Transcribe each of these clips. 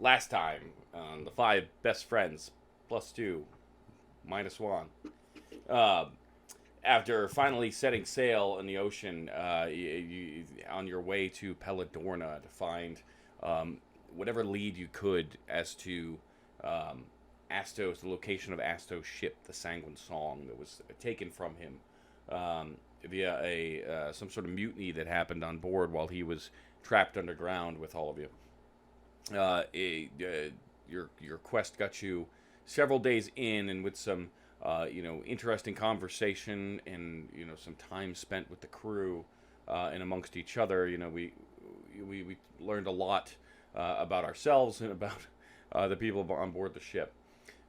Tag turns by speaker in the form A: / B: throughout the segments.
A: last time, the 5 best friends +2 -1. Uh, After finally setting sail in the ocean, on your way to Peladorna to find whatever lead you could as to the location of Astos' ship, the Sanguine Song, that was taken from him via some sort of mutiny that happened on board while he was trapped underground with all of you. Your quest got you several days in, and with some interesting conversation and some time spent with the crew and amongst each other. We learned a lot about ourselves and about the people on board the ship.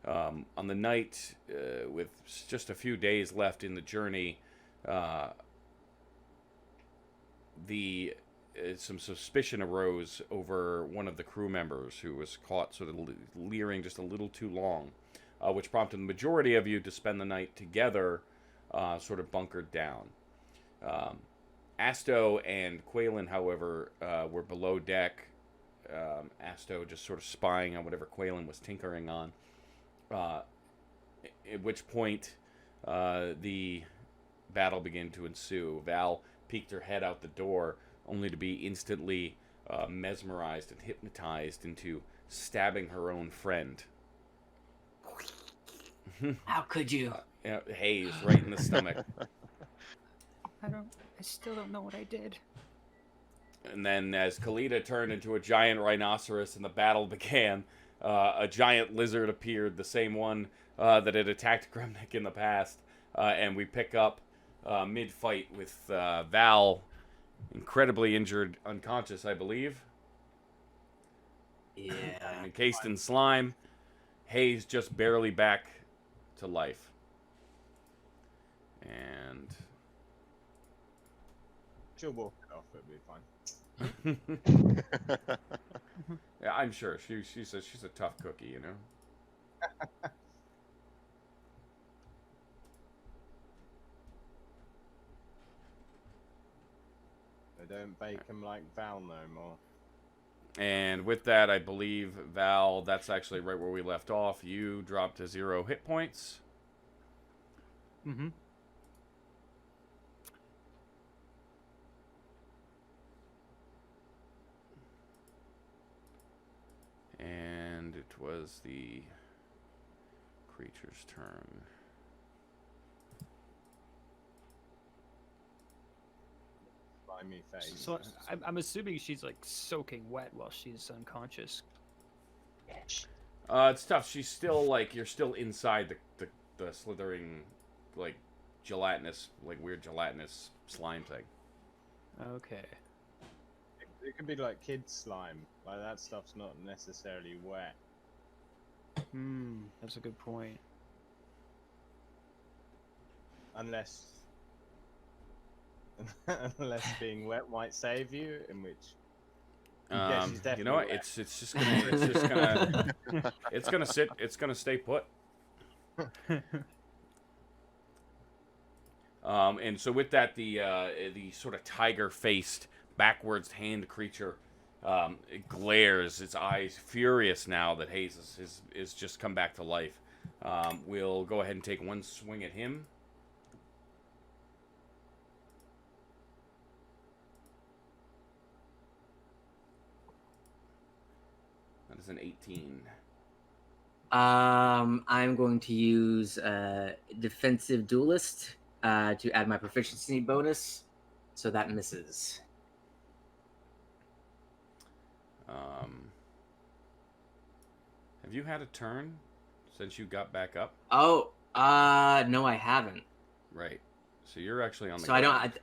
A: On the night, with just a few days left in the journey, some suspicion arose over one of the crew members who was caught sort of leering just a little too long, which prompted the majority of you to spend the night together, sort of bunkered down. Asto and Quaylen, however, were below deck. Asto just sort of spying on whatever Quaylen was tinkering on. At which point, the battle began to ensue. Val peeked her head out the door, only to be instantly mesmerized and hypnotized into stabbing her own friend.
B: How could you?
A: Hayes right in the stomach.
C: I still don't know what I did.
A: And then as Kalita turned into a giant rhinoceros and the battle began, a giant lizard appeared, the same one that had attacked Gremnik in the past. And we pick up mid-fight with Val incredibly injured, unconscious, I believe.
B: Yeah.
A: Encased in slime. Hayes just barely back to life. And
D: she'll walk it off, it'll be fine.
A: Yeah, I'm sure. She's a tough cookie, you know?
D: They don't bake them like Val no more.
A: And with that, I believe, Val, that's actually right where we left off. You dropped to 0 hit points.
C: Mm-hmm.
A: And it was the creature's turn.
D: Slimy face.
C: So I'm assuming she's like soaking wet while she's unconscious.
A: It's tough. She's still you're still inside the slithering, gelatinous, weird gelatinous slime thing.
C: Okay.
D: It could be like kid slime. Like that stuff's not necessarily wet.
C: That's a good point.
D: Unless being wet might save you, in which
A: you know what? It's just gonna it's gonna stay put. And so with that, the sort of tiger-faced, backwards hand creature, it glares, its eyes furious now that Hayes is just come back to life. We'll go ahead and take one swing at him. That is an 18.
B: I'm going to use defensive duelist to add my proficiency bonus, so that misses.
A: Have you had a turn since you got back up?
B: Oh, no, I haven't.
A: Right. So you're actually on the.
B: So I don't.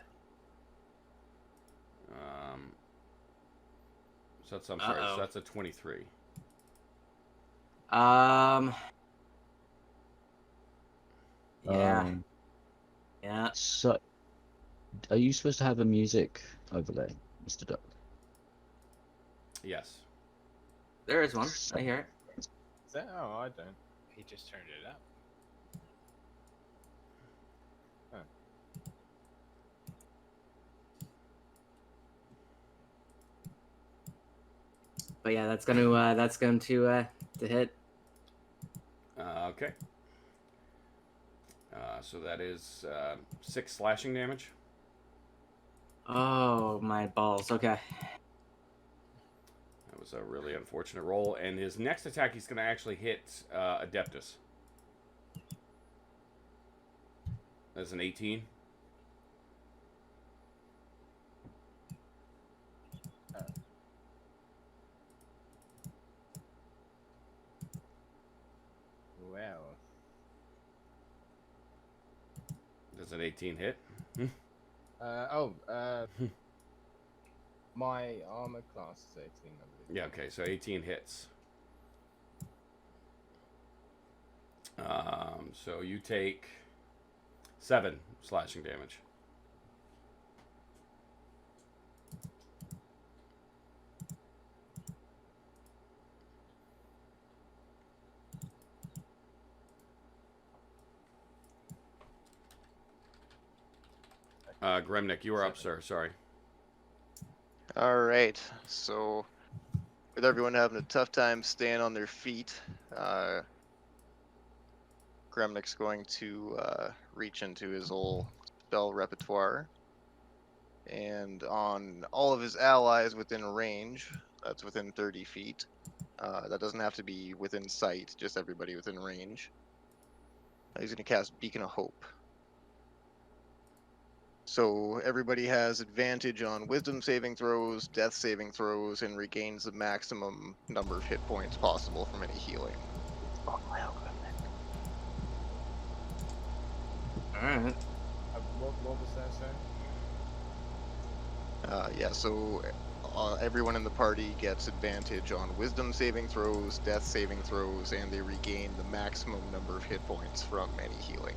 A: So that's, I'm sorry. So that's a 23.
B: Yeah. Yeah.
E: So, are you supposed to have a music overlay, Mr. Duck?
A: Yes.
B: There is one. I hear it.
D: Is that? Oh, I don't.
F: He just turned it up.
B: But yeah, that's going to hit.
A: Okay. So that is 6 slashing damage.
B: Oh my balls. Okay.
A: That was a really unfortunate roll. And his next attack, he's going to actually hit Adeptus. That's an 18.
D: Well,
A: Does an 18 hit?
D: my armor class is 18, I believe.
A: Yeah, okay, so 18 hits. So you take 7 slashing damage. Gremnik, you are up, sir. Sorry.
F: All right. So, with everyone having a tough time staying on their feet, Gremnik's going to reach into his old spell repertoire, and on all of his allies within range, that's within 30 feet. That doesn't have to be within sight, just everybody within range. He's going to cast Beacon of Hope. So everybody has advantage on wisdom saving throws, death saving throws, and regains the maximum number of hit points possible from any healing.
B: All right.
D: What was that, sir?
F: Yeah, so everyone in the party gets advantage on wisdom saving throws, death saving throws, and they regain the maximum number of hit points from any healing.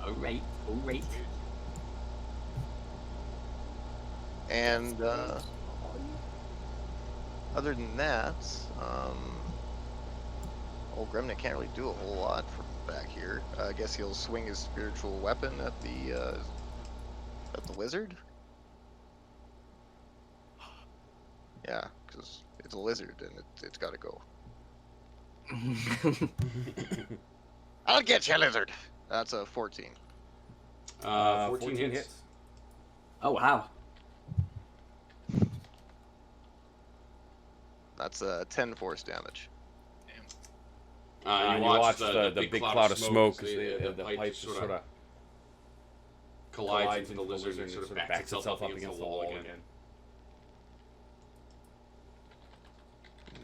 B: All right. All right.
F: And other than that, old Gremlin can't really do a whole lot from back here. I guess he'll swing his spiritual weapon at the lizard. Yeah, because it's a lizard and it's got to go. I'll get you, lizard. That's a 14.
A: 14 hits.
B: Oh wow.
F: That's 10 force damage.
A: You watch the big cloud of smoke as the pipe just sort of collides into the lizard and sort of backs itself up against the wall again.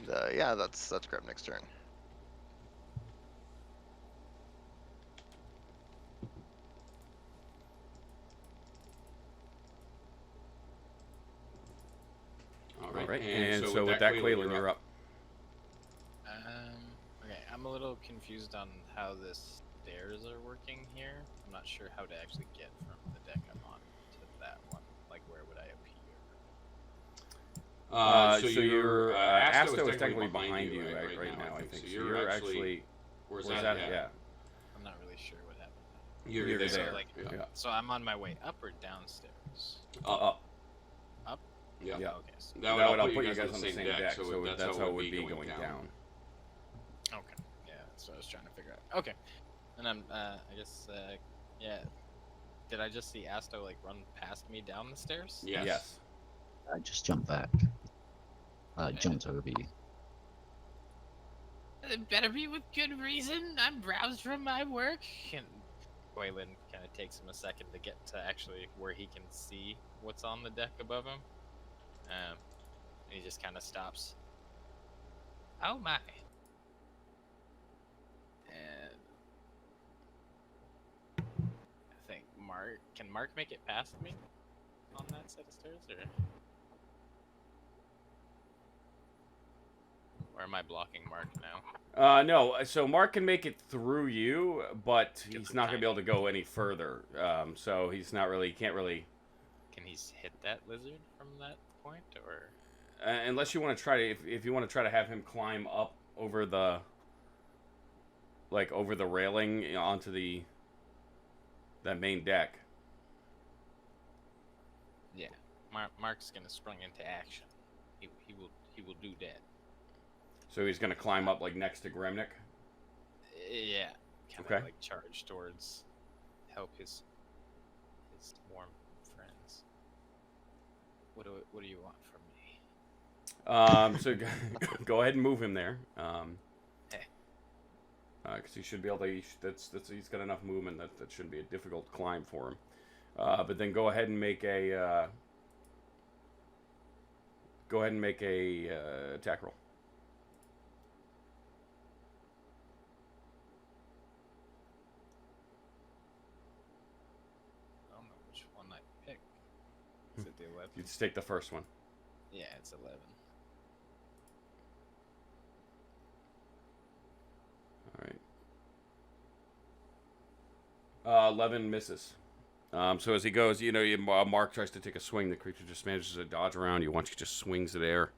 F: And, yeah, that's Gremnik's turn.
A: All right. And so with that, Quaylen, you're up.
G: Okay, I'm a little confused on how the stairs are working here. I'm not sure how to actually get from the deck I'm on to that one. Like, where would I appear?
A: So your Asto is technically behind you right now, I think. So you're actually... Where's that? Yeah.
G: I'm not really sure what happened.
A: You're there.
G: So, like,
A: Yeah.
G: so I'm on my way up or downstairs?
A: Up.
G: Up?
A: Yeah.
G: Okay. So,
A: That would put you guys on the same deck, so that's how it would be going down.
G: okay. Yeah, that's what I was trying to figure out. Okay. And I'm, I guess, yeah. Did I just see Asto, like, run past me down the stairs?
A: Yes.
E: I just jumped back. Jumped over you.
G: It better be with good reason. I'm browsed from my work. And Quaylen kind of takes him a second to get to actually where he can see what's on the deck above him. And he just kind of stops. Oh my. And I think can Mark make it past me on that set of stairs, or am I blocking Mark now?
A: No, so Mark can make it through you, but he's not going to be able to go any further. So he's not really, can't really...
G: Can he hit that lizard from that point, or...
A: unless you want to try to, if you want to try to have him climb up over the... Like, over the railing onto that main deck.
G: Yeah, Mark's gonna spring into action. he will do that.
A: So he's gonna climb up like next to Gremnick.
G: Yeah. Kind
A: Okay.
G: of like charge towards help his warm friends. What do you want from me?
A: So go ahead and move him there.
G: Hey.
A: Because he should be able to. He's got enough movement that shouldn't be a difficult climb for him. But then go ahead and make a. Go ahead and make a attack roll.
G: I don't know which one I picked. Is it the 11?
A: You just take the first one.
G: Yeah, it's 11.
A: All right. 11 misses. So as he goes, Mark tries to take a swing. The creature just manages to dodge around you once he just swings it air.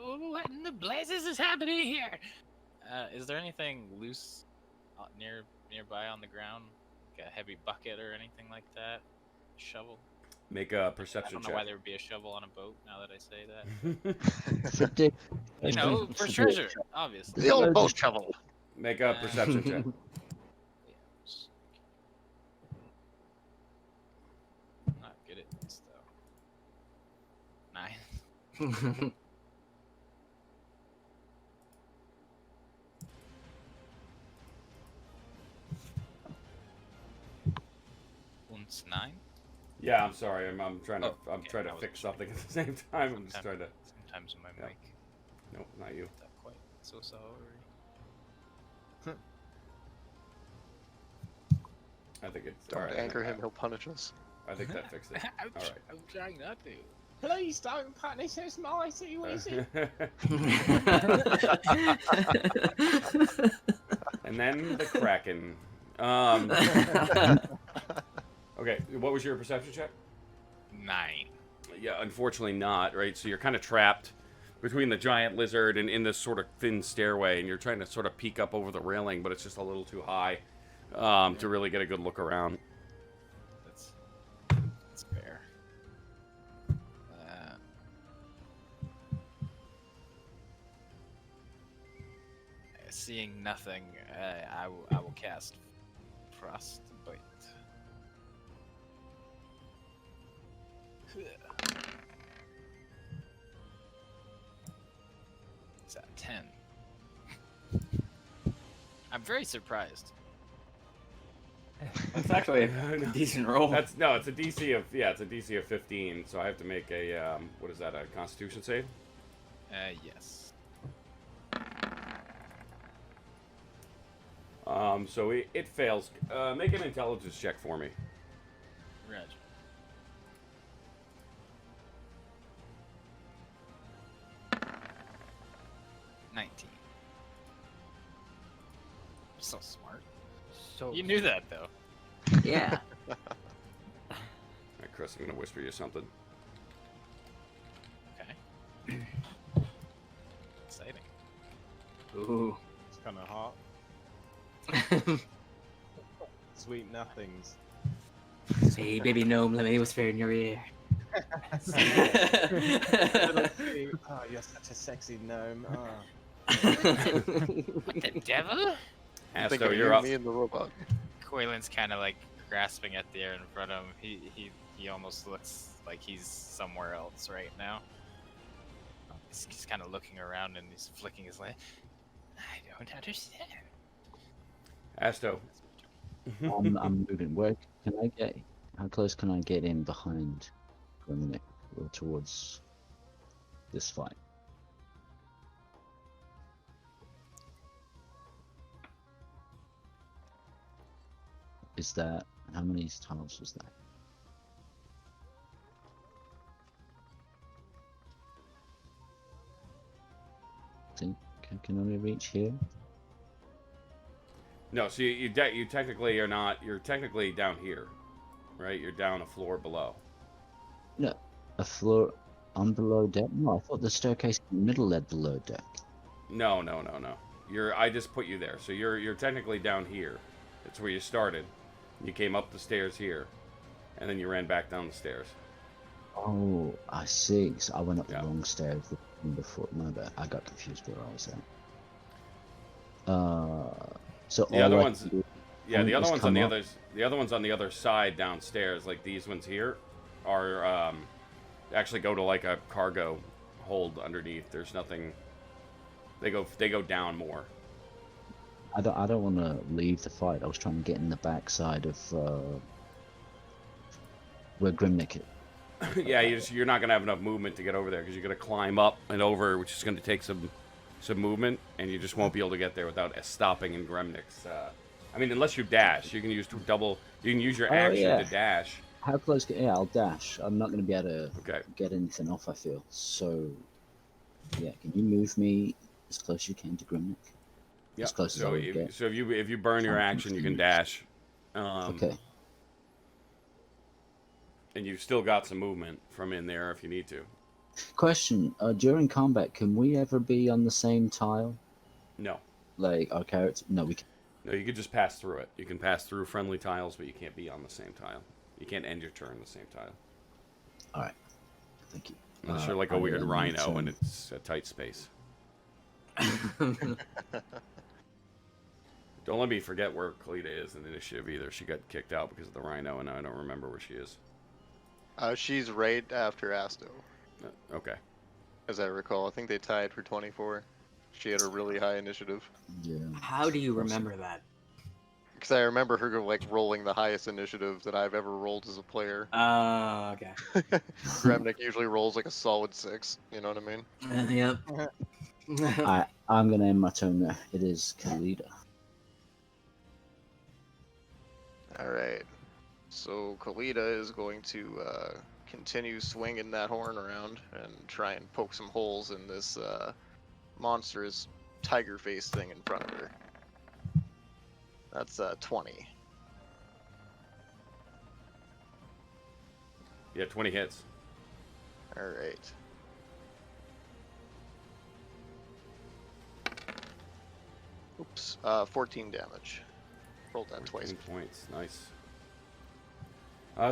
G: What in the blazes is happening here? Is there anything loose nearby on the ground? Like a heavy bucket or anything like that? Shovel?
A: Make a
G: I
A: perception
G: don't know
A: check.
G: why there would be a shovel on a boat now that I say that.
E: For dig-
G: You know, for treasure, obviously.
F: The old boat shovel.
A: Make a perception check.
G: Not good at this though. 9. Once 9.
A: Yeah, I'm sorry. I'm trying to
G: Oh,
A: I'm
G: okay,
A: trying to
G: I was
A: fix
G: trying-
A: something at the same time. I'm just trying to.
G: Sometimes my
A: Yeah.
G: mic
A: Nope, not you.
G: not quite so sorry.
A: I think it's.
F: Don't
A: all right,
F: anchor him, he'll punish us.
A: I think that fixed it.
G: I'm,
A: All right.
G: I'm trying not to.
D: Please don't punish us, Mighty Wizzy.
A: And then the Kraken. Okay, what was your perception check?
G: 9.
A: Yeah, unfortunately not, right? So you're kind of trapped between the giant lizard and in this sort of thin stairway, and you're trying to sort of peek up over the railing, but it's just a little too high to really get a good look around.
G: That's fair. Seeing nothing, I will cast Frostbite. Is that 10? I'm very surprised.
B: That's actually a decent roll.
A: It's a DC of it's a DC of 15, so I have to make a what is that, a Constitution save?
G: Yes.
A: So it fails. Make an intelligence check for me.
G: Roger. So smart.
C: So
G: You knew that though.
B: Yeah.
A: All right, Chris, I'm gonna whisper you something.
G: Okay. Exciting.
B: Ooh.
D: It's kind of hot. Sweet nothings.
B: Hey, baby gnome, let me whisper in your ear.
D: Oh, you're such a sexy gnome. Oh.
G: What the devil?
F: Think
A: Asto,
F: of
A: you're
F: you,
A: up.
F: me, and the robot.
G: Quaylen's kind of like grasping at the air in front of him. He almost looks like he's somewhere else right now. He's kind of looking around and he's flicking his leg. I don't understand.
A: Asto.
E: I'm moving. Where can I get? How close can I get in behind Grimnick or towards this fight? Is that how many tiles was that? Think I can only reach here.
A: No, so you technically are not. You're technically down here, right? You're down a floor below.
E: No, a floor. I'm below deck. No, I thought the staircase in the middle led below deck.
A: No. I just put you there, so you're technically down here. That's where you started. You came up the stairs here, and then you ran back down the stairs.
E: Oh, I see. So I went up
A: Yeah.
E: the wrong stairs before. My bad. I got confused where I was at. So
A: The
E: all
A: other
E: I
A: ones,
E: can do
A: yeah, the
E: point
A: other
E: is
A: ones on
E: come
A: the
E: up.
A: others, the other ones on the other side downstairs, like these ones here, are actually go to like a cargo hold underneath. There's nothing. They go down more.
E: I don't want to leave the fight. I was trying to get in the backside of where Grimnick is.
A: Yeah, you're not gonna have enough movement to get over there because you're gonna climb up and over, which is gonna take some movement, and you just won't be able to get there without stopping in Gremnick's. I mean, unless you dash, you can use double. You can use your
E: Oh,
A: action
E: yeah.
A: to dash.
E: How close? Yeah, I'll dash. I'm not going to be able to
A: Okay.
E: get anything off. I feel so. Yeah, can you move me as close as you can to Grimnick?
A: Yeah.
E: As close as I
A: So
E: would get.
A: if you burn your action, you can dash.
E: Okay.
A: And you've still got some movement from in there if you need to.
E: Question: during combat, can we ever be on the same tile?
A: No.
E: Like our characters? No, we can.
A: No, you can just pass through it. You can pass through friendly tiles, but you can't be on the same tile. You can't end your turn on the same tile.
E: All right. Thank you.
A: Unless you're like a
E: I
A: weird
E: am
A: rhino
E: so-
A: and it's a tight space. Don't let me forget where Kalita is in the initiative either. She got kicked out because of the rhino, and I don't remember where she is.
F: She's right after Asto,
A: Okay.
F: as I recall. I think they tied for 24. She had a really high initiative.
E: Yeah.
B: How do you remember that?
F: Because I remember her like rolling the highest initiative that I've ever rolled as a player.
B: Oh, okay.
F: Gremnick usually rolls like a solid 6. You know what I mean?
B: Yep.
E: I'm gonna end my turn there. It is Kalita.
F: All right. So Kalita is going to continue swinging that horn around and try and poke some holes in this monstrous tiger face thing in front of her. That's 20.
A: Yeah, 20 hits.
F: All right. Oops. 14 damage. Rolled that twice.
A: 14 points. Nice.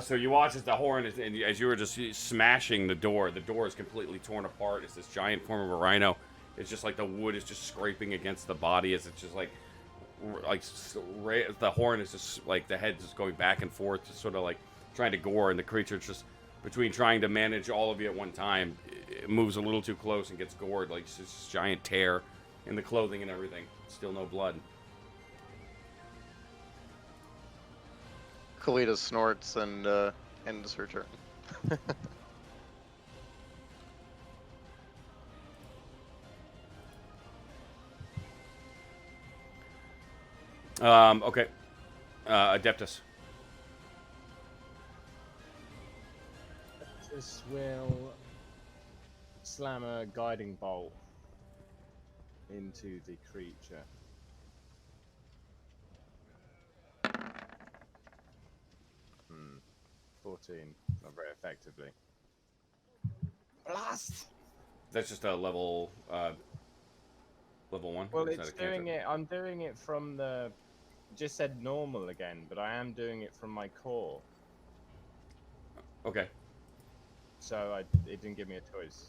A: So you watch as the horn is, and as you were just smashing the door is completely torn apart. It's this giant form of a rhino. It's just like the wood is just scraping against the body as it's just like the horn is just like the head's just going back and forth, just sort of like trying to gore, and the creature's just between trying to manage all of you at one time, it moves a little too close and gets gored, like it's this giant tear in the clothing and everything. Still no blood.
F: Kalita snorts and ends her turn.
A: Okay. Adeptus.
D: This will slam a guiding bolt into the creature. Hmm. 14. Not very effectively. Blast!
A: That's just a level 1.
D: Well,
A: Or is
D: it's
A: that a
D: doing
A: cantrip?
D: it. I'm doing it from the. Just said normal again, but I am doing it from my core.
A: Okay.
D: So it didn't give me a choice.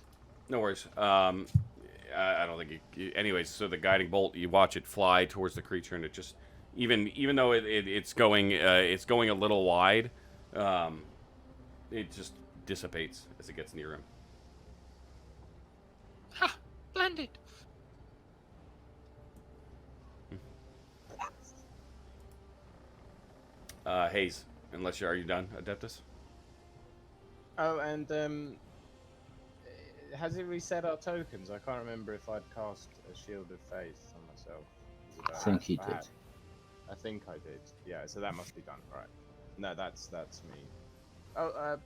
A: No worries. I don't think anyways, so the guiding bolt, you watch it fly towards the creature, and it just even though it's going a little wide, it just dissipates as it gets near him.
G: Ha! Blended!
A: Haze, unless are you done, Adeptus?
D: Oh, and has it reset our tokens? I can't remember if I'd cast a shield of faith on myself.
E: I think he did.
D: I think I did. Yeah, so that must be done. Right. No, that's me. Oh,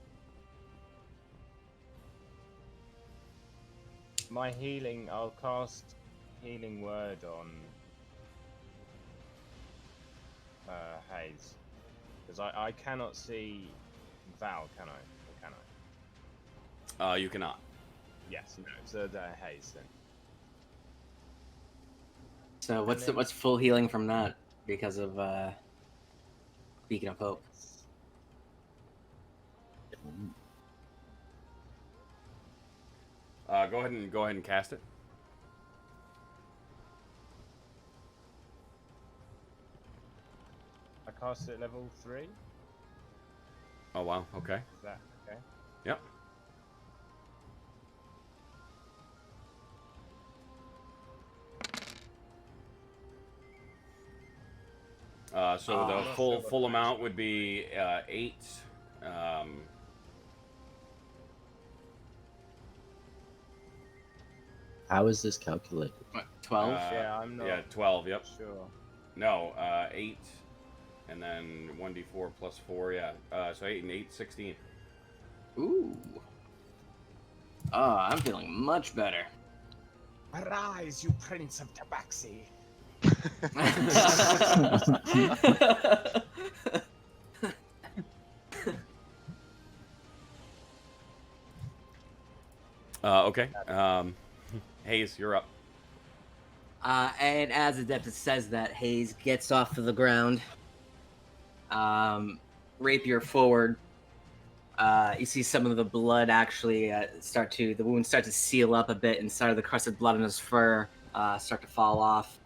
D: my healing. I'll cast healing word on Haze, because I cannot see Val, can I? Or can I?
A: You cannot.
D: Yes. No. So Haze then.
B: So what's full healing from that because of Beacon of Hope?
A: Go ahead and cast it.
D: I cast it at level 3. Is
A: Oh wow. Okay.
D: that okay?
A: Yep. So the
D: not
A: full
D: sure what
A: full
D: the
A: amount
D: max
A: would be 8.
E: How is this calculated?
B: What, 12?
D: Yeah, I'm not-
A: Yeah, 12. Yep.
D: Sure.
A: No, 8, and then 1d4 plus 4. Yeah. So 8 and 8, 16.
B: Ooh. Oh, I'm feeling much better.
D: Arise, you prince of Tabaxi.
A: Okay. Hayes, you're up.
B: And as Adeptus says that, Hayes gets off of the ground. Rapier forward. You see some of the blood actually the wounds start to seal up a bit, and some of the crusted blood on his fur start to fall off.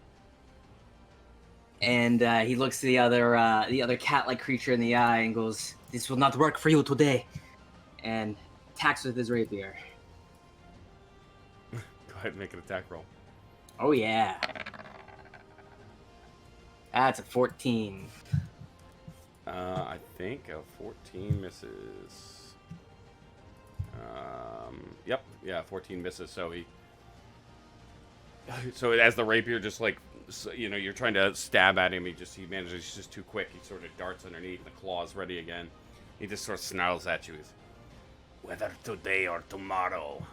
B: And he looks to the other cat-like creature in the eye and goes, "This will not work for you today," and attacks with his rapier.
A: Go ahead and make an attack roll.
B: Oh yeah. That's a 14.
A: I think a 14 misses. Yep, yeah, 14 misses. So as the rapier just like, you're trying to stab at him, he manages. He's just too quick. He sort of darts underneath, the claws ready again. He just sort of snarls at you. Whether today or tomorrow,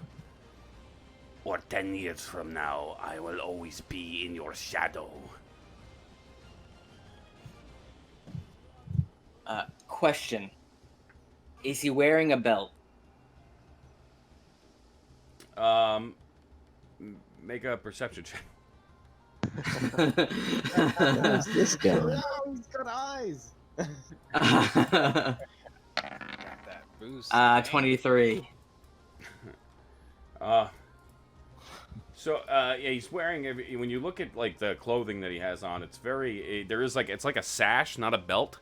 A: or 10 years from now, I will always be in your shadow.
B: Question. Is he wearing a belt?
A: Make a perception check.
E: Where's this going?
D: Oh, he's got eyes.
G: Got that boost.
B: 23.
A: Yeah, he's wearing. When you look at like the clothing that he has on, it's it's like a sash, not a belt,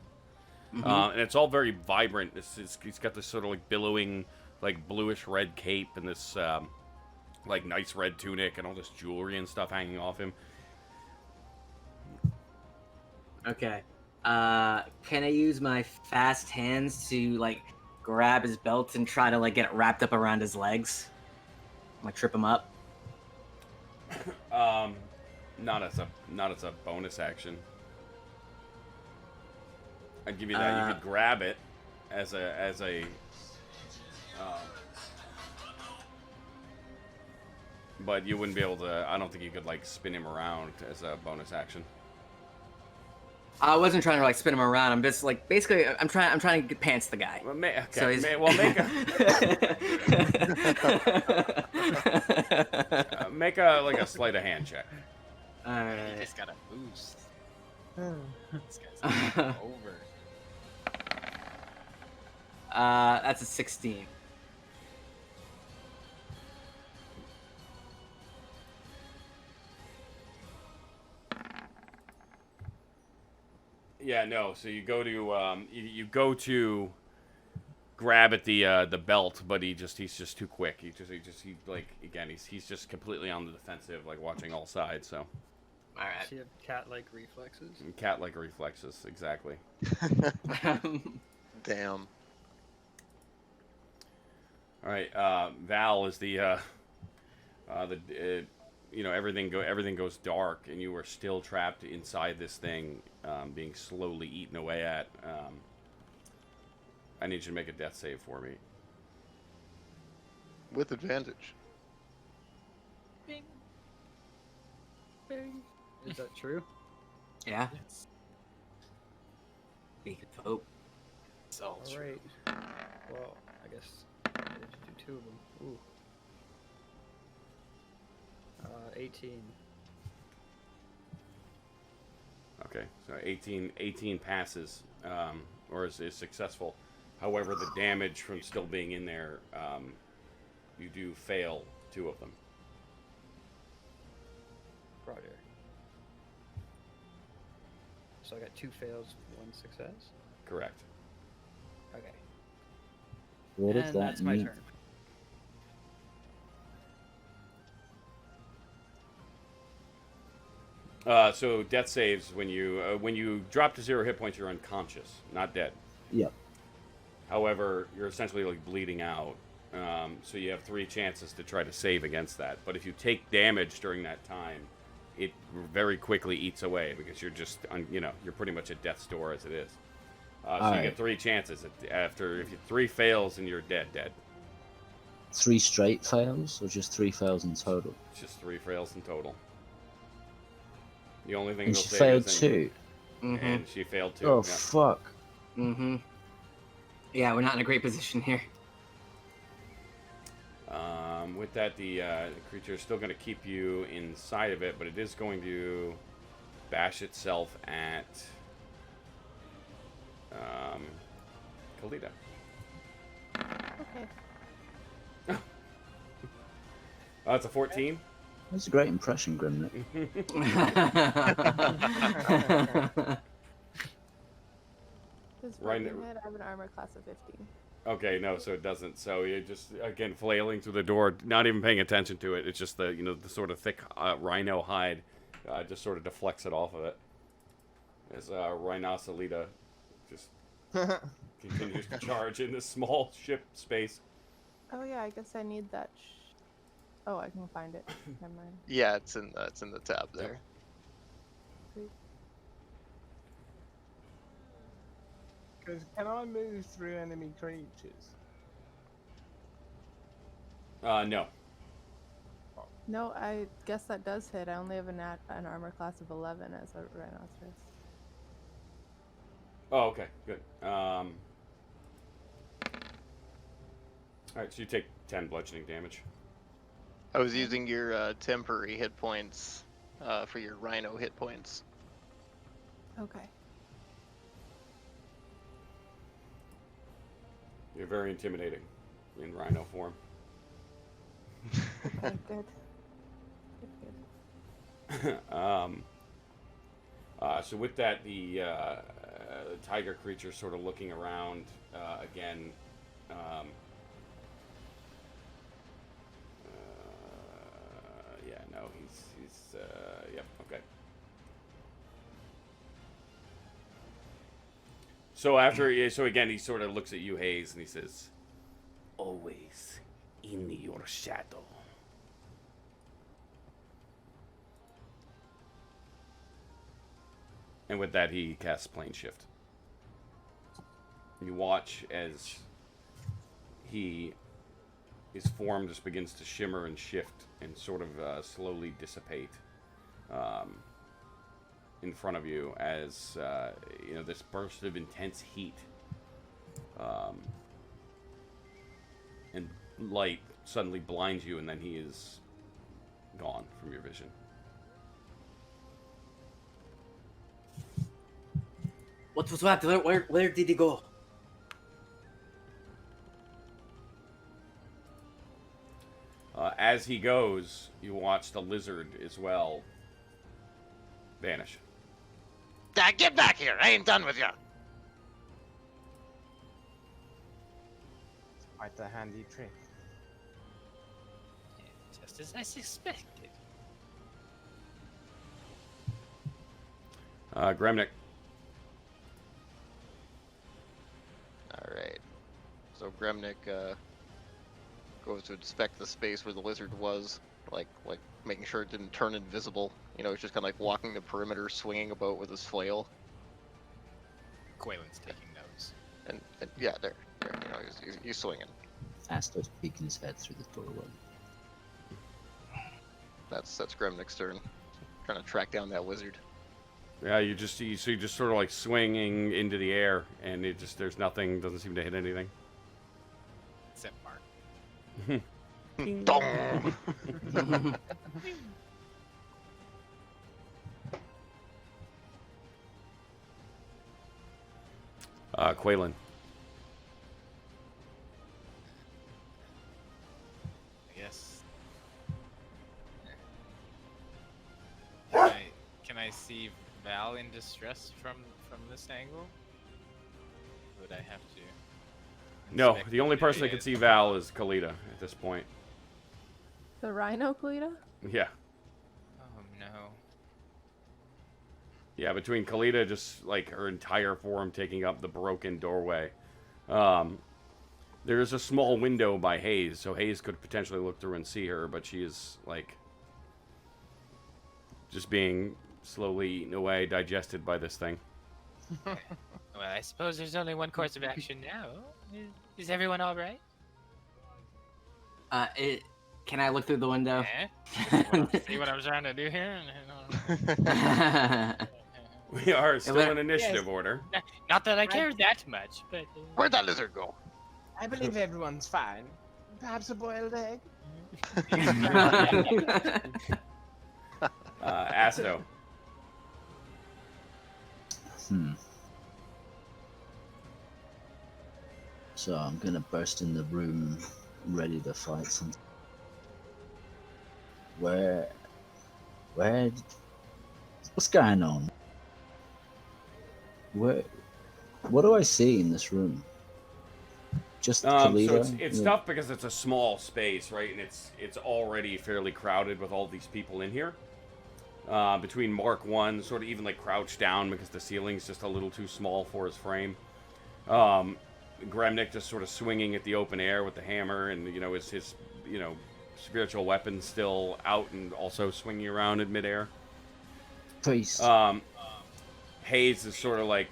A: and it's all very vibrant. He's got this sort of like billowing, like bluish red cape and this like nice red tunic and all this jewelry and stuff hanging off him.
B: Okay. Can I use my fast hands to like grab his belt and try to like get it wrapped up around his legs? Like trip him up?
A: Not as a bonus action. I'd give you that. You could grab it as a. But you wouldn't be able to. I don't think you could like spin him around as a bonus action.
B: I wasn't trying to like spin him around. I'm just like basically I'm trying to get pants the guy.
A: Well, okay.
B: So he's...
A: Make a like a sleight of hand check.
G: He
B: Alright.
G: just got a boost. This guy's going over.
B: That's a 16.
A: Yeah, no. So you go to you go to grab at the belt, but he's just too quick. He he's just completely on the defensive, like watching all sides. So
B: Alright.
C: She have cat-like reflexes.
A: cat-like reflexes, exactly.
F: Damn.
A: All right, Val is everything goes dark, and you are still trapped inside this thing, being slowly eaten away at. I need you to make a death save for me.
F: With advantage.
C: Bing. Bing. Is that true?
B: Yeah.
G: Yes.
B: We could hope.
G: It's all
C: All
G: true.
C: right. Well, I guess I have to do 2 of them. Ooh. 18.
A: Okay, so 18 passes, or is successful. However, the damage from still being in there, you do fail 2 of them.
C: Roger. So I got 2 fails, 1 success.
A: Correct.
C: Okay.
E: What does
C: And
E: that
C: that's my
E: mean?
C: turn.
A: So death saves when you drop to 0 hit points, you're unconscious, not dead.
E: Yep.
A: However, you're essentially like bleeding out. So you have 3 chances to try to save against that. But if you take damage during that time, it very quickly eats away because you're just, you're pretty much at death's door as it is. So you
E: Alright.
A: get 3 chances. After if 3 fails and you're dead.
E: 3 straight fails, or just 3 fails in total?
A: It's just 3 fails in total. The only thing
E: And
A: they'll
E: she
A: save
E: failed
A: is
E: 2.
A: and she failed 2.
E: Oh
A: yeah.
E: fuck!
B: Mm-hmm. Yeah, we're not in a great position here.
A: With that, the creature is still going to keep you inside of it, but it is going to bash itself at Kalita.
H: Okay.
A: Oh, it's a 14.
E: That's a great impression, Grimnick.
H: Does
A: Right
H: broken
A: now-
H: hit? I have an armor class of 15.
A: Okay, no, so it doesn't. So you're just again flailing through the door, not even paying attention to it. It's just the the sort of thick rhino hide just sort of deflects it off of it. As Rhinocelita just continues to charge in this small ship space.
H: Oh yeah, I guess I need that. Oh, I can find it. Never mind.
F: Yeah, it's in the tab there.
D: Because can I move through enemy creatures?
A: No.
H: No, I guess that does hit. I only have an armor class of 11 as a rhinoceros.
A: Oh, okay, good. All right, so you take 10 bludgeoning damage.
F: I was using your temporary hit points for your rhino hit points.
H: Okay.
A: You're very intimidating in rhino form.
H: Okay, good. Good.
A: So with that, the tiger creature sort of looking around again. Yeah, no, he's yep, okay. So so again, he sort of looks at you, Hayes, and he says, "Always in your shadow." And with that, he casts Plane Shift. You watch as his form just begins to shimmer and shift and sort of slowly dissipate in front of you as this burst of intense heat and light suddenly blinds you, and then he is gone from your vision.
B: What was that? Where did he go?
A: As he goes, you watch the lizard as well vanish.
F: Get back here! I ain't done with you.
D: It's quite a handy trick.
G: Just as I suspected.
A: Gremnick.
F: All right. So Gremnick goes to inspect the space where the lizard was, like making sure it didn't turn invisible. He's just kind of like walking the perimeter, swinging about with his flail.
G: Quaylen's taking notes.
F: And yeah, there. He's swinging.
E: Astor's peeking his head through the doorway.
F: That's Gremnick's turn. Trying to track down that lizard.
A: Yeah, you just sort of like swinging into the air, and there's nothing, doesn't seem to hit anything.
G: Except Mark.
F: Dong!
A: Quaylen.
G: I guess I see Val in distress from this angle? Would I have to?
A: No,
G: inspect
A: the only person that
G: area?
A: can see Val is Kalita at this point.
H: The rhino, Kalita?
A: Yeah.
G: Oh no.
A: Yeah, between Kalita, just like her entire form taking up the broken doorway. There's a small window by Hayes, so Hayes could potentially look through and see her, but she is, like, just being slowly eaten away, digested by this thing.
G: Well, I suppose there's only one course of action now. Is everyone all right?
B: Can I look through the window?
G: See what I'm trying to do here?
A: We are still
B: better-
A: in initiative order.
G: Not that I care that much, but.
F: Where'd that lizard go?
D: I believe everyone's fine. Perhaps a boiled egg?
A: Asto.
E: So I'm gonna burst in the room, ready to fight something. Where, what's going on? What do I see in this room? Just Kalita?
A: So it's
E: Yeah.
A: tough because it's a small space, right? And it's already fairly crowded with all these people in here. Between Mark 1, sort of even like crouched down because the ceiling's just a little too small for his frame. Gremnik just sort of swinging at the open air with the hammer, and his spiritual weapon still out and also swinging around in midair.
E: Priest.
A: Hayes is sort of like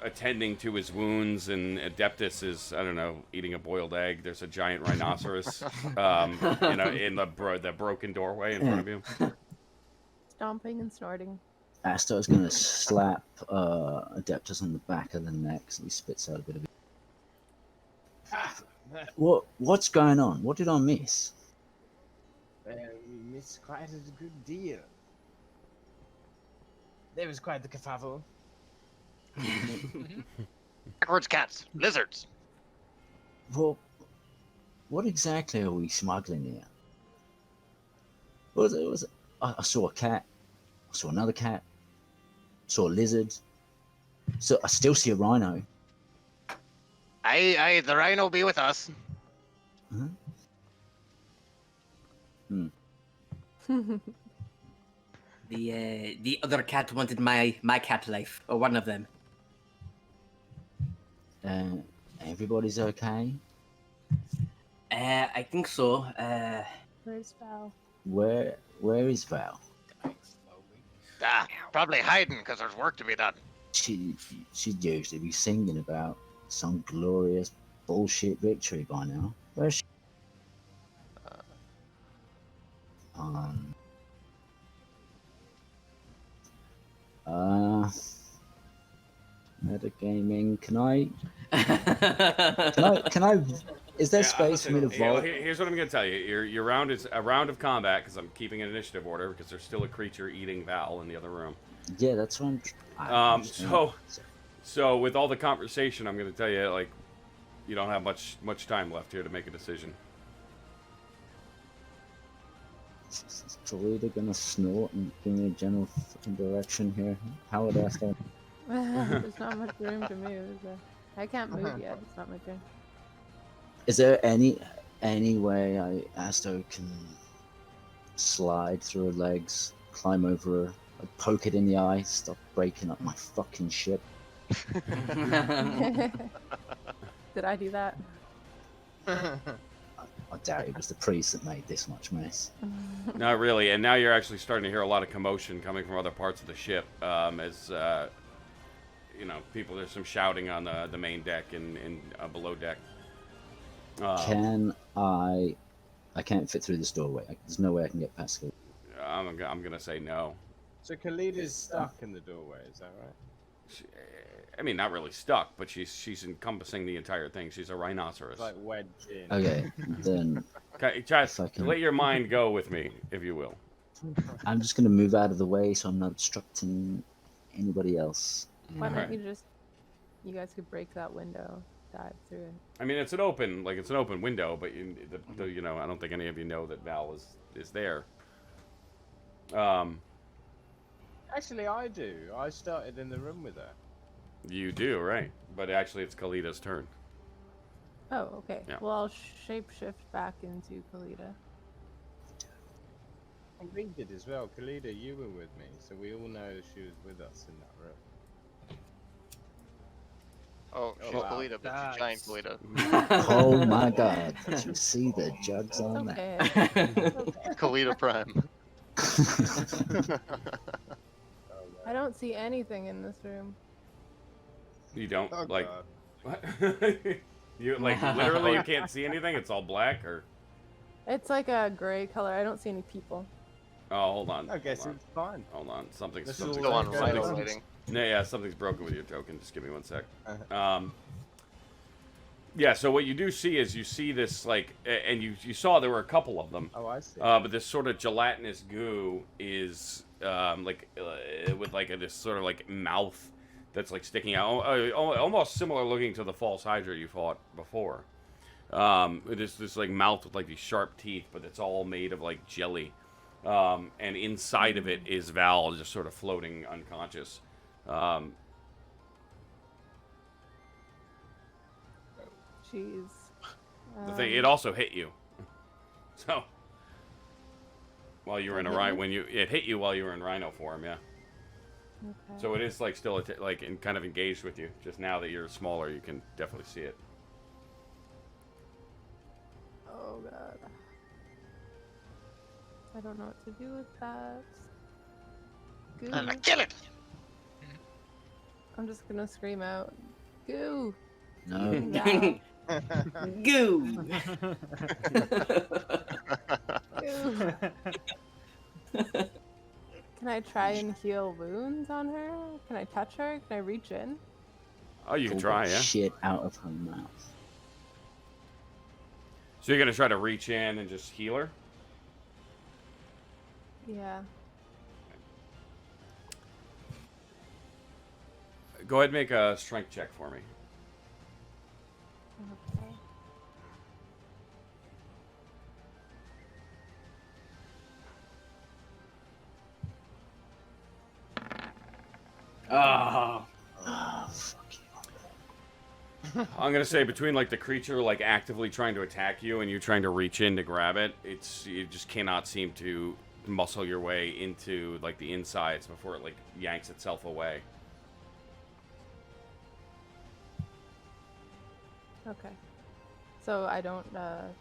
A: attending to his wounds, and Adeptus is, I don't know, eating a boiled egg. There's a giant rhinoceros, in the broken doorway in front of you.
H: Stomping and snorting.
E: Asto's gonna slap Adeptus on the back of the neck so he spits out a bit of it. What's going on? What did I miss?
D: We missed quite a good deal. There was quite the kerfuffle.
F: Backwards cats, lizards.
E: Well, what exactly are we smuggling here? What was it? I saw a cat. I saw another cat. Saw a lizard. So I still see a rhino.
F: Aye, the rhino be with us.
B: The other cat wanted my cat life, or one of them.
E: Everybody's okay?
B: I think so.
H: Where's Val?
E: Where is Val?
F: Probably hiding because there's work to be done.
E: She'd usually be singing about some glorious bullshit victory by now. Where's she? Metagaming. Can I? Is there space for me to vault?
A: Here's what I'm going to tell you. Your round is a round of combat because I'm keeping an initiative order because there's still a creature eating Val in the other room.
E: Yeah, that's what I'm.
A: So with all the conversation, I'm going to tell you, like, you don't have much time left here to make a decision.
E: Is Kalita gonna snort and give me a general fucking direction here? How would I start?
H: There's not much room to move, is there? I can't move yet. It's not my turn.
E: Is there any way Asto can slide through her legs, climb over her, like poke it in the eye, stop breaking up my fucking ship?
H: Did I do that?
E: I doubt it was the priest that made this much mess.
A: Not really, and now you're actually starting to hear a lot of commotion coming from other parts of the ship. As people, there's some shouting on the main deck and below deck.
E: Can I can't fit through this doorway. There's no way I can get past it.
A: I'm gonna say no.
D: So Kalita's stuck in the doorway, is that right?
A: I mean, not really stuck, but she's encompassing the entire thing. She's a rhinoceros.
D: It's like wedged in.
E: Okay, then
A: Okay, Chaz,
E: if I can-
A: let your mind go with me, if you will.
E: I'm just gonna move out of the way so I'm not obstructing anybody else.
H: Why don't
A: Alright.
H: you guys could break that window, dive through it.
A: I mean, it's an open window, but I don't think any of you know that Val is there.
D: Actually, I do. I started in the room with her.
A: You do, right? But actually, it's Kalida's turn.
H: Oh, okay.
A: Yeah.
H: Well, I'll shapeshift back into Kalita.
D: And we did as well. Khalida, you were with me, so we all know she was with us in that room.
F: Oh, she's
D: wow.
F: Kalita, but she's giant
C: That's-
F: Kalita.
E: Oh my god. Did you see the jugs on that?
H: Okay.
F: Kalita Prime.
H: I don't see anything in this room.
A: You don't
D: Oh,
A: like
D: God.
A: what? You like literally you can't see anything. It's all black, or
H: It's like a gray color. I don't see any people.
A: oh, hold on.
D: I guess
A: hold on.
D: it's fine.
A: Hold on. Something's
D: This is
A: something's,
F: Still on
D: Okay.
F: rhino
A: something's,
F: lighting.
A: no, yeah, something's broken with your token. Just give me one sec.
D: Uh-huh.
A: Yeah. So what you do see is you see this like, and you saw there were a couple of them.
D: Oh, I see.
A: But this sort of gelatinous goo is with like this sort of like mouth that's like sticking out, almost similar looking to the false Hydra you fought before. This like mouth with like these sharp teeth, but it's all made of like jelly. And inside of it is Val just sort of floating unconscious.
H: Jeez.
A: The thing, it also hit you. So while you were in a
H: It hit
A: rhino,
H: me?
A: when it hit you while you were in rhino form, yeah.
H: Okay.
A: So it is like still like kind of engaged with you. Just now that you're smaller, you can definitely see it.
H: Oh god. I don't know what to do with that. Goo.
G: I'm gonna kill it.
H: I'm just gonna scream out, goo.
E: No.
H: Val.
B: Goo.
H: Goo. Can I try and heal wounds on her? Can I touch her? Can I reach in?
A: Oh, you can
E: Pull
A: try,
E: that
A: yeah.
E: shit out of her mouth.
A: So you're gonna try to reach in and just heal her.
H: Yeah.
A: Go ahead and make a strength check for me.
H: Okay.
B: Oh.
E: Oh, fuck you.
A: I'm gonna say between like the creature like actively trying to attack you and you trying to reach in to grab it, you just cannot seem to muscle your way into like the insides before it like yanks itself away.
H: Okay. So I don't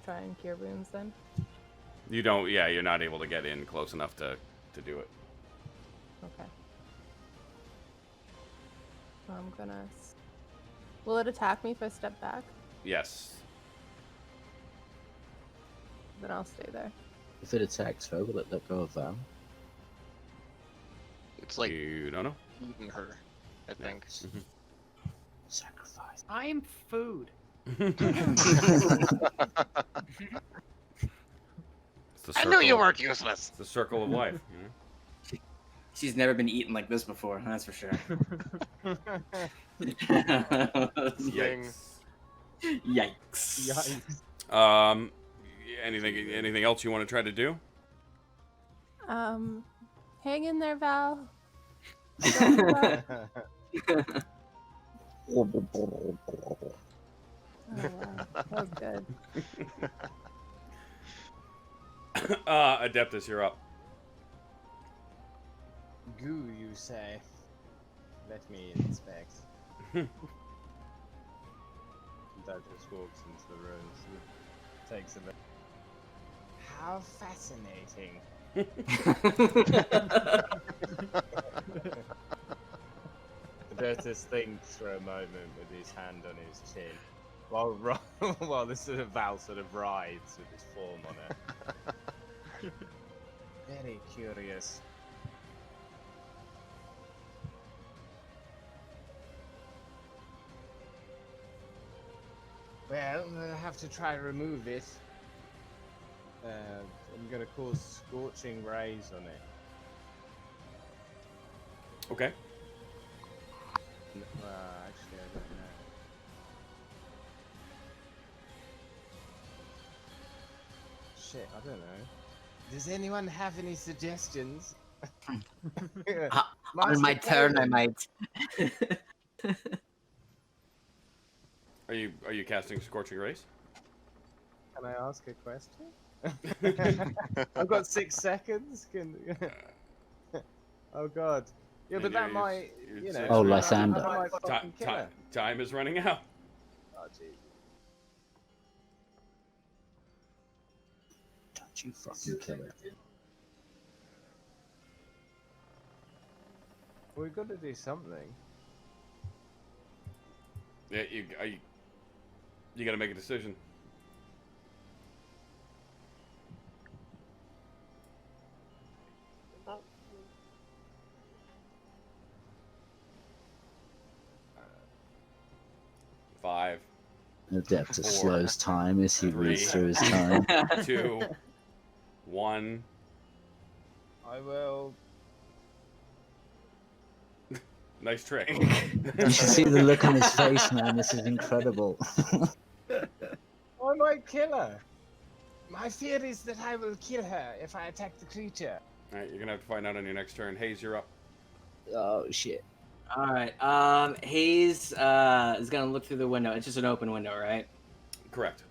H: try and cure wounds then?
A: You don't, yeah, you're not able to get in close enough to do it.
H: Okay. So I'm gonna... Will it attack me if I step back?
A: Yes.
H: Then I'll stay there.
E: If it attacks her, will it let go of Val?
F: It's like
A: You don't know.
F: eating her, I think.
E: Sacrifice.
C: I'm food.
A: It's the
G: I knew you
A: circle-
G: weren't useless.
A: It's the circle of life. You know?
B: She's never been eaten like this before, that's for sure.
F: Zing.
B: Yikes.
D: Yikes.
A: Anything else you want to try to do?
H: Hang in there, Val. Oh, wow. That was good.
A: Adeptus, you're up.
D: Goo, you say? Let me inspect. That just walks into the rooms and takes a look. How fascinating. Adeptus thinks for a moment with his hand on his chin, while the sort of Val sort of rides with his form on it. Very curious. Well, I'll have to try to remove it. I'm gonna cause scorching rays on it.
A: Okay.
D: Actually, I don't know. Shit, I don't know. Does anyone have any suggestions?
B: On my turn, I might.
A: Are you casting Scorching Rays?
D: Can I ask a question? I've got 6 seconds. Oh god. Yeah,
A: And
D: but that
A: you-
D: might,
A: you-
D: you know.
A: Oh,
E: Lysander.
D: that might fucking kill her.
A: Time is running out.
D: Oh, Jesus.
E: Don't you fucking kill it.
D: We've got to do something.
A: Yeah, you got to make a decision. Five,
E: Adeptus
A: 4,
E: slows time as he
A: 3,
E: reads through his time.
A: 2, 1.
D: I will.
A: Nice trick.
E: You should see the look on his face, man. This is incredible.
D: I might kill her. My fear is that I will kill her if I attack the creature.
A: All right, you're gonna have to find out on your next turn. Hayes, you're up.
E: Oh shit.
B: All right. Hayes is gonna look through the window. It's just an open window, right?
A: Correct.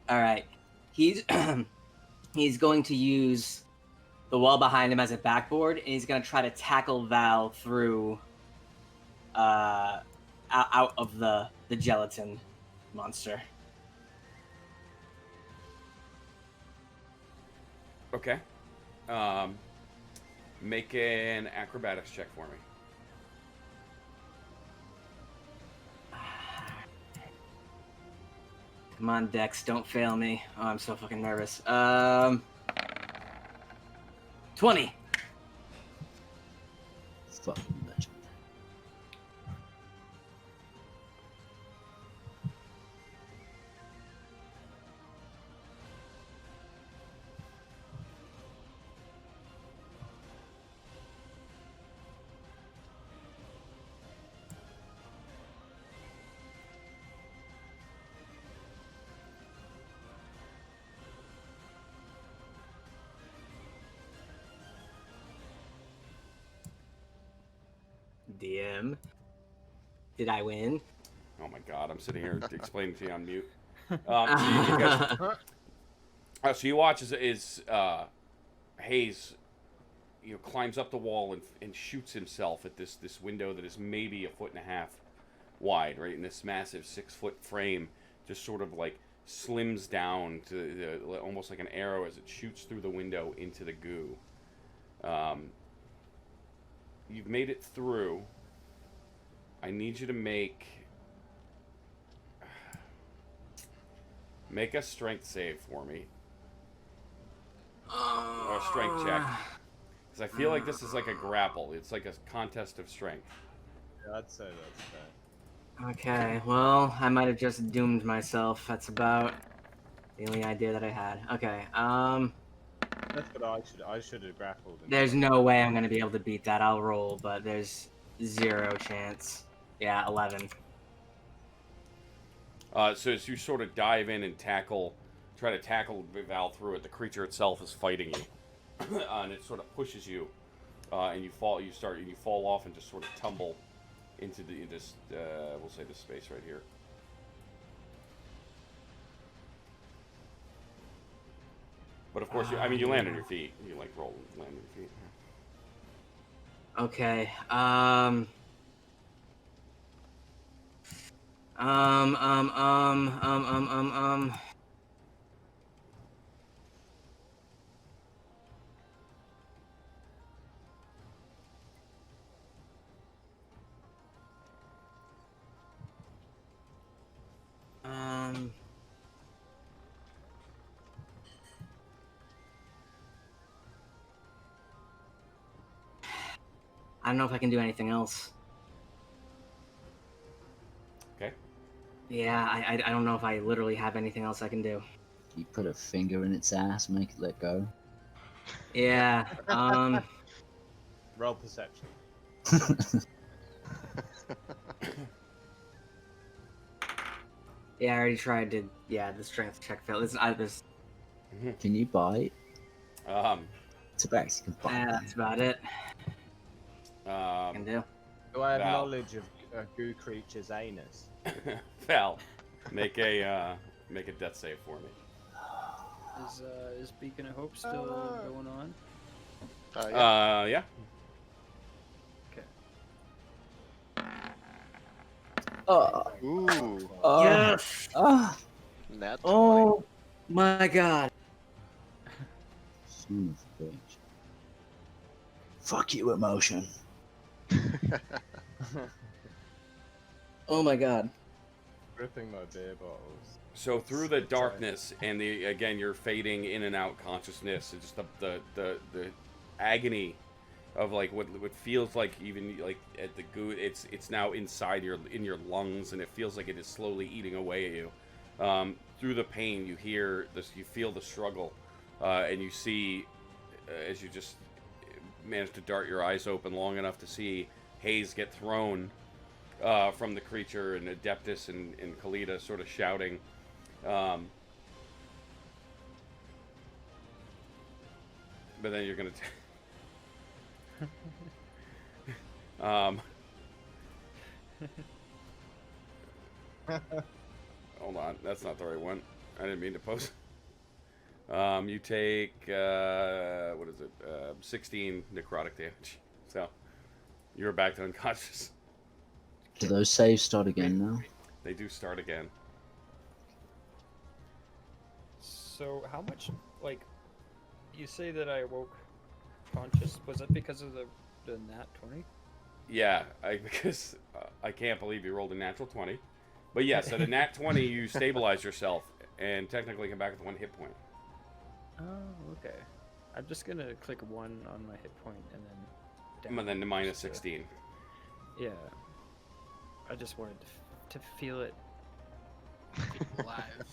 B: All right. He's he's going to use the wall behind him as a backboard, and he's gonna try to tackle Val through out of the gelatin monster.
A: Okay. Make an acrobatics check for me.
B: Come on, Dex, don't fail me. Oh, I'm so fucking nervous. 20.
E: Fucking legend.
B: DM. Did I win?
A: Oh my god, I'm sitting here explaining to you on mute. So you watch as Hayes, climbs up the wall and shoots himself at this window that is maybe 1.5 feet wide, right? And this massive 6-foot frame just sort of like slims down to almost like an arrow as it shoots through the window into the goo. You've made it through. I need you to make a strength save for me. Or a strength check. Because I feel like this is like a grapple. It's like a contest of strength.
D: Yeah, I'd say that's fair.
B: Okay, well, I might have just doomed myself. That's about the only idea that I had. Okay,
D: That's what I should have grappled.
B: there's no way I'm gonna be able to beat that. I'll roll, but there's 0 chance. Yeah, 11.
A: So as you sort of dive in and try to tackle Val through it, the creature itself is fighting you. And it sort of pushes you, and you fall off and just sort of tumble into this, we'll say this space right here. But of course, you land on your feet. You land on your feet.
B: Okay, I don't know if I can do anything else.
A: Okay.
B: Yeah, I don't know if I literally have anything else I can do.
E: You put a finger in its ass, make it let go.
B: Yeah,
D: Roll perception.
B: yeah, I already tried to. Yeah, the strength check failed. Listen,
E: Can you bite?
A: To
E: back-to-backs. You can buy
B: Yeah,
E: them.
B: that's about it. I can do.
D: Do I have
A: Val.
D: knowledge of a goo creature's anus?
A: Val, make a death save for me.
C: Is Beacon of Hope still going on?
F: Yeah.
A: Yeah.
E: Oh,
F: Ooh,
B: Yes.
E: ah,
F: nat 20.
B: Oh my god.
E: son of a bitch. Fuck you, emotion.
B: Oh my god.
D: Gripping my beer bottles.
A: So through the darkness and you're fading in and out consciousness, and just the agony of like what feels like even like at the goo, it's now inside in your lungs, and it feels like it is slowly eating away at you. Through the pain, you hear this, you feel the struggle, and you see as you just manage to dart your eyes open long enough to see Hayes get thrown from the creature, and Adeptus and Kalita sort of shouting. But then you're gonna hold on, that's not the right one. I didn't mean to post. You take what is it? 16 necrotic damage. So you're back to unconscious.
E: Do those saves start again now?
A: They do start again.
C: So how much, like, you say that I awoke conscious? Was that because of the nat 20?
A: Yeah, because I can't believe you rolled a natural 20. But yes, at a nat 20, you stabilize yourself and technically come back with 1 hit point.
C: Oh, okay. I'm just gonna click 1 on my hit point and then
A: And then the minus
C: just to-
A: 16.
C: Yeah. I just wanted to feel it.
G: Alive.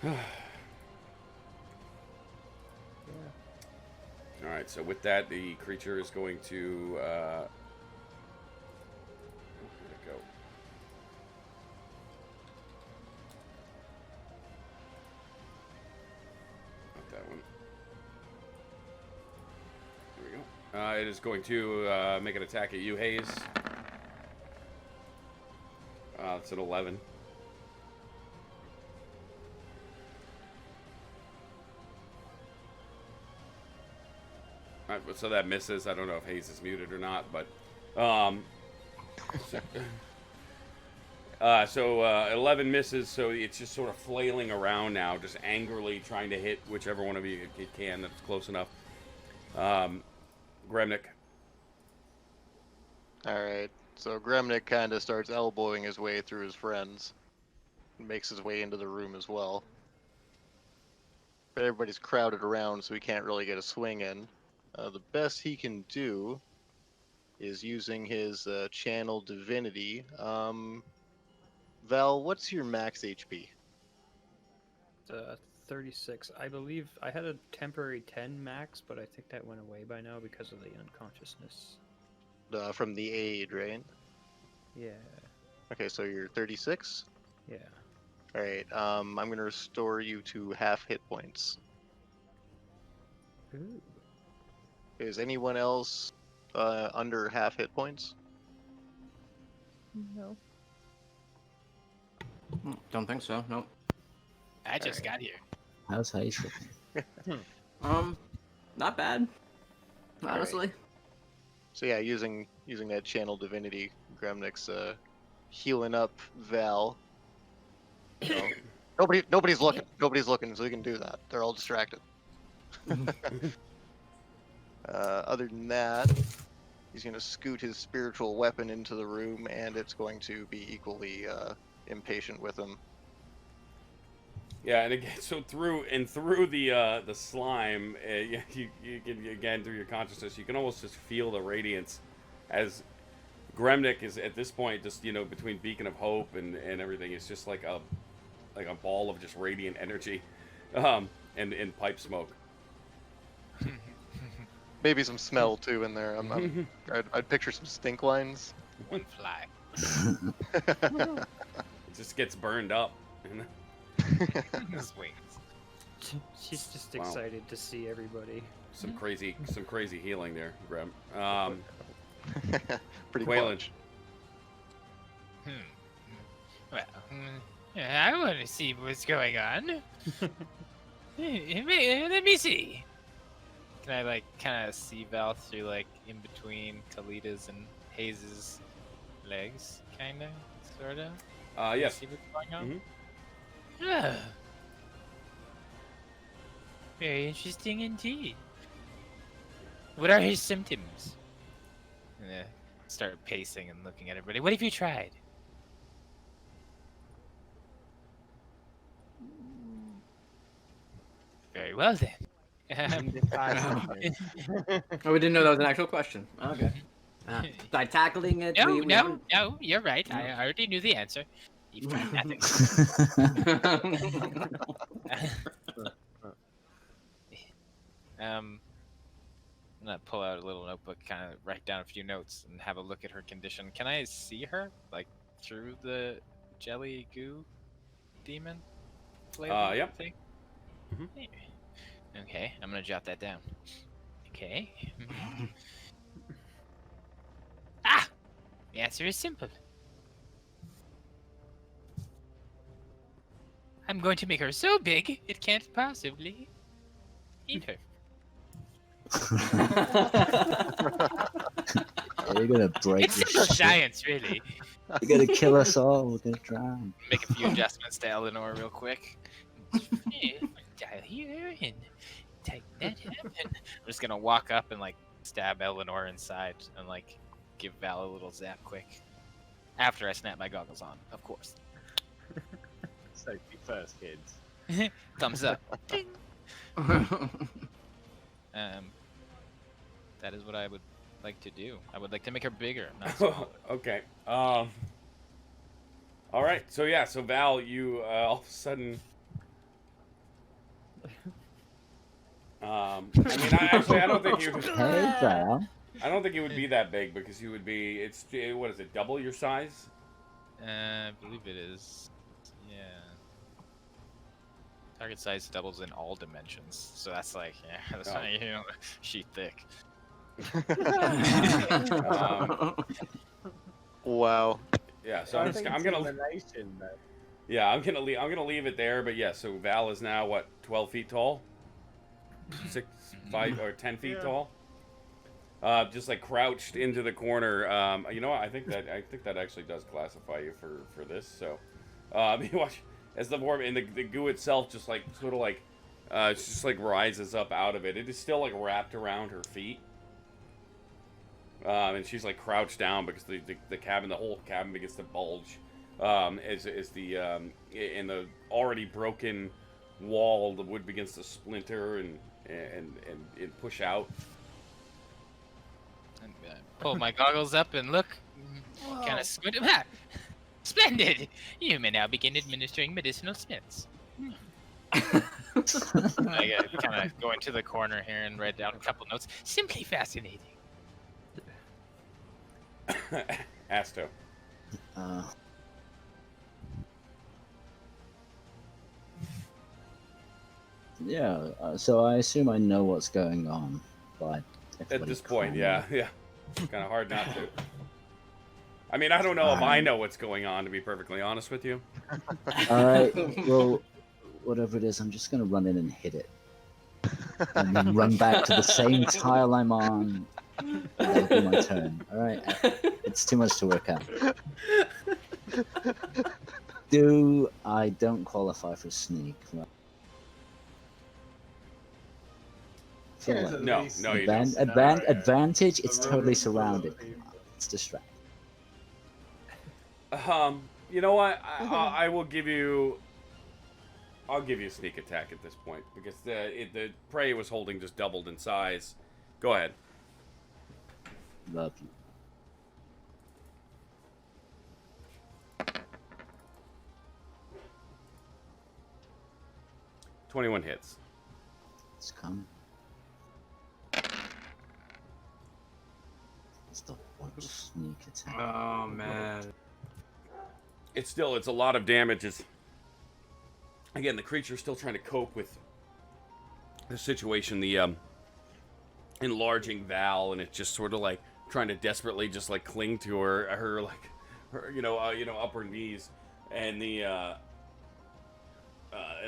C: Yeah.
A: All right, so with that, the creature is going to. Where'd it go? Not that one. There we go. It is going to make an attack at you, Hayes. It's an 11. Alright, so that misses. I don't know if Hayes is muted or not, but so 11 misses. So it's just sort of flailing around now, just angrily trying to hit whichever one of you it can that's close enough. Gremnik.
F: Alright, so Gremnik kind of starts elbowing his way through his friends. Makes his way into the room as well. But everybody's crowded around, so he can't really get a swing in. The best he can do is using his channel divinity. Val, what's your max HP?
C: 36. I believe I had a temporary 10 max, but I think that went away by now because of the unconsciousness.
F: From the aid, right?
C: Yeah.
F: Okay, so you're 36?
C: Yeah.
F: Alright, I'm going to restore you to half hit points.
C: Ooh.
F: Is anyone else under half hit points?
H: No.
B: Don't think so. Nope.
G: I just got here.
E: How's Hayes looking?
B: Not bad.
F: Alright.
B: Honestly.
F: So yeah, using that channel divinity, Gremnik's healing up Val. So, nobody's looking. Nobody's looking, so he can do that. They're all distracted. Other than that, he's going to scoot his spiritual weapon into the room, and it's going to be equally impatient with him.
A: Yeah, and again, so through the slime, you can, again, through your consciousness, you can almost just feel the radiance as Gremnik is at this point just, between Beacon of Hope and everything. It's just like a ball of just radiant energy, and pipe smoke.
F: Maybe some smell too in there. I'd picture some stink lines.
G: One fly.
A: just gets burned up.
G: His wings.
C: She's just
A: Wow.
C: excited to see everybody.
A: Some crazy healing there, Graham.
I: Pretty
A: Quaylen.
I: clutch.
G: Well, I want to see what's going on. Let me see. Can I like kind of see Val through like in between Kalita's and Hayes's legs, kind of, sort of?
A: Yes.
G: See what's going on?
A: Mhm.
G: Ah. Very interesting indeed. What are his symptoms? Start pacing and looking at everybody. What have you tried? Very well then.
B: Oh, we didn't know that was an actual question. Okay. By tackling it,
G: No,
B: we
G: no,
B: haven't-
G: no, you're right. I already knew the answer. You've tried nothing. I'm gonna pull out a little notebook, kind of write down a few notes, and have a look at her condition. Can I see her, like, through the jelly goo demon flavor
A: Yep.
G: thing?
A: Mhm.
G: Okay, I'm gonna jot that down. Okay. Ah! The answer is simple. I'm going to make her so big it can't possibly eat her.
E: You're gonna break
G: It's
E: this
G: simple
E: shit.
G: science, really.
E: You're gonna kill us all. We're gonna drown.
G: Make a few adjustments to Eleanor real quick. Dial here and tighten that up. And I'm just gonna walk up and like stab Eleanor inside and like give Val a little zap quick. After I snap my goggles on, of course.
D: Safety first, kids.
G: Thumbs up. Ding. That is what I would like to do. I would like to make her bigger, not smaller.
A: Okay. All right. So yeah. So Val, you all of a sudden. I mean, I don't think you.
E: Hey, Val.
A: I don't think it would be that big because you would be. What is it? Double your size?
G: I believe it is. Yeah. Target size doubles in all dimensions, so that's like, yeah, that's
A: Oh.
G: not, sheet thick.
I: Wow.
A: Yeah. So I'm gonna.
D: Elimination, though.
A: Yeah, I'm gonna leave it there. But yeah. So Val is now what? 12 feet tall. 6, 5, or 10 feet tall. Just like crouched into the corner. You know what? I think that actually does classify you for this. So, you watch as the form and the goo itself just like sort of like it's just like rises up out of it. It is still like wrapped around her feet. And she's like crouched down because the whole cabin begins to bulge. As the in the already broken wall, the wood begins to splinter and push out.
G: And pull my goggles up and look. Kind of squint. Ah, splendid! You may now begin administering medicinal smiths. I kind of go into the corner here and write down a couple notes. Simply fascinating.
A: Asto.
E: Yeah, so I assume I know what's going on, but
A: At this point, yeah. It's kind of hard not to. I mean, I don't know if I know what's going on, to be perfectly honest with you.
E: Alright, well, whatever it is, I'm just gonna run in and hit it. And then run back to the same tile I'm on. That'll be my turn. Alright, it's too much to work out. I don't qualify for sneak, right? Feel like
A: No, you don't.
E: advantage, it's totally surrounded. Come on, it's distracting.
A: You know what? I will give you. I'll give you a sneak attack at this point because the prey it was holding just doubled in size. Go ahead.
E: Love you.
A: $21 hits.
E: It's come. It's the one sneak attack.
B: Oh man.
A: it's a lot of damage. It's, again, the creature's still trying to cope with the situation. The enlarging Val, and it's just sort of like trying to desperately just like cling to her like her upper knees, and and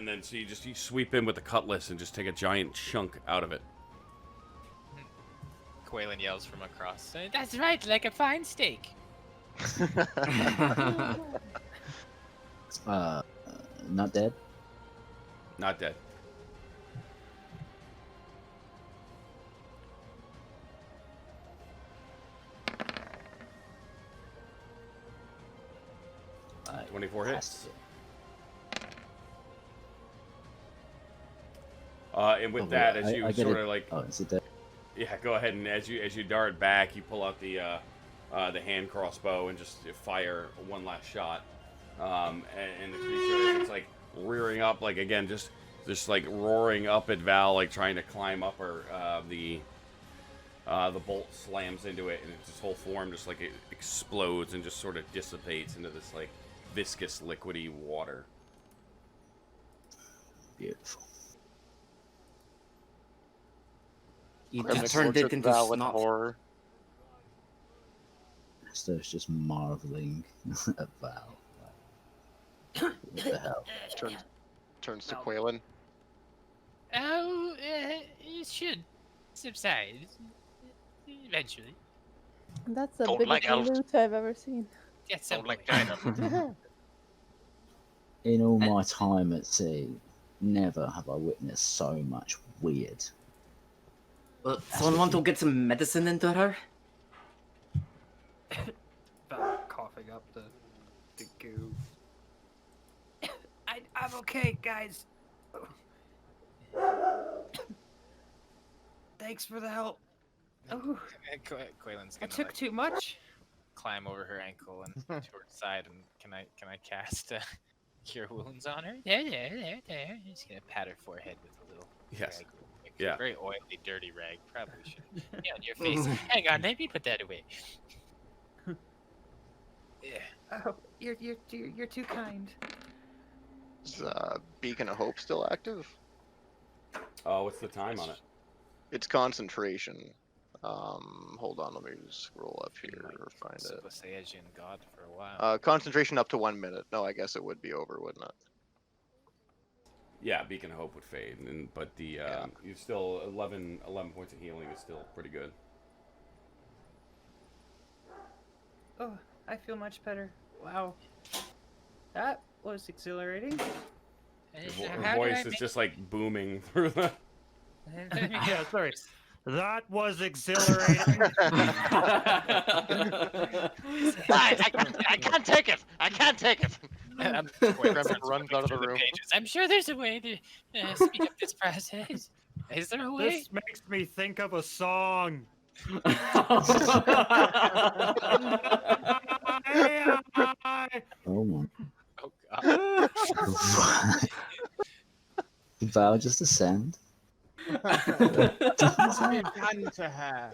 A: then so you sweep in with the cutlass and just take a giant chunk out of it.
G: Quaylen yells from across. That's right, like a fine steak.
E: Not dead.
A: Not dead.
E: I
A: 24
E: has
A: hits.
E: to-
A: And with
E: Oh,
A: that,
E: I-
A: as you
E: I get
A: sort
E: it.
A: of like,
E: Oh, is it dead?
A: yeah, go ahead, and as you dart back, you pull out the hand crossbow and just fire one last shot. And the creature is like rearing up, like again, just like roaring up at Val, like trying to climb up her. The bolt slams into it, and its whole form just like it explodes and just sort of dissipates into this like viscous, liquidy water.
E: Beautiful.
B: You
I: Grimlock
B: just turned
I: looks
B: it
I: at
B: into
I: Val with
B: snot.
I: horror.
E: Esther's just marveling at Val. What the hell?
I: Turns to
B: Val.
I: Quaylen.
G: Oh, it should subside eventually.
H: That's the
I: Don't
H: biggest
I: like elves.
H: loot I've ever seen.
G: At some
I: Don't like
G: point.
I: Dinah.
E: In all my time at sea, never have I witnessed so much weird.
B: Well, someone want to get some medicine into her?
C: Val coughing up the goo.
J: I'm okay, guys. Thanks for the help. Oh,
G: Quaylen's
J: I
G: gonna
J: took
G: like,
J: too much.
G: climb over her ankle and to her side, and can I cast Cure Wounds on her? There. Just gonna pat her forehead with a little
A: Yes.
G: rag. Like
A: Yeah.
G: a very oily, dirty rag. Probably should be on your face. Hang on, let me put that away. Yeah.
J: Oh, you're too kind.
F: Is Beacon of Hope still active?
A: Oh, what's the time on it?
F: It's concentration. Hold on, let me scroll up here or find it.
G: Super Saiyan God for a while.
F: Concentration up to 1 minute. No, I guess it would be over, wouldn't it?
A: Yeah, Beacon of Hope would fade, but the you still 11 points of healing is still pretty good.
J: Oh, I feel much better. Wow. That was exhilarating.
A: Her voice is just like booming through the.
J: Yeah, sorry. That was exhilarating.
I: I can't take it. I can't take it.
G: Gremlin
I: runs out of the room.
G: Pages. I'm sure there's a way to speed up this process. Is there a way?
J: This makes me think of a song.
E: Oh my.
G: Oh god.
E: Did Val just ascend?
D: Hand to hair.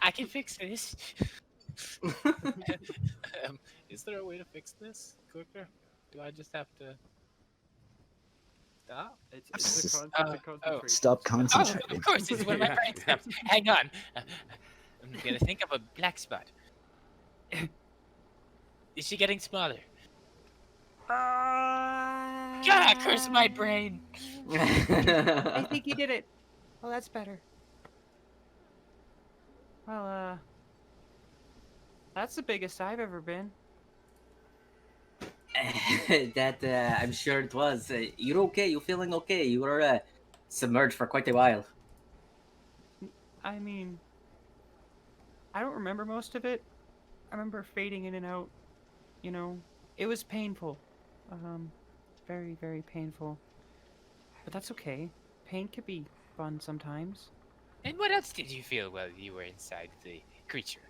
G: I can fix this. Is there a way to fix this quicker? Do I just have to stop?
J: It's
E: Just-
J: the
G: oh.
J: concentration.
E: Stop
G: Oh,
E: concentrating.
G: of course, it's one of my brain cells. Hang on. I'm gonna think of a black spot. Is she getting smaller? God, curse my brain!
J: I think you did it. Well, that's better. Well, that's the biggest I've ever been.
B: That I'm sure it was. You're okay. You're feeling okay. You were submerged for quite a while.
J: I mean, I don't remember most of it. I remember fading in and out. You know, it was painful. Very, very painful. But that's okay. Pain could be fun sometimes.
G: And what else did you feel while you were inside the creature?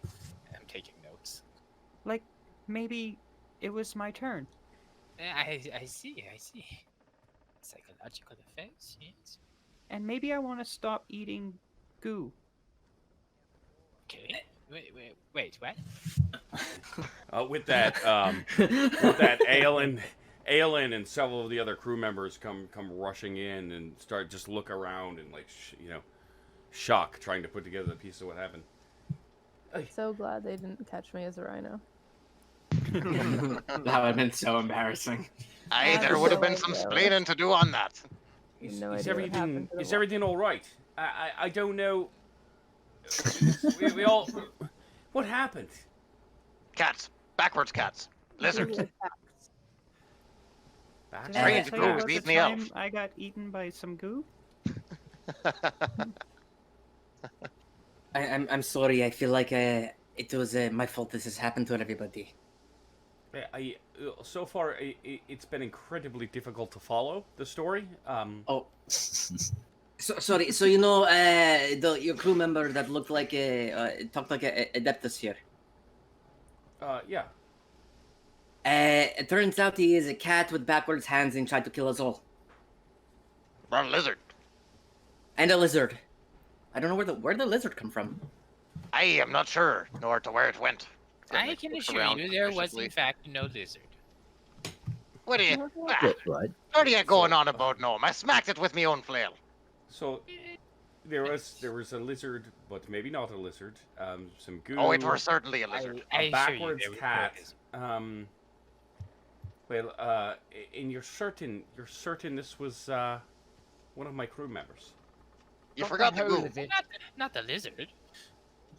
G: I'm taking notes.
J: Like, maybe it was my turn.
G: I see. Psychological effects, yes.
J: And maybe I want to stop eating goo.
G: Okay. Wait, what?
A: With that, Aelin and several of the other crew members come rushing in and start just look around and like shock, trying to put together the piece of what happened.
H: So glad they didn't catch me as a rhino.
B: That would have been so embarrassing.
I: Aye, there would have been some splaining to do on that.
A: Is,
H: No
A: is
H: idea what happened
A: everything
H: to the
A: is everything all right? I don't know. we all. What happened?
I: Cats. Backwards cats. Lizards.
H: Lizard
A: Back-
J: Did I
I: Strange
J: tell
I: goo
J: you about
I: beat
J: the
I: me up.
J: time I got eaten by some goo?
B: I'm sorry. I feel like it was my fault. This has happened to everybody.
A: So far, it's been incredibly difficult to follow the story.
B: Oh, sorry. So your crew member that looked like talked like a Adeptus here.
A: Yeah.
B: It turns out he is a cat with backwards hands and tried to kill us all.
I: Or a lizard.
B: And a lizard. I don't know where the lizard come from.
I: I am not sure, nor to where it went.
G: I can
I: Looks
G: assure
I: around
G: you there was
I: suspiciously.
G: in fact no lizard.
I: What are you?
E: Look, right.
I: What are you going on about, Gnome? I smacked it with my own flail.
A: So there was a lizard, but maybe not a lizard. Some goo.
I: Oh, it was certainly a lizard.
G: I
A: a
G: assure you
A: backwards
G: there was no
A: cat.
G: lizard.
A: And you're certain this was one of my crew members.
I: You forgot the
K: whole
I: goo.
K: of it.
G: Not the lizard.
K: It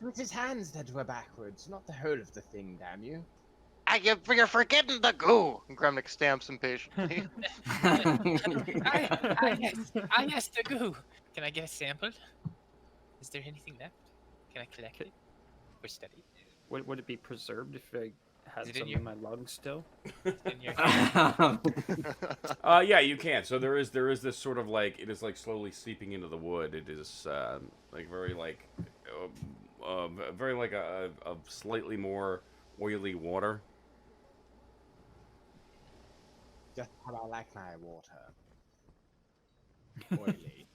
K: was his hands that were backwards, not the whole of the thing, damn you.
I: You're forgetting the goo. Gremnick stamps impatiently.
G: I asked the goo. Can I get a sample? Is there anything left? Can I collect it for study?
C: Would it be preserved if I had
G: Is it in
C: some
G: your-
C: in my lungs still?
G: In your
A: Yeah, you can. So there is this sort of like it is like slowly seeping into the wood. It is like very like a slightly more oily water.
K: Just how I like my water. Oily.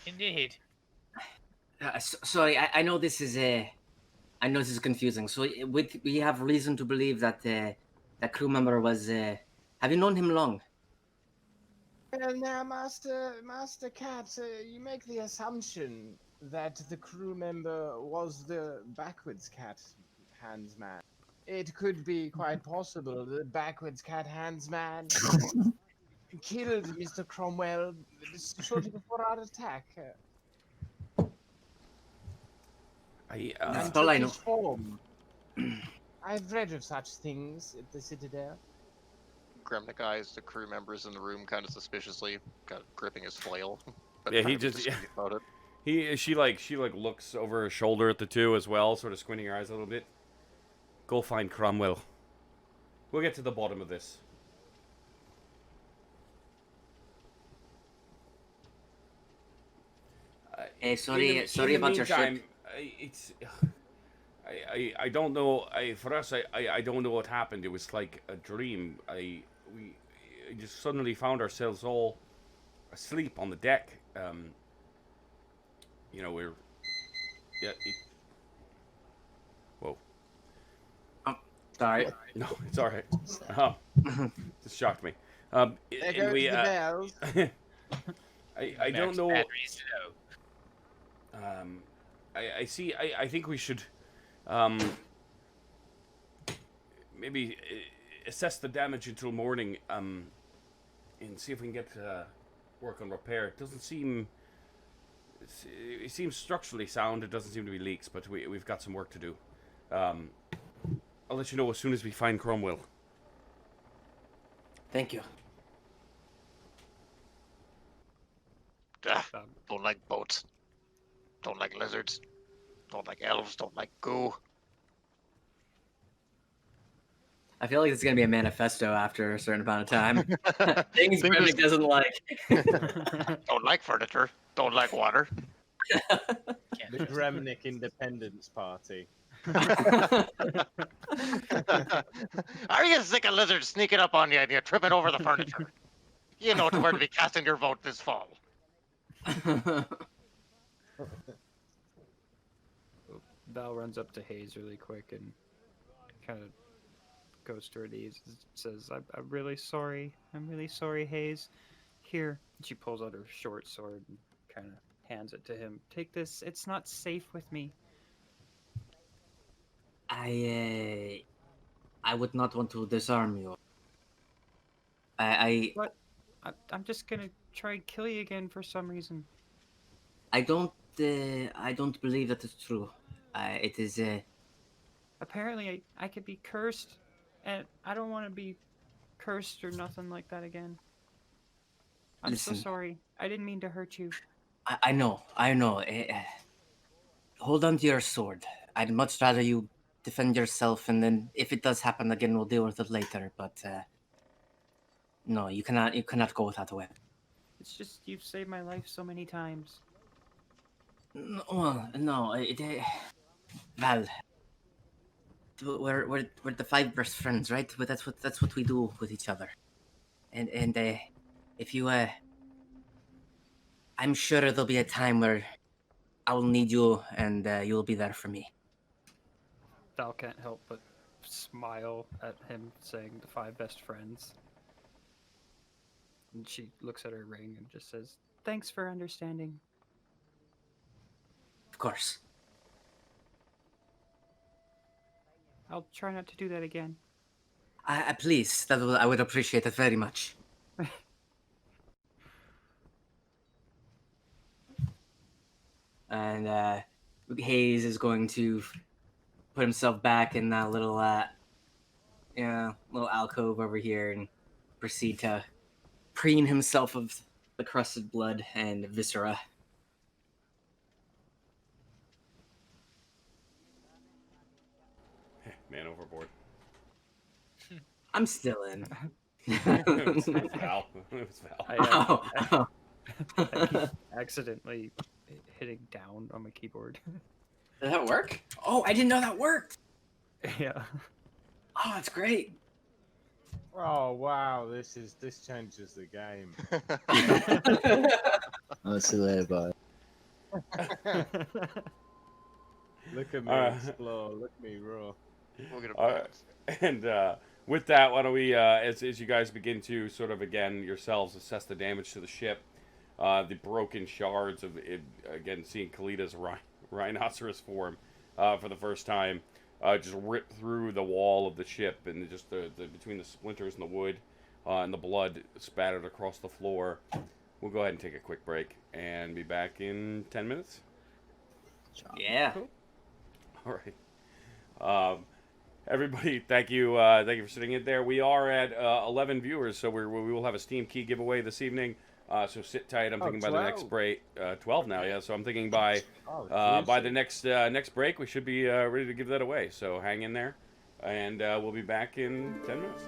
G: Indeed.
B: Sorry, I know this is confusing. So we have reason to believe that that crew member was. Have you known him long?
K: Well, now, Master Cat, you make the assumption that the crew member was the backwards cat hands man. It could be quite possible the backwards cat hands man killed Mr. Cromwell shortly before our attack.
A: I
K: And
B: That's all I
K: took
B: know.
K: his form. I've read of such things at the Citadel.
F: Gremnick eyes the crew members in the room kind of suspiciously, kind of gripping his flail. But
A: Yeah,
F: kind
A: he
F: of
A: just-
F: discreet about it.
A: she looks over her shoulder at the two as well, sort of squinting her eyes a little bit. Go find Cromwell. We'll get to the bottom of this.
B: Sorry
A: In
B: sorry
A: the
B: about your
A: meantime,
B: ship.
A: I don't know. For us, I don't know what happened. It was like a dream. We just suddenly found ourselves all asleep on the deck. We're whoa.
B: Sorry.
A: No, it's all right. Just shocked me.
K: There
A: And
K: goes
A: we,
K: the bells.
A: I don't
G: Max
A: know.
G: batteries low.
A: I see. I think we should maybe assess the damage until morning. And see if we can get work on repair. It doesn't seem. It seems structurally sound. It doesn't seem to be leaks, but we've got some work to do. I'll let you know as soon as we find Cromwell.
B: Thank you.
I: Don't like boats. Don't like lizards. Don't like elves. Don't like goo.
B: I feel like it's gonna be a manifesto after a certain amount of time. Things Brennick doesn't like.
I: Don't like furniture. Don't like water.
K: The Gremnick Independence Party.
I: Are you sick of lizards sneaking up on you and you're tripping over the furniture? You know to where to be casting your vote this fall.
C: Val runs up to Hayes really quick and kind of goes to her knees and says, I'm really sorry. I'm really sorry, Hayes. Here. She pulls out her short sword and kind of hands it to him. Take this. It's not safe with me.
B: I would not want to disarm you.
C: But I'm just gonna try and kill you again for some reason.
B: I don't believe that is true. It is
C: Apparently, I could be cursed, and I don't want to be cursed or nothing like that again. I'm
B: Listen.
C: so sorry. I didn't mean to hurt you.
B: I know. Hold on to your sword. I'd much rather you defend yourself, and then if it does happen again, we'll deal with it later. But no, you cannot go without a weapon.
C: It's just you've saved my life so many times.
B: No, well, no, Val. We're the five best friends, right? But that's what we do with each other. And if you I'm sure there'll be a time where I will need you, and you'll be there for me.
C: Val can't help but smile at him saying the five best friends. And she looks at her ring and just says, thanks for understanding.
B: Of course.
C: I'll try not to do that again.
B: Please, I would appreciate it very much. And Hayes is going to put himself back in that little alcove over here and proceed to preen himself of the crusted blood and viscera.
A: Man overboard.
B: I'm still in.
A: It was Val. It was Val.
C: I keep accidentally hitting down on my keyboard.
B: Did that work? Oh, I didn't know that worked.
C: Yeah.
B: Oh, that's great.
D: Oh wow, this changes the game.
E: I'll see you later, bye.
D: Look at me explore, look at me raw.
F: We'll get a
A: All right. And with that, why don't we, as you guys begin to sort of again yourselves assess the damage to the ship, the broken shards of it, again seeing Kalita's rhinoceros form for the first time, just rip through the wall of the ship, and just the between the splinters and the wood and the blood spattered across the floor. We'll go ahead and take a quick break and be back in 10 minutes.
B: Yeah.
C: Cool.
A: All right. Everybody, thank you for sitting in there. We are at 11 viewers, so we will have a Steam key giveaway this evening. So sit tight. I'm thinking by the next break, 12 now, yeah. So I'm thinking by the next break, we should be ready to give that away. So hang in there, and we'll be back in 10 minutes.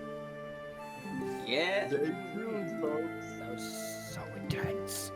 B: Yeah.
D: Stay tuned, folks.
C: That was so intense.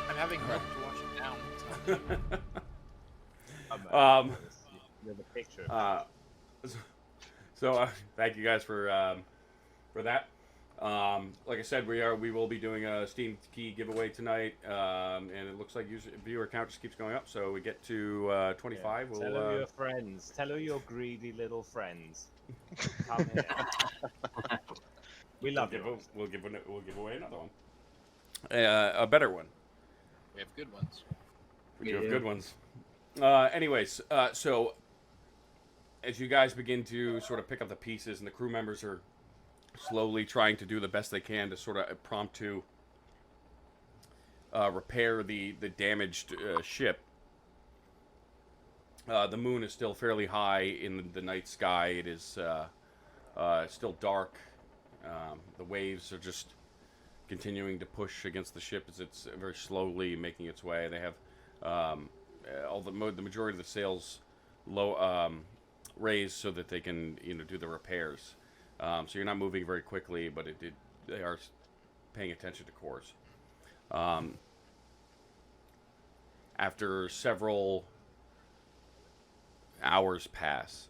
G: I'm having hope to wash it down.
D: You're the picture.
A: So thank you guys for that. Like I said, we will be doing a Steam key giveaway tonight, and it looks like viewer count just keeps going up. So we get to 25.
D: Yeah. Tell all your friends. Tell all your greedy little friends. Come here. We love you.
A: We'll give away another one. A better one.
G: We have good ones.
A: We do have good ones. Anyways, so as you guys begin to sort of pick up the pieces, and the crew members are slowly trying to do the best they can to sort of impromptu repair the damaged ship. The moon is still fairly high in the night sky. It is still dark. The waves are just continuing to push against the ship as it's very slowly making its way. They have the majority of the sails raised so that they can do the repairs. So you're not moving very quickly, but they are paying attention to course. After several hours pass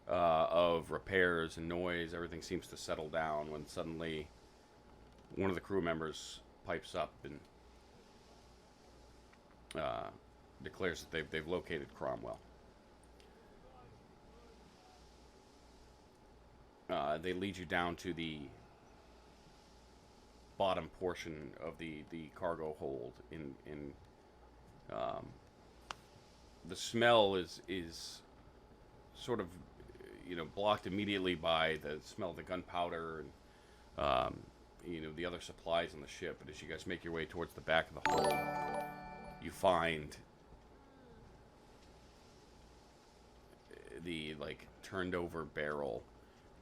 A: of repairs and noise, everything seems to settle down when suddenly one of the crew members pipes up and declares that they've located Cromwell. They lead you down to the bottom portion of the cargo hold. The smell is sort of blocked immediately by the smell of the gunpowder and the other supplies on the ship. But as you guys make your way towards the back of the hold, you find the turned over barrel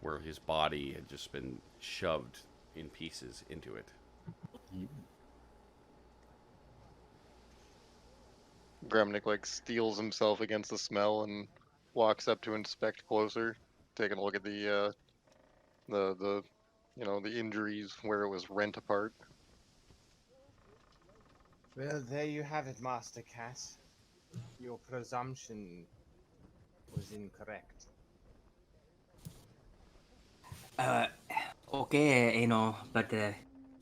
A: where his body had just been shoved in pieces into it.
F: Gremnik steels himself against the smell and walks up to inspect closer, taking a look at the injuries where it was rent apart.
K: Well, there you have it, Master Cat. Your presumption was incorrect.
B: Okay, but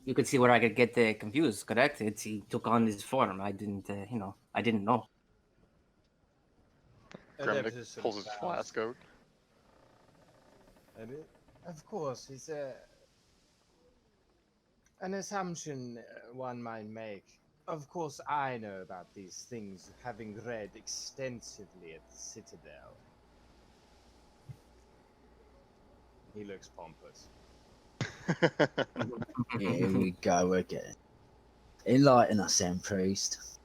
B: you could see where I could get confused, correct? He took on his form. I didn't, I didn't know.
F: Gremnik pulls his flask out.
K: Of course, it's an assumption one might make. Of course, I know about these things, having read extensively at the Citadel. He looks pompous.
E: Here we go again. Enlighten us, then, priest.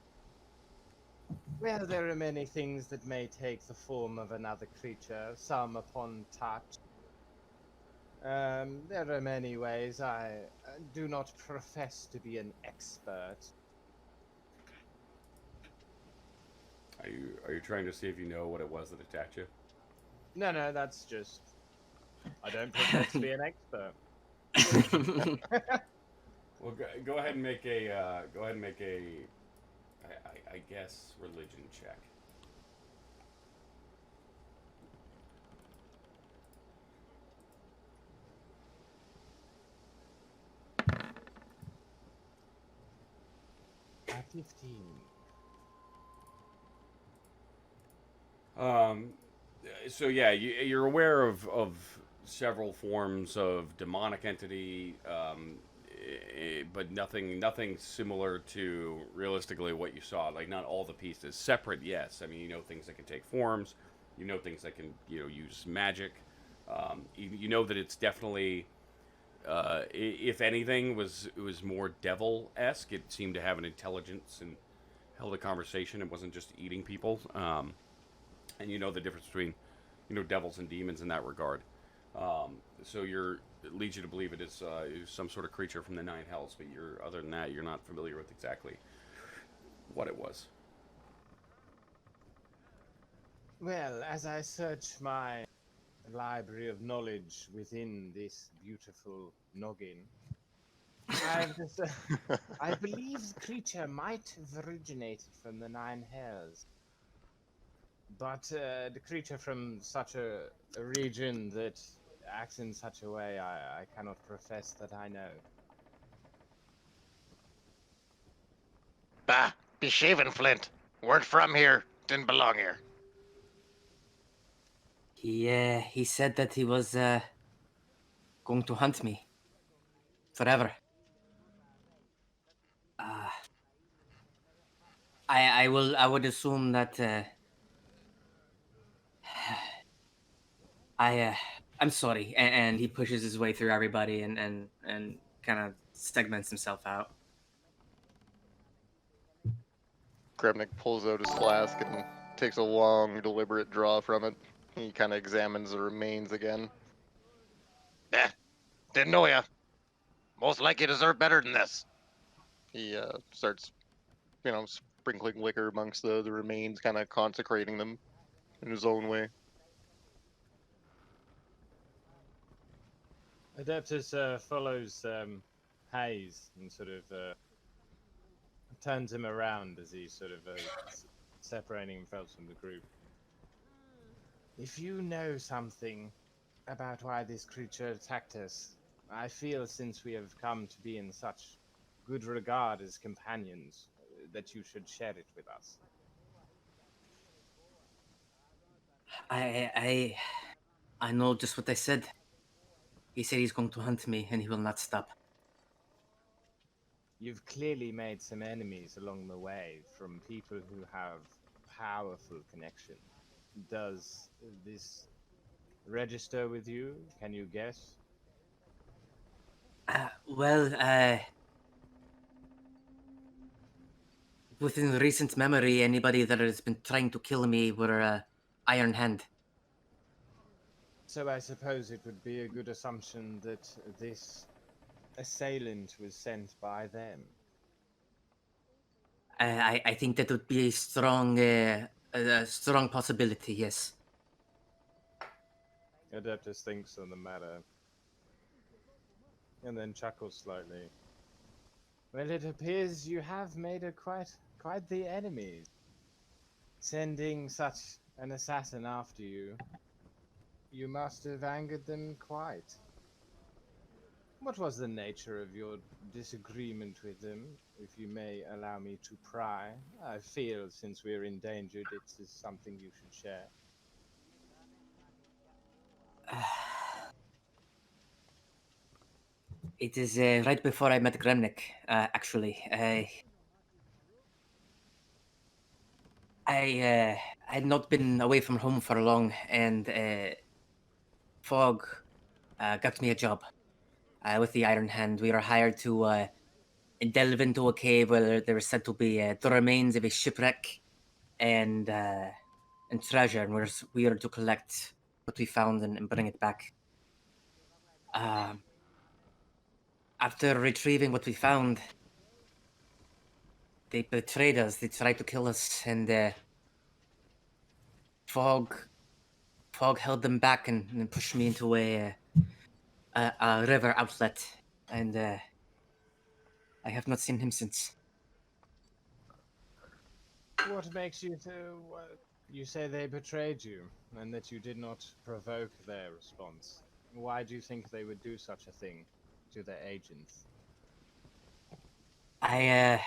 K: Well, there are many things that may take the form of another creature, some upon touch. There are many ways. I do not profess to be an expert.
A: Are you trying to see if you know what it was that attacked you?
K: No, that's just... I don't profess to be an expert.
A: Well, go ahead and make a I guess religion check.
K: At 15.
A: So yeah, you're aware of several forms of demonic entity, but nothing similar to realistically what you saw. Not all the pieces separate. Yes, I mean things that can take forms, things that can use magic. You that it's definitely, if anything, it was more devil-esque. It seemed to have an intelligence and held a conversation. It wasn't just eating people. And the difference between devils and demons in that regard. So it leads you to believe it is some sort of creature from the Nine Hells, but other than that, you're not familiar with exactly what it was.
K: Well, as I search my library of knowledge within this beautiful noggin, I believe the creature might have originated from the Nine Hells. But the creature from such a region that acts in such a way, I cannot profess that I know.
I: Bah, be shaven, Flint. Weren't from here, didn't belong here.
B: He said that he was going to hunt me forever. I would assume that I'm sorry, and he pushes his way through everybody and kind of segments himself out.
F: Krebnik pulls out his flask and takes a long, deliberate draw from it. He kind of examines the remains again.
I: Eh, didn't know ya. Most likely you deserve better than this.
F: He starts, sprinkling liquor amongst the remains, kind of consecrating them in his own way.
D: Adeptus follows Hayes and sort of turns him around as he's sort of separating himself from the group. If you know something about why this creature attacked us, I feel since we have come to be in such good regard as companions, that you should share it with us.
B: I know just what I said. He said he's going to hunt me, and he will not stop.
D: You've clearly made some enemies along the way from people who have powerful connections. Does this register with you? Can you guess?
B: Well, within recent memory, anybody that has been trying to kill me were Iron Hand.
D: So I suppose it would be a good assumption that this assailant was sent by them.
B: I think that would be a strong possibility. Yes.
D: Adeptus thinks on the matter, and then chuckles slightly. Well, it appears you have made quite the enemy, sending such an assassin after you. You must have angered them quite. What was the nature of your disagreement with them, if you may allow me to pry? I feel, since we're endangered, it is something you should share.
B: It is right before I met Gremnik, actually. I had not been away from home for long, and Fog got me a job with the Iron Hand. We were hired to delve into a cave where there were said to be the remains of a shipwreck and treasure, and we are to collect what we found and bring it back. After retrieving what we found, they betrayed us. They tried to kill us, and Fog held them back and pushed me into a river outlet, and I have not seen him since.
D: What makes you you say they betrayed you, and that you did not provoke their response. Why do you think they would do such a thing to their agents?
B: I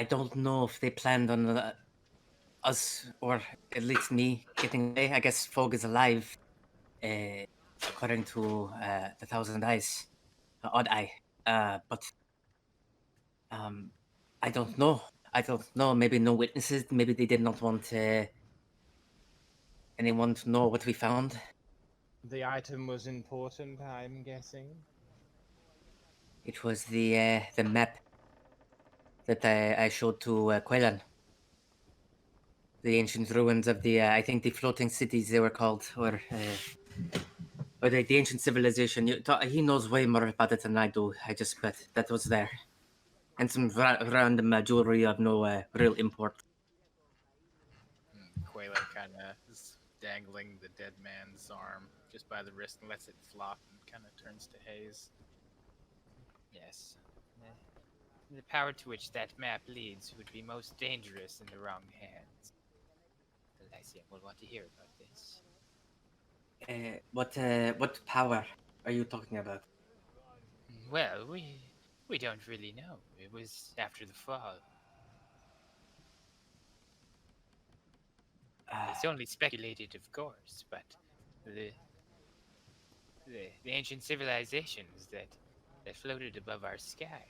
B: don't know if they planned on us, or at least me, getting away. I guess Fog is alive, according to the Thousand Eyes, Odd Eye. But I don't know. I don't know. Maybe no witnesses. Maybe they did not want anyone to know what we found.
D: The item was important, I'm guessing.
B: It was the map that I showed to Quelan. The ancient ruins of I think the floating cities they were called, or the ancient civilization. He knows way more about it than I do. I just bet that was there. And some random jewelry of no real import.
G: Quayla kind of is dangling the dead man's arm just by the wrist and lets it flop and kind of turns to Hayes. Yes. The power to which that map leads would be most dangerous in the wrong hands. The Lyceum will want to hear about this.
B: What power are you talking about?
G: Well, we don't really know. It was after the fall. It's only speculated, of course, but the ancient civilizations that floated above our sky.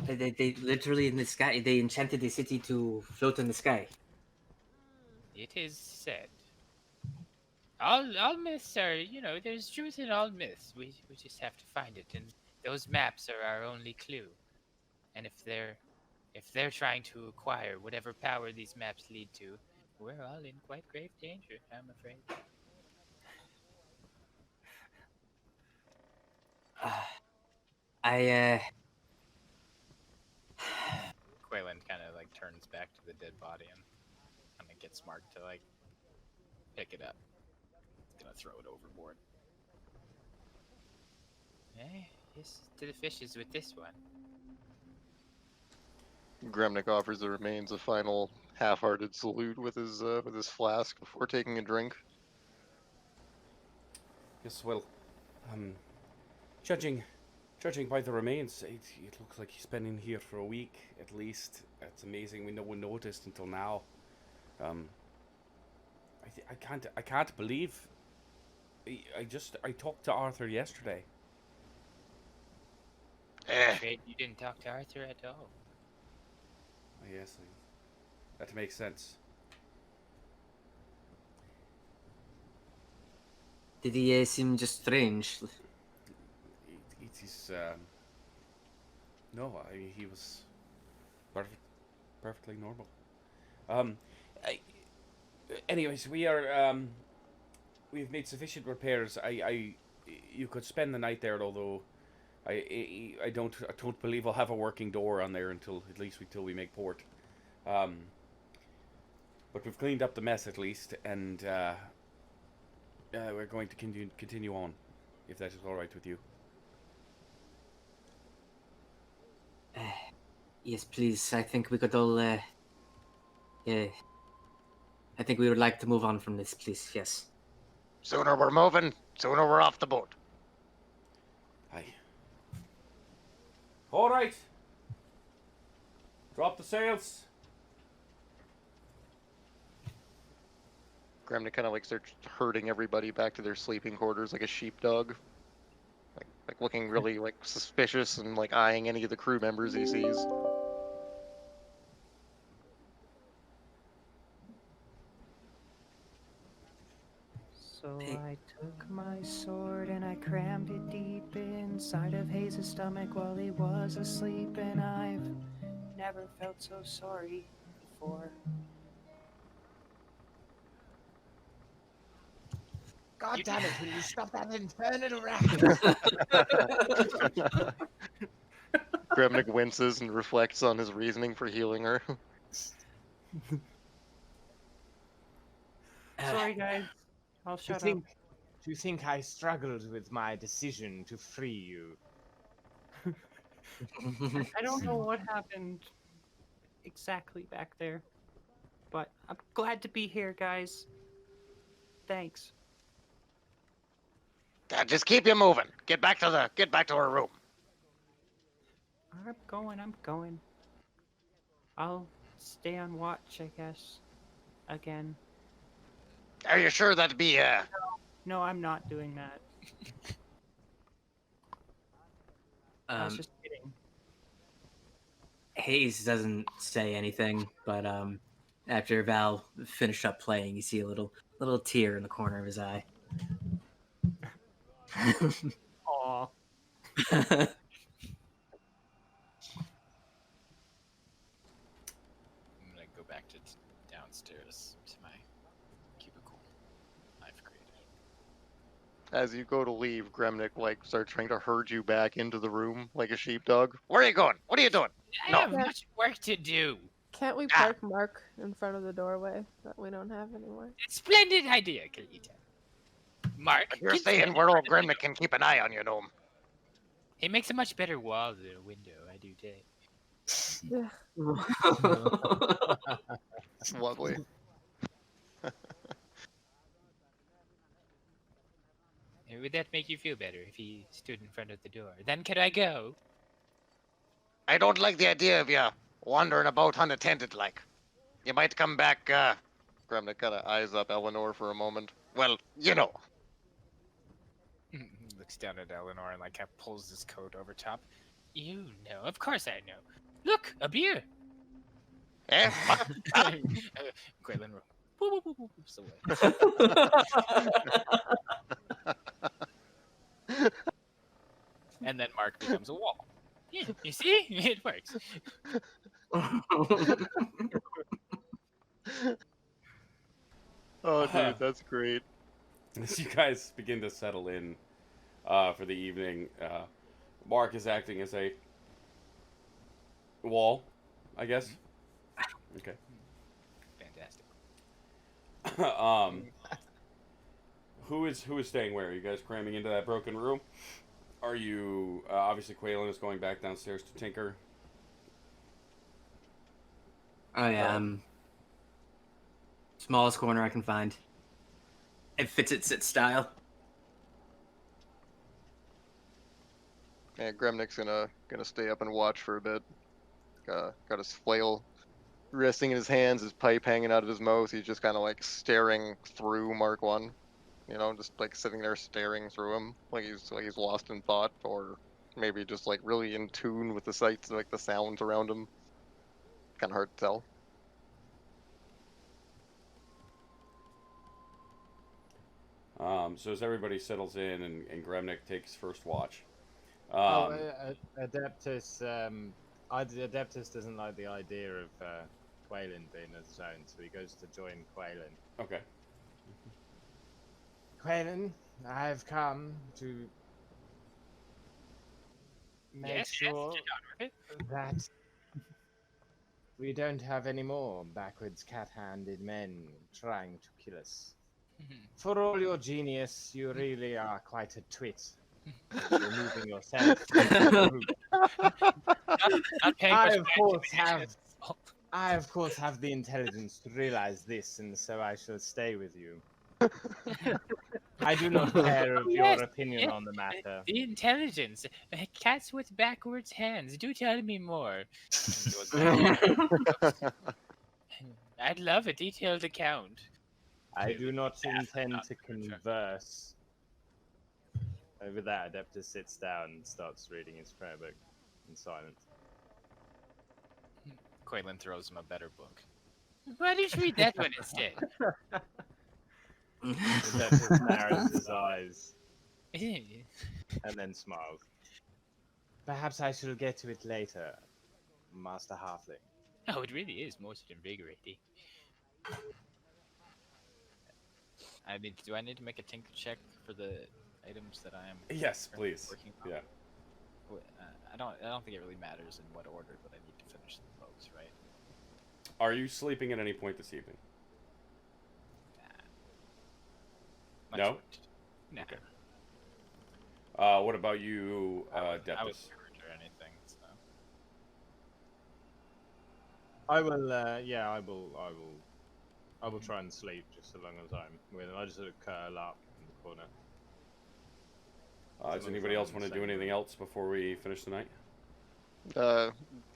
B: They literally in the sky. They enchanted the city to float in the sky.
G: It is said. All myths are, there's truth in all myths. We just have to find it, and Those maps are our only clue, and if they're trying to acquire whatever power these maps lead to, we're all in quite grave danger, I'm afraid.
B: I
G: Quayland kind of like turns back to the dead body and kind of gets Mark to like pick it up. He's gonna throw it overboard. Hey, yes, to the fishes with this one.
F: Gremnik offers the remains a final half-hearted salute with his flask before taking a drink.
A: Yes, well, judging by the remains, it looks like he's been in here for a week at least. It's amazing. No one noticed until now. I can't believe. I talked to Arthur yesterday.
G: Afraid you didn't talk to Arthur at all.
A: Yes, that makes sense.
B: did he seem just strange?
A: It is no, he was perfectly normal. Anyways, we've made sufficient repairs. You could spend the night there, although I don't believe I'll have a working door on there until we make port. But we've cleaned up the mess at least, and we're going to continue on, if that is all right with you.
B: Yes, please. I think we could all. Yeah. I think we would like to move on from this, please. Yes.
I: Sooner we're moving, sooner we're off the boat.
A: Aye. All right. Drop the sails.
F: Gremnik kind of like starts herding everybody back to their sleeping quarters like a sheepdog. Like looking really like suspicious and like eyeing any of the crew members he sees.
J: So I took my sword and I crammed it deep inside of Hayes' stomach while he was asleep, and I've never felt so sorry before.
K: God damn it, will you stop that and turn it around?
F: Gremnik winces and reflects on his reasoning for healing her.
J: Sorry, guys. I'll shut up.
K: Do you think I struggled with my decision to free you?
J: I don't know what happened exactly back there, but I'm glad to be here, guys. Thanks.
I: Just keep you moving. Get back to our room.
J: I'm going. I'll stay on watch, I guess. Again.
I: Are you sure that'd be
J: No, I'm not doing that. I was just kidding.
B: Hayes doesn't say anything, but after Val finished up playing, you see a little tear in the corner of his eye.
J: Aw.
G: I'm gonna go back to downstairs to my cubicle I've created.
F: As you go to leave, Gremnik like starts trying to herd you back into the room like a sheepdog.
I: Where are you going? What are you doing?
G: I
I: No.
G: have much work to do.
H: Can't we park Mark in front of the doorway that we don't have anymore?
G: Splendid idea, Kalita. Mark,
I: You're
G: get
I: saying
G: in
I: where
G: front
I: old
G: of the
I: Gremnik can keep an eye on you, Gnome.
G: He makes a much better wall than a window, I do tell.
H: Yeah.
F: It's lovely.
G: Would that make you feel better if he stood in front of the door? Then could I go?
I: I don't like the idea of you wandering about unattended like. You might come back,
F: Gremnik kind of eyes up Eleanor for a moment.
I: well, you know.
G: Looks down at Eleanor and like kind of pulls his coat over top. You know, of course I know. Look, a beer.
I: Eh?
G: Quaylen whoops away. and then Mark becomes a wall. Yeah, you see, it works.
F: Oh, dude, that's great.
A: As you guys begin to settle in for the evening, Mark is acting as a wall, I guess. Okay.
G: Fantastic.
A: Who is staying where? Are you guys cramming into that broken room? Are you obviously Quaylen is going back downstairs to tinker?
B: Oh yeah, smallest corner I can find. It fits its style.
F: Yeah, Gremnick's gonna stay up and watch for a bit. Got his flail resting in his hands, his pipe hanging out of his mouth. He's just kind of like staring through Mark One, just like sitting there staring through him, like he's lost in thought, or maybe just like really in tune with the sights, like the sounds around him. Kind of hard to tell.
A: So as everybody settles in and Gremnick takes first watch.
D: Adeptus. Adeptus doesn't like the idea of Quaylen being a zone, so he goes to join Quaylen.
A: Okay.
K: Quaylen, I've come to make sure that we don't have any more backwards cat-handed men trying to kill us. For all your genius, you really are quite a twit. Removing yourself. I of course have the intelligence to realize this, and so I shall stay with you. I do not care of your opinion on the matter.
G: The intelligence. Cats with backwards hands. Do tell me more. I'd love a detailed account.
D: I do not intend to converse. Over that, Adeptus sits down and starts reading his prayer book in silence.
G: Quaylen throws him a better book. Why don't you read that one instead?
D: Adeptus narrows his eyes and then smiles. Perhaps I shall get to it later, Master Halfling.
G: Oh, it really is most invigorating. I mean, do I need to make a tinker check for the items that I am?
A: Yes, please.
G: Working on?
A: Yeah.
G: I don't think it really matters in what order, but I need to finish the books, right?
A: Are you sleeping at any point this evening? No.
G: No.
A: Okay. What about you, Deptus?
G: I was hurt or anything, so.
D: I will. I will try and sleep just so long as I'm with him. I just sort of curl up in the corner.
A: Does anybody else want to do anything else before we finish the night?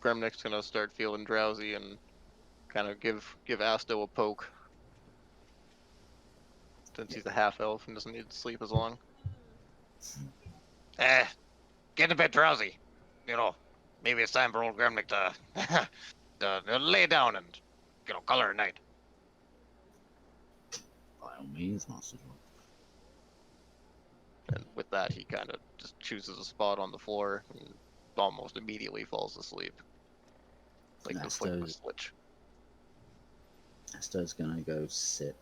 F: Gremnick's gonna start feeling drowsy and kind of give Asto a poke. Since he's a half-elf and doesn't need to sleep as long.
I: Getting a bit drowsy. Maybe it's time for old Gremnick to lay down and, color at night.
E: By all means, Master Dwarf.
F: And with that, he kind of just chooses a spot on the floor and almost immediately falls asleep. Like the flick of a switch.
E: Asto's gonna go sit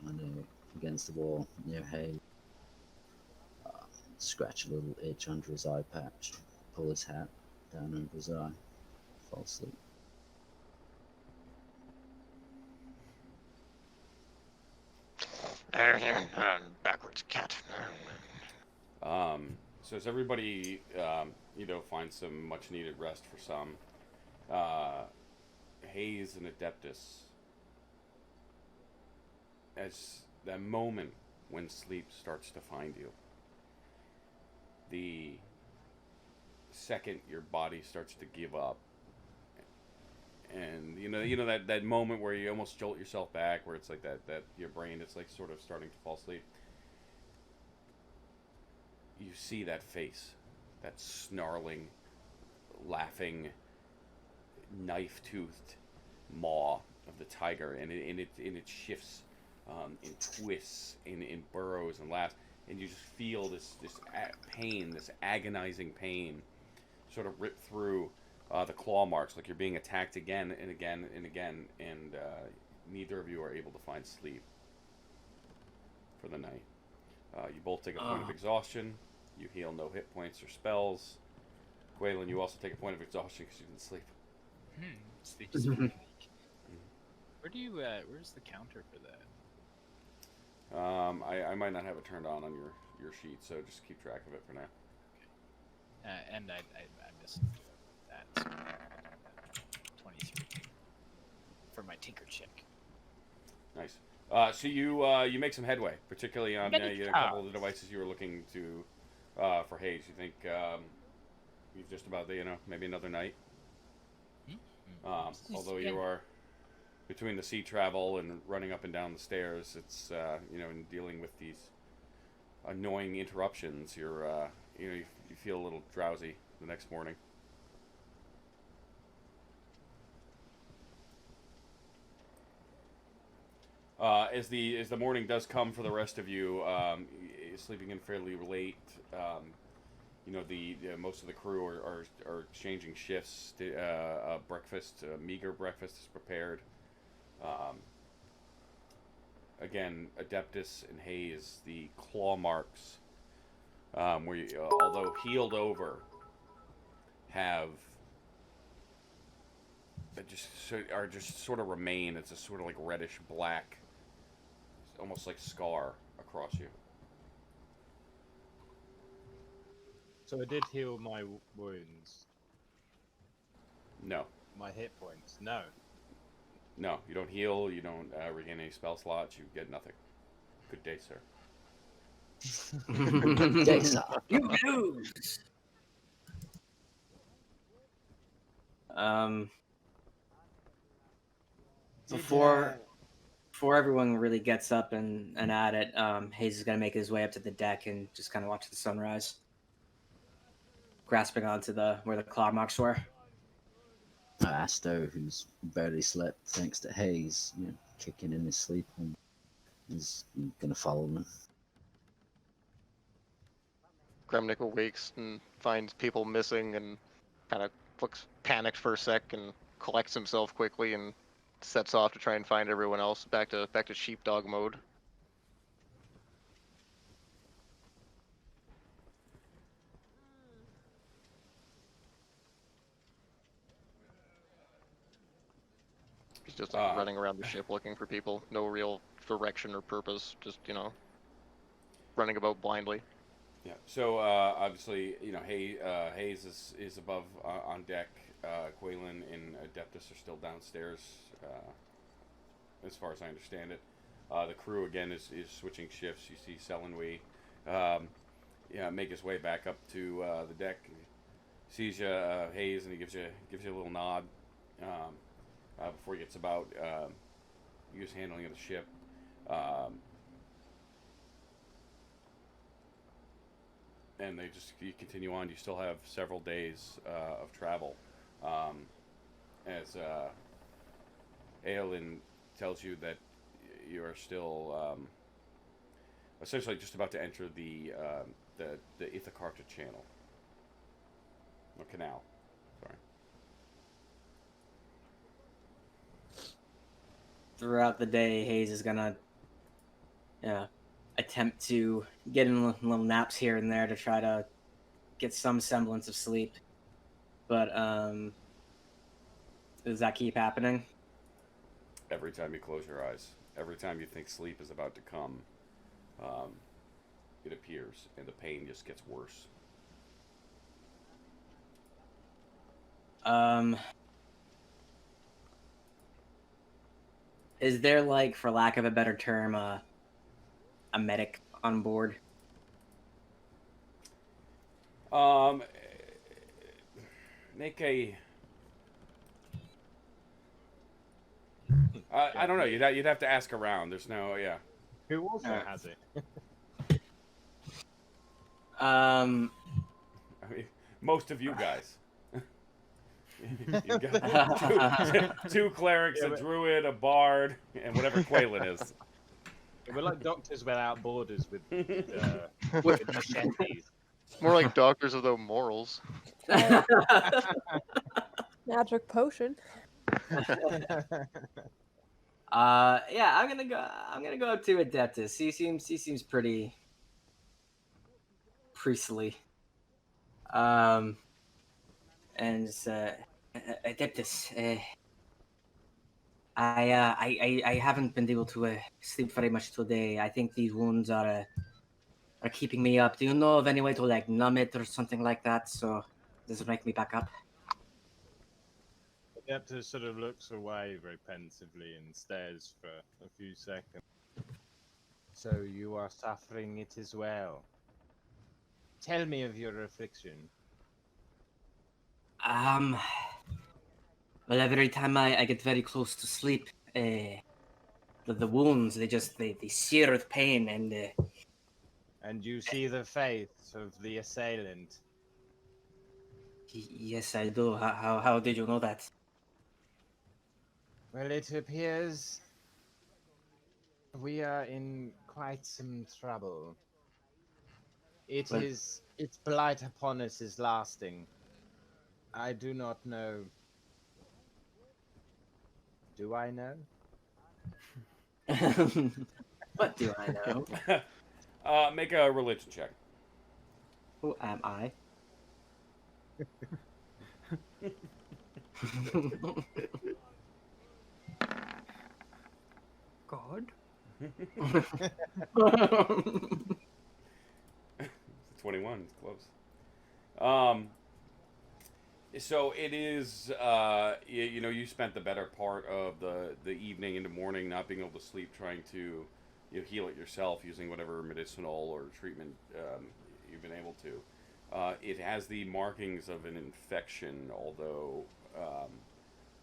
E: kind of against the wall near Hay. Scratch a little itch under his eye patch, pull his hat down over his eye, fall asleep.
I: Backwards cat.
A: So as everybody, finds some much needed rest for some, Hayes and Adeptus, as that moment when sleep starts to find you, the second your body starts to give up, and that moment where you almost jolt yourself back, where it's like that your brain is like sort of starting to fall asleep. You see that face, that snarling, laughing, knife-toothed maw of the tiger, and it shifts, in twists, in burrows and laughs, and you just feel this pain, this agonizing pain, sort of rip through the claw marks, like you're being attacked again and again and again, and neither of you are able to find sleep for the night. You both take a point of exhaustion. You heal no hit points or spells. Quaylen, you also take a point of exhaustion because you didn't sleep.
G: Sleep is weak. Where's the counter for that?
A: I might not have it turned on your sheet, so just keep track of it for now.
G: And I missed that. So 23 for my tinker check.
A: Nice. So you make some headway, particularly on a couple of the devices you were looking to for Hayes. You think you've just about maybe another night. Although you are between the sea travel and running up and down the stairs, it's in dealing with these annoying interruptions, you feel a little drowsy the next morning. As the morning does come for the rest of you, sleeping in fairly late, most of the crew are exchanging shifts. Meager breakfast is prepared. Again, Adeptus and Hayes, the claw marks, where you, although healed over, are just sort of remain. It's a sort of like reddish black, almost like scar across you.
D: So I did heal my wounds.
A: No.
D: My hit points. No.
A: No, you don't heal. You don't regain any spell slots. You get nothing. Good day, sir.
B: You lose. Before everyone really gets up and at it, Hayes is gonna make his way up to the deck and just kind of watch the sunrise, grasping onto where the claw marks were.
E: Asto, who's barely slept thanks to Hayes, kicking in his sleep, and is gonna follow him.
F: Gremnik awakes and finds people missing and kind of looks panicked for a sec and collects himself quickly and sets off to try and find everyone else back to sheepdog mode. He's just running around the ship looking for people. No real direction or purpose. Just, running about blindly.
A: Yeah. So obviously, Hayes is above on deck. Quaylen and Adeptus are still downstairs, as far as I understand it. The crew again is switching shifts. You see Selenwe, make his way back up to the deck. He sees you, Hayes, and he gives you a little nod. Before he gets about use handling of the ship. And you continue on. You still have several days of travel. As Aelin tells you that you are still essentially just about to enter the Ithacarta channel. Or canal. Sorry.
B: Throughout the day, Hayes is gonna attempt to get in little naps here and there to try to get some semblance of sleep. But does that keep happening?
A: Every time you close your eyes, every time you think sleep is about to come, it appears, and the pain just gets worse.
B: Is there, like, for lack of a better term, a medic on board?
A: Make a. I don't know. You'd have to ask around. There's no. Yeah.
D: Who also has it?
A: I mean, most of you guys. You've got two clerics, a druid, a bard, and whatever Quaylen is.
D: We're like Doctors Without Borders with machetes.
F: More like Doctors of the Morals.
H: Magic potion.
B: Yeah, I'm gonna go. I'm gonna go up to Adeptus. He seems pretty priestly. And Adeptus. I haven't been able to sleep very much today. I think these wounds are keeping me up. Do you know of any way to like numb it or something like that? So does it make me back up?
D: Adeptus sort of looks away very pensively and stares for a few seconds. So you are suffering it as well. Tell me of your affliction.
B: Well, every time I get very close to sleep, the wounds they sear with pain
D: And you see the face of the assailant.
B: Yes, I do. How did you know that?
K: Well, it appears we are in quite some trouble.
B: Well-
K: Its blight upon us is lasting. I do not know. Do I know?
B: What do I know?
A: Make a religion check.
B: Who am I?
C: God?
A: 21. It's close. So it is. You know, you spent the better part of the evening into morning not being able to sleep, trying to heal it yourself using whatever medicinal or treatment you've been able to. It has the markings of an infection, although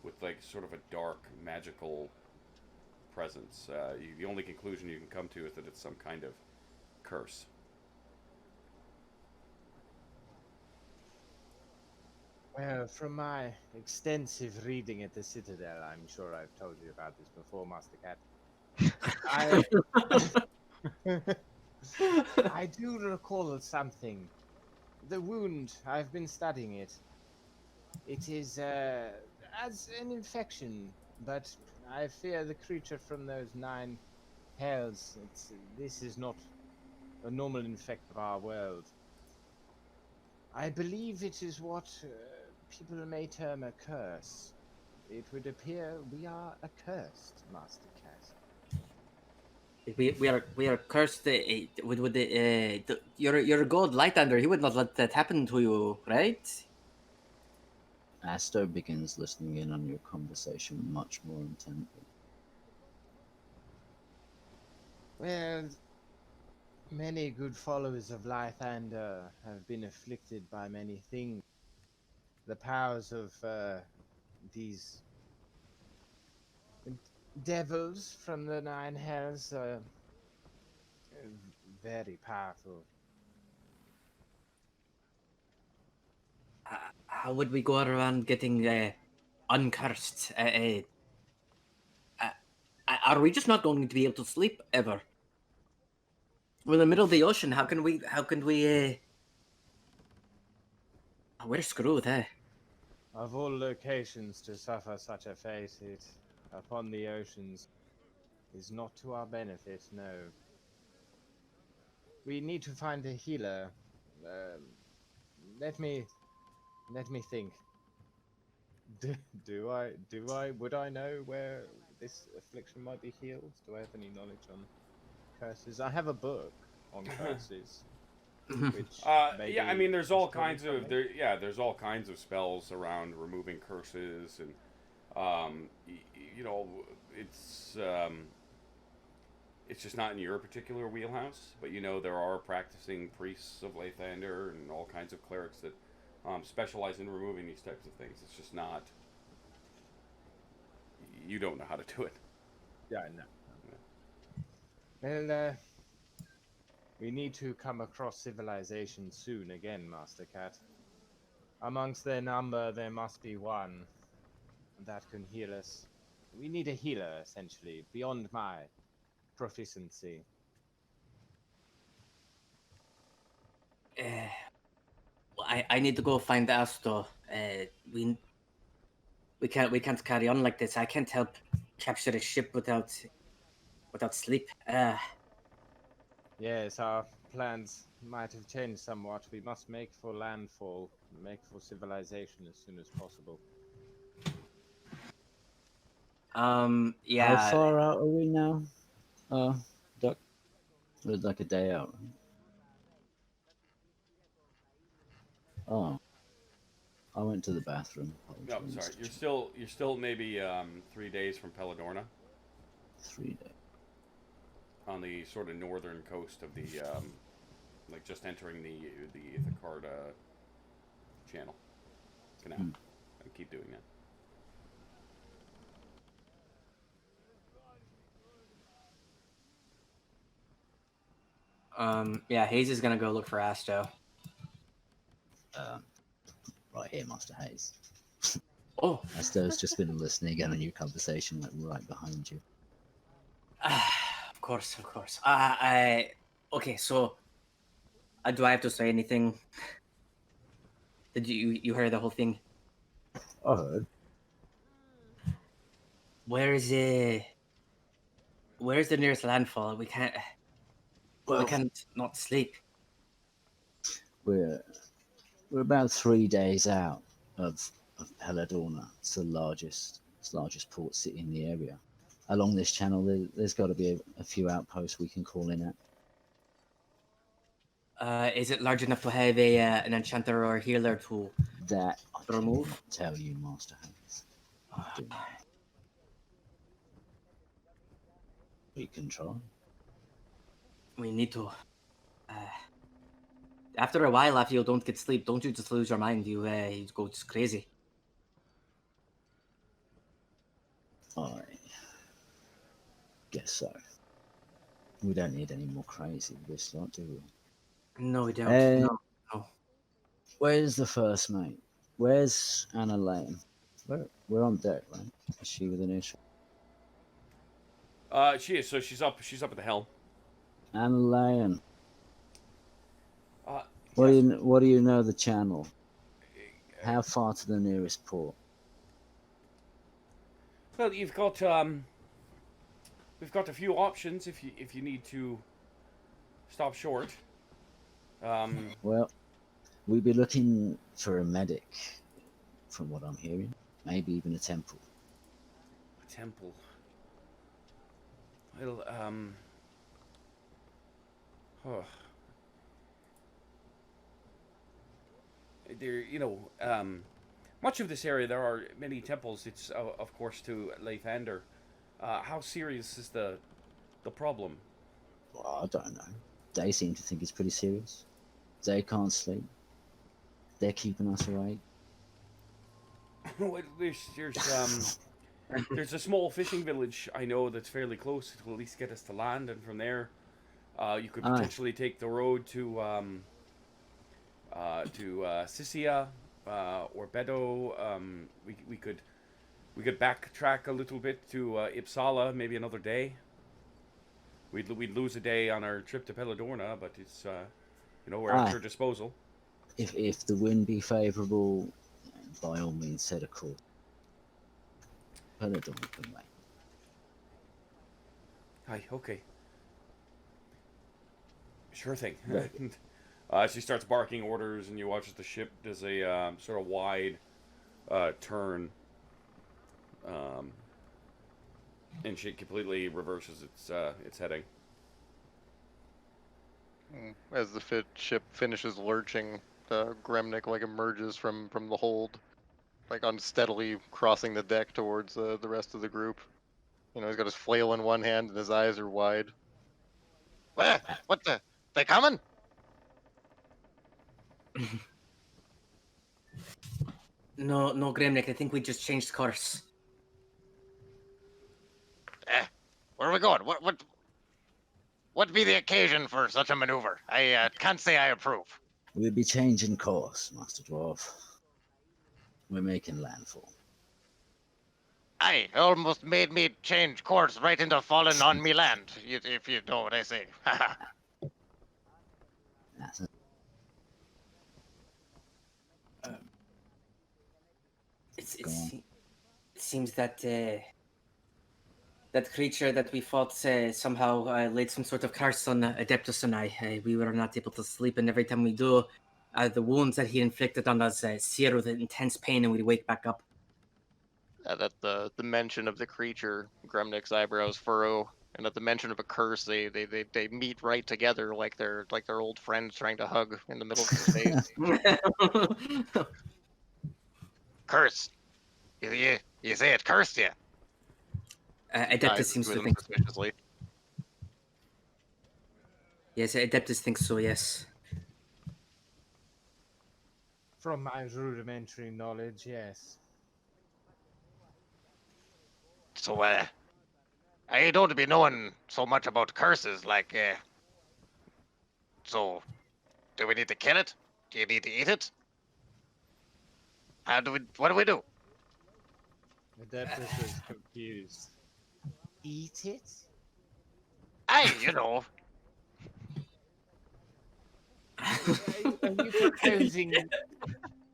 A: with like sort of a dark magical presence. The only conclusion you can come to is that it's some kind of curse.
K: Well, from my extensive reading at the Citadel, I'm sure I've told you about this before, Master Cat. I do recall something. The wound, I've been studying it. It is as an infection, but I fear the creature from those 9 hells. This is not a normal infect of our world. I believe it is what people may term a curse. It would appear we are accursed, Master Cat.
B: We are cursed with your god Lightlander. He would not let that happen to you, right?
E: Aster begins listening in on your conversation much more intently.
K: Well, many good followers of Lythander have been afflicted by many things. The powers of these devils from the 9 hells are very powerful.
B: How would we go around getting uncursed? Are we just not going to be able to sleep ever? We're in the middle of the ocean. How can we? We're screwed, eh?
K: Of all locations to suffer such a fate, it upon the oceans is not to our benefit, no. We need to find a healer. Let me think. Would I know where this affliction might be healed? Do I have any knowledge on curses? I have a book on curses. Which
A: Yeah, I mean, there's
K: is
A: all
K: probably
A: kinds of
K: something.
A: there's all kinds of spells around removing curses, and you know, it's just not in your particular wheelhouse. But you know, there are practicing priests of Lathander and all kinds of clerics that specialize in removing these types of things. It's just not. You don't know how to do it.
K: Yeah, no. Well, we need to come across civilization soon again, Master Cat. Amongst their number, there must be one that can heal us. We need a healer, essentially, beyond my proficiency?
B: I need to go find Asto. We can't carry on like this. I can't help capture a ship without sleep.
K: Yes, our plans might have changed somewhat. We must make for landfall, make for civilization as soon as possible.
B: Yeah.
E: How far out are we now? Duck? We're like a day out. Right? Oh. I went to the bathroom.
A: No,
E: Apologies,
A: sorry.
E: Mr.
A: You're still maybe 3 days from Peladorna
E: 3 days.
A: on the sort of northern coast of the like just entering the Ithacarda channel canal. I keep doing that.
B: Yeah, Hayes is gonna go look for Asto.
E: Right here, Master Hayes.
B: Oh.
E: Asto's just been listening in on your conversation, like right behind you.
B: Of course. Okay, so do I have to say anything? Did you heard the whole thing?
E: I heard.
B: Where's the nearest landfall? We can't not sleep.
E: We're about 3 days out of Peladorna. It's the largest port city in the area. Along this channel, there's got to be a few outposts we can call in at.
B: Is it large enough to have an enchanter or healer to
E: That I
B: remove?
E: cannot tell you, Master Hayes. I do not. We can try.
B: We need to. After a while, after you don't get sleep, don't you just lose your mind? You go just crazy.
E: I guess so. We don't need any more crazy of this lot, do we?
B: No, we don't. No.
E: Where's the first mate? Where's Anna Lane? We're on deck, right? Is she with an issue?
A: She is. So she's up at the helm.
E: Anna Lane.
A: Yes.
E: What do you know of the channel? How far to the nearest port?
A: Well, we've got a few options if you need to stop short.
E: Well, we'd be looking for a medic, from what I'm hearing. Maybe even a temple.
A: A temple. Well, there, much of this area there are many temples. It's of course to Lathander. How serious is the problem?
E: Well, I don't know. They seem to think it's pretty serious. They can't sleep. They're keeping us awake.
A: Well, there's a small fishing village I know that's fairly close. It will at least get us to land, and from there, you could potentially take the road to Sisia or Bedo. We could backtrack a little bit to Uppsala, maybe another day. We'd lose a day on our trip to Peladorna, but it's we're at your disposal.
E: If the wind be favourable, by all means set a course. Peladorna can wait.
A: Hi, okay. Sure thing. She starts barking orders, and you watch as the ship does a sort of wide turn, and she completely reverses its heading.
F: As the ship finishes lurching, Gremnik emerges from the hold, unsteadily crossing the deck towards the rest of the group. He's got his flail in one hand and his eyes are wide.
I: What the? They coming?
B: No, Gremnik. I think we just changed course.
I: Where are we going? What be the occasion for such a maneuver? I can't say I approve.
E: We'll be changing course, Master Dwarf. We're making landfall.
I: Aye, almost made me change course right into falling on me land, if you know what I say.
E: That's it. Go on.
B: It seems that that creature that we fought somehow laid some sort of curse on Adeptus and I. We were not able to sleep, and every time we do, the wounds that he inflicted on us sear with intense pain, and we wake back up.
F: At the mention of the creature, Gremnick's eyebrows furrow, and at the mention of a curse, they meet right together like they're old friends trying to hug in the middle of the space.
I: Curse. You say it cursed you.
B: Adeptus
F: Eyes
B: seems
F: to
B: to
F: them
B: think.
F: suspiciously.
B: Yes, Adeptus thinks so. Yes.
K: From my rudimentary knowledge, yes.
I: So, I don't be knowing so much about curses, like, so, do we need to kill it? Do you need to eat it? What do we do?
K: Adeptus is confused. Eat it?
I: Aye, you know.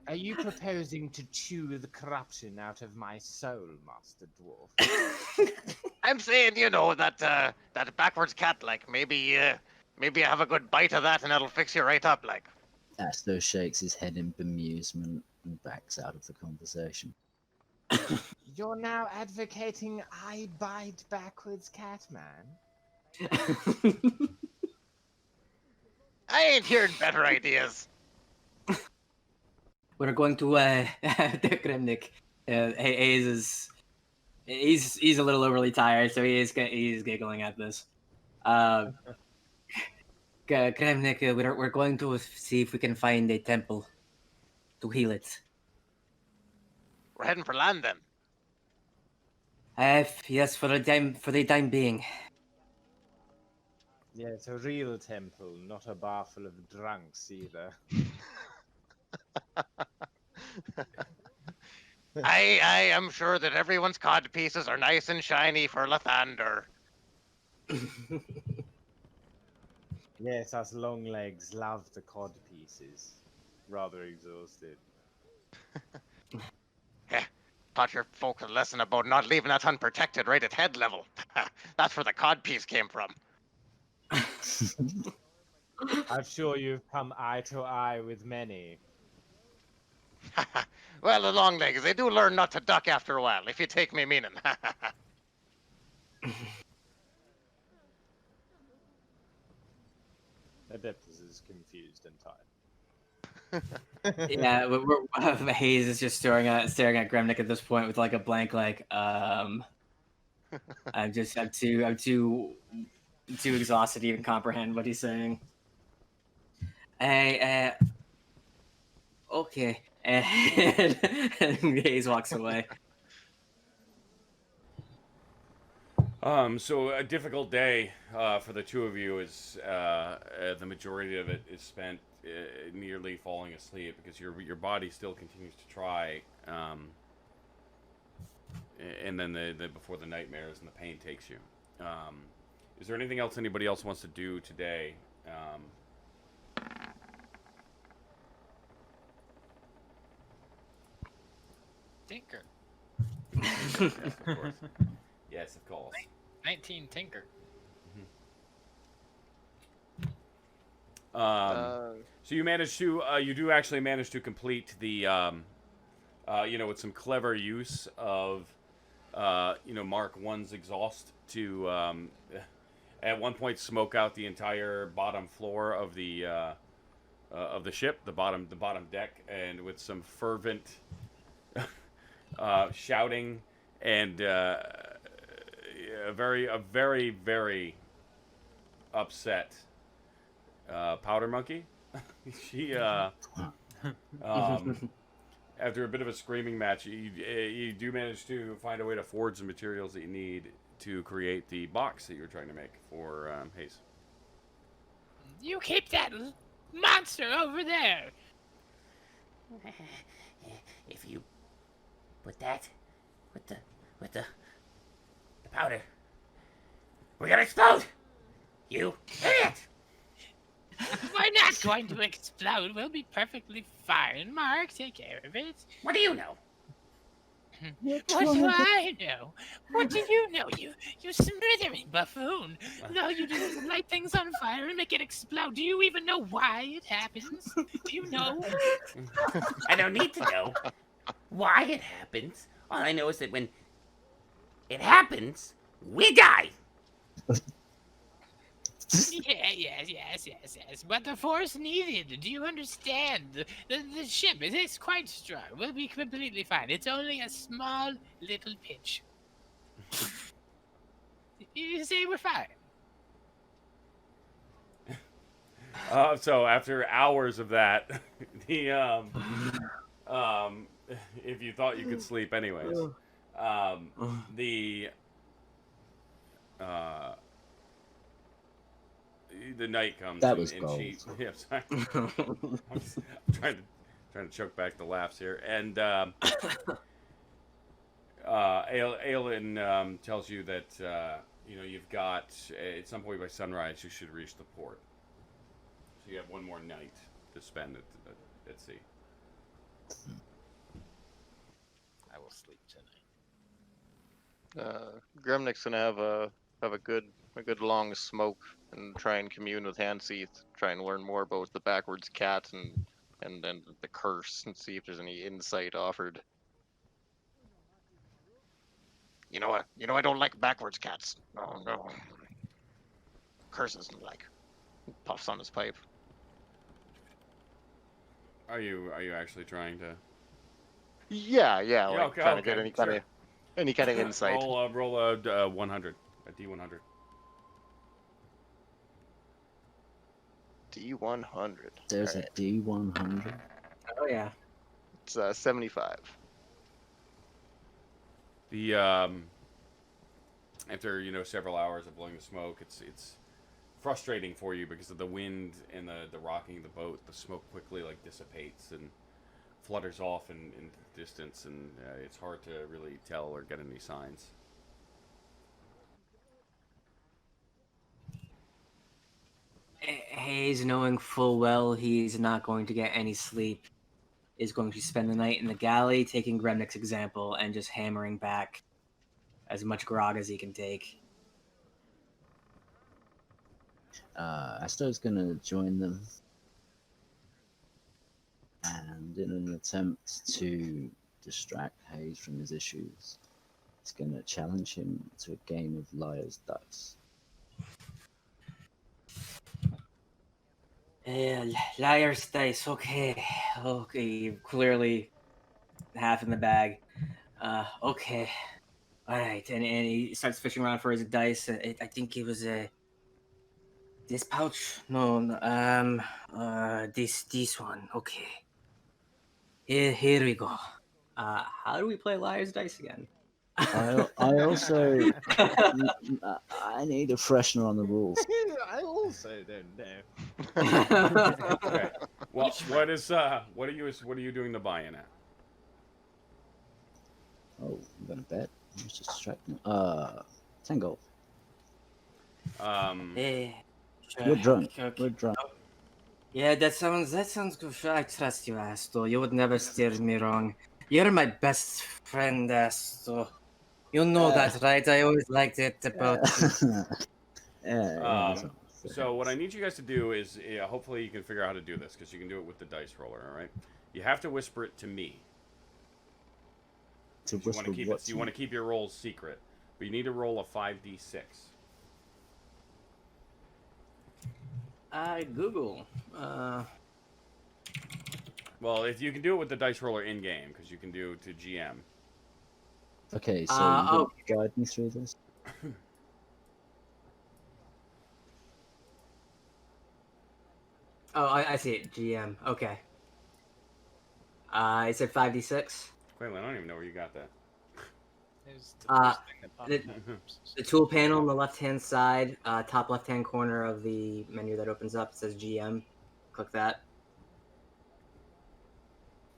K: Are you proposing to chew the corruption out of my soul, Master Dwarf?
I: I'm saying, you know, that backwards cat, like, maybe you have a good bite of that and it'll fix you right up, like.
E: Asto shakes his head in bemusement and backs out of the conversation.
K: You're now advocating I bite backwards, Catman?
I: I ain't hearing better ideas.
B: We're going to Kremnik. Hayes is he's a little overly tired, so he's giggling at this. Kremnik, we're going to see if we can find a temple to heal it.
I: We're heading for land then.
B: Yes, for the time being.
K: Yeah, it's a real temple, not a bar full of drunks either.
I: I am sure that everyone's cod pieces are nice and shiny for Lathander.
K: Yes, us long legs love the cod pieces. Rather exhausted.
I: Taught your folks a lesson about not leaving that unprotected right at head level. That's where the cod piece came from.
K: I'm sure you've come eye to eye with many.
I: Well, the long legs, they do learn not to duck after a while, if you take me meaning.
K: Adeptus is confused and tired.
B: Yeah, Hayes is just staring at Gremnik at this point with like a blank, like I'm too exhausted to even comprehend what he's saying. Okay, and Hayes walks away.
A: So a difficult day for the two of you is the majority of it is spent nearly falling asleep because your body still continues to try, and then the before the nightmares and the pain takes you. Is there anything else anybody else wants to do today?
G: Tinker.
A: Yes, of course. Yes, of course.
G: 19 Tinker.
A: So you managed to, you do actually manage to complete the, with some clever use of, Mark 1's exhaust to, at one point smoke out the entire bottom floor of the ship, the bottom deck, and with some fervent shouting and a very upset powder monkey. She after a bit of a screaming match, you do manage to find a way to forge the materials that you need to create the box that you're trying to make for Hayes.
G: You keep that monster over there.
L: If you put that, with the powder. We're gonna explode! You idiot!
G: We're not going to explode. We'll be perfectly fine. Mark, take care of it.
L: What do you know?
G: What do I know? What do you know, you smithering buffoon? All you do is light things on fire and make it explode. Do you even know why it happens? Do you know?
L: I don't need to know why it happens. All I know is that when it happens, we die.
G: Yes. But the force needed. Do you understand? The ship is quite strong. We'll be completely fine. It's only a small little pitch. You say we're fine.
A: So after hours of that, the if you thought you could sleep anyways, the night comes.
E: That
A: and,
E: was
A: and
E: gold.
A: she. Yeah, sorry. I'm trying to choke back the laughs here, and Aelin tells you that you've got at some point by sunrise you should reach the port. So you have one more night to spend at sea.
G: I will sleep tonight.
F: Gremnick's gonna have a good long smoke and try and commune with Handseath, try and learn more about the backwards cat and then the curse and see if there's any insight offered.
I: You know what? I don't like backwards cats. No. Curses and like.
F: Puffs on his pipe.
A: Are you actually trying to?
F: Yeah, like
A: okay,
F: trying to get any kind
A: sure.
F: of any kind of insight.
A: Roll a 100, a D100.
F: D100.
E: There's a D100.
B: Oh yeah.
F: It's 75.
A: The after several hours of blowing the smoke, it's frustrating for you because of the wind and the rocking of the boat. The smoke quickly dissipates and flutters off in the distance, and it's hard to really tell or get any signs.
B: Hayes, knowing full well he's not going to get any sleep, is going to spend the night in the galley, taking Gremnick's example and just hammering back as much grog as he can take.
E: Astor's gonna join them, and in an attempt to distract Hayes from his issues, he's gonna challenge him to a game of liar's dice.
B: Liar's dice, okay, clearly half in the bag. Okay, all right, and he starts fishing around for his dice. I think it was this pouch. No, this one. Okay, here we go. How do we play liar's dice again?
E: I also I need a freshener on the rules.
K: I also don't know.
A: Okay. Well, what are you doing the buy-in at?
E: Oh, I'm gonna bet. Let's just distract me. 10 gold. We're drunk.
B: Okay.
E: We're drunk.
B: Yeah, that sounds good. I trust you, Astor. You would never steer me wrong. You're my best friend, Astor. You know that, right? I always liked it about you.
A: So what I need you guys to do is, hopefully you can figure out how to do this, because you can do it with the dice roller, all right? You have to whisper it to me.
E: To
A: You
E: whisper what to
A: want to
E: me?
A: keep your rolls secret, but you need to roll a 5d6.
B: Google.
A: Well, if you can do it with the dice roller in game, because you can do to GM.
E: Okay, so you can guide me through this.
B: Oh, I see it. GM. Okay. Is it 5d6?
A: Wait, I don't even know where you got that.
G: There's the first thing that popped
B: the-
G: up.
B: The tool panel on the left-hand side, top left-hand corner of the menu that opens up, it says GM. Click that.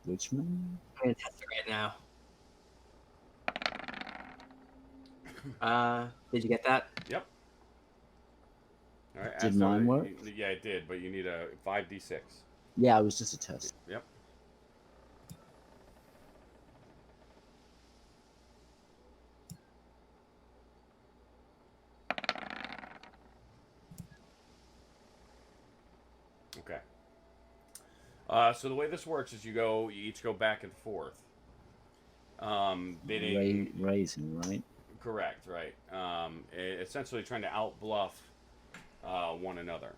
E: Which one?
B: I'm gonna test it right now. Did you get that?
A: Yep. All right.
E: Did
A: Asto,
E: mine work?
A: Yeah, it did, but you need a 5d6.
E: Yeah, it was just a test.
A: Yep. Okay. So the way this works is you each go back and forth. Bidding.
E: Raising, right?
A: Correct, right. Essentially trying to outbluff one another.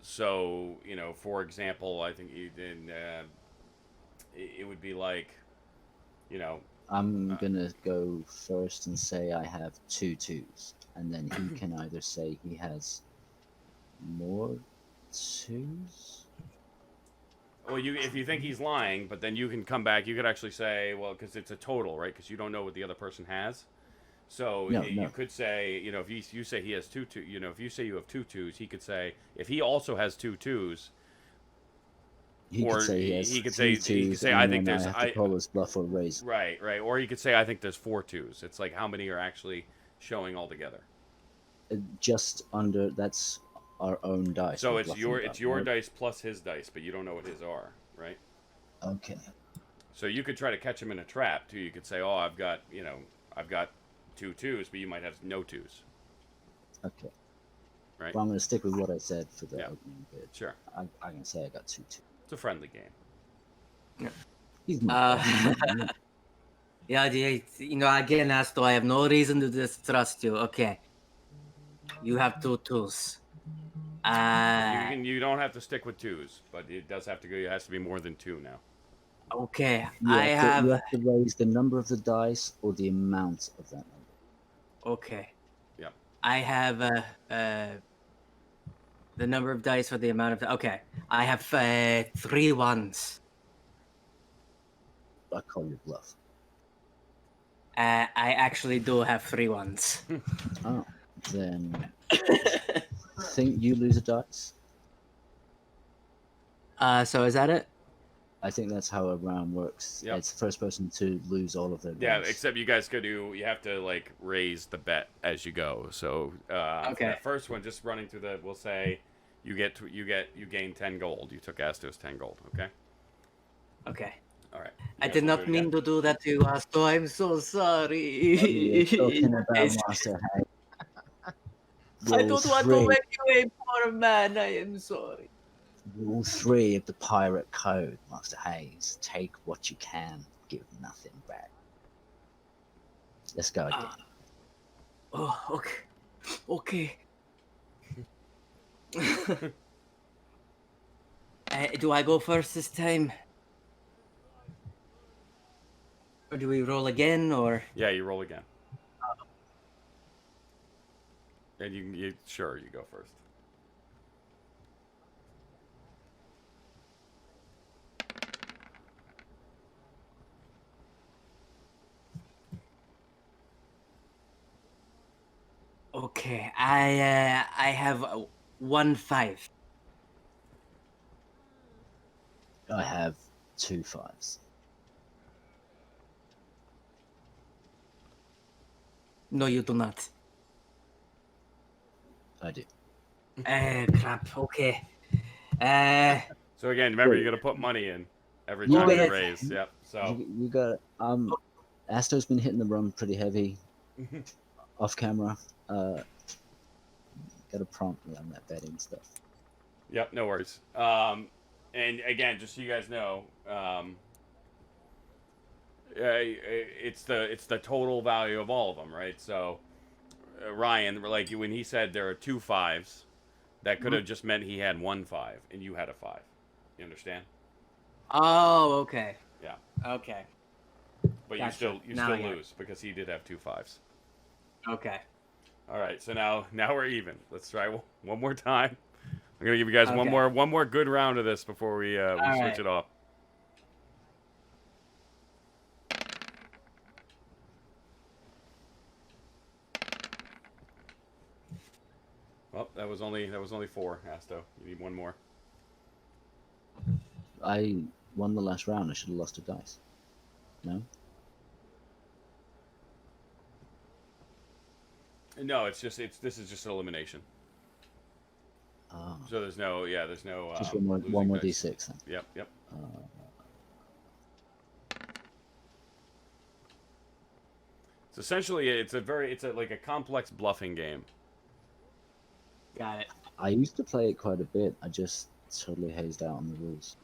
A: So, for example, I think it would be like,
E: I'm gonna go first and say I have 2 2s, and then he can either say he has more 2s.
A: well, if you think he's lying, but then you can come back, you could actually say, well, because it's a total, right? Because you don't know what the other person has. So
E: No,
A: you
E: no.
A: could say, if you say he has if you say you have 2 2s, he could say, if he also has 2 2s,
E: He
A: or
E: could say he has
A: he could
E: 2
A: say,2s, I
E: and
A: think
E: then I
A: there's,
E: have to call his bluff or raise.
A: right, or he could say, I think there's 4 2s. It's like how many are actually showing all together.
E: Just under, that's our own dice.
A: So
E: we're
A: it's
E: bluffing about,
A: your
E: right?
A: dice plus his dice, but you don't know what his are, right?
E: Okay.
A: So you could try to catch him in a trap too. You could say, "Oh, I've got 2 2s, but you might have no 2s."
E: Okay.
A: Right.
E: Well, I'm gonna stick with what I said for the
A: Yeah.
E: opening bit.
A: Sure.
E: I can say I got 2 2.
A: It's a friendly game.
E: He's not.
B: Yeah, again, Asto, I have no reason to distrust you. Okay. You have 2 2s.
A: You don't have to stick with 2s, but it does have to go. It has to be more than 2 now.
B: Okay.
E: You
B: I
E: have to
B: have.
E: raise the number of the dice or the amount of that number.
B: Okay.
A: Yep.
B: I have the number of dice for the amount of. Okay. I have 3 1s.
E: I call you bluff.
B: I actually do have 3 1s.
E: Oh, then think you lose a dice.
B: So is that it?
E: I think that's how a round works.
A: Yep.
E: It's the first person to lose all of their
A: Yeah,
E: dice.
A: except you guys you have to like raise the bet as you go. So for
B: Okay.
A: that first one, just running through we'll say you gain 10 gold. You took Astos 10 gold. Okay.
B: Okay.
A: All right.
B: I did not mean to do that to you, Asto. I'm so sorry.
E: You're talking about Master Hay.
B: I don't want to make you a poor man. I am sorry.
E: Rule 3 of the Pirate Code, Master Hayes. Take what you can, give nothing back. Let's go again.
B: Oh, okay. Do I go first this time? Or do we roll again, or?
A: Yeah, you roll again. And you go first.
B: Okay, I have 1 5.
E: I have 2 5s.
B: No, you do not.
E: I do.
B: Crap. Okay.
A: So again, remember you got to put money in every time you raise. Yep. So
E: You got Astro's been hitting the run pretty heavy off camera. Got to prompt me on that betting stuff.
A: Yep, no worries. And again, just so you guys know, it's the total value of all of them, right? So Ryan, like when he said there are 2 5s, that could have just meant he had 1 5 and you had a 5. You understand?
B: Oh, okay.
A: Yeah.
B: Okay.
A: But
B: Gotcha.
A: you
B: Now
A: still
B: I get it.
A: lose because he did have 2 5s.
B: Okay.
A: All right, so now we're even. Let's try one more time. I'm gonna give you guys one
B: Okay.
A: more good round of this before we switch
B: right.
A: it off. Well, that was only 4, Asto. You need one more.
E: I won the last round. I should have lost a dice. No?
A: No, this is just an elimination.
E: Ah,
A: So there's no
E: just
A: losing
E: one more
A: dice.
E: d6 then.
A: Yep. So essentially, it's like a complex bluffing game.
B: Got it.
E: I used to play it quite a bit. I just totally hazed out on the rules.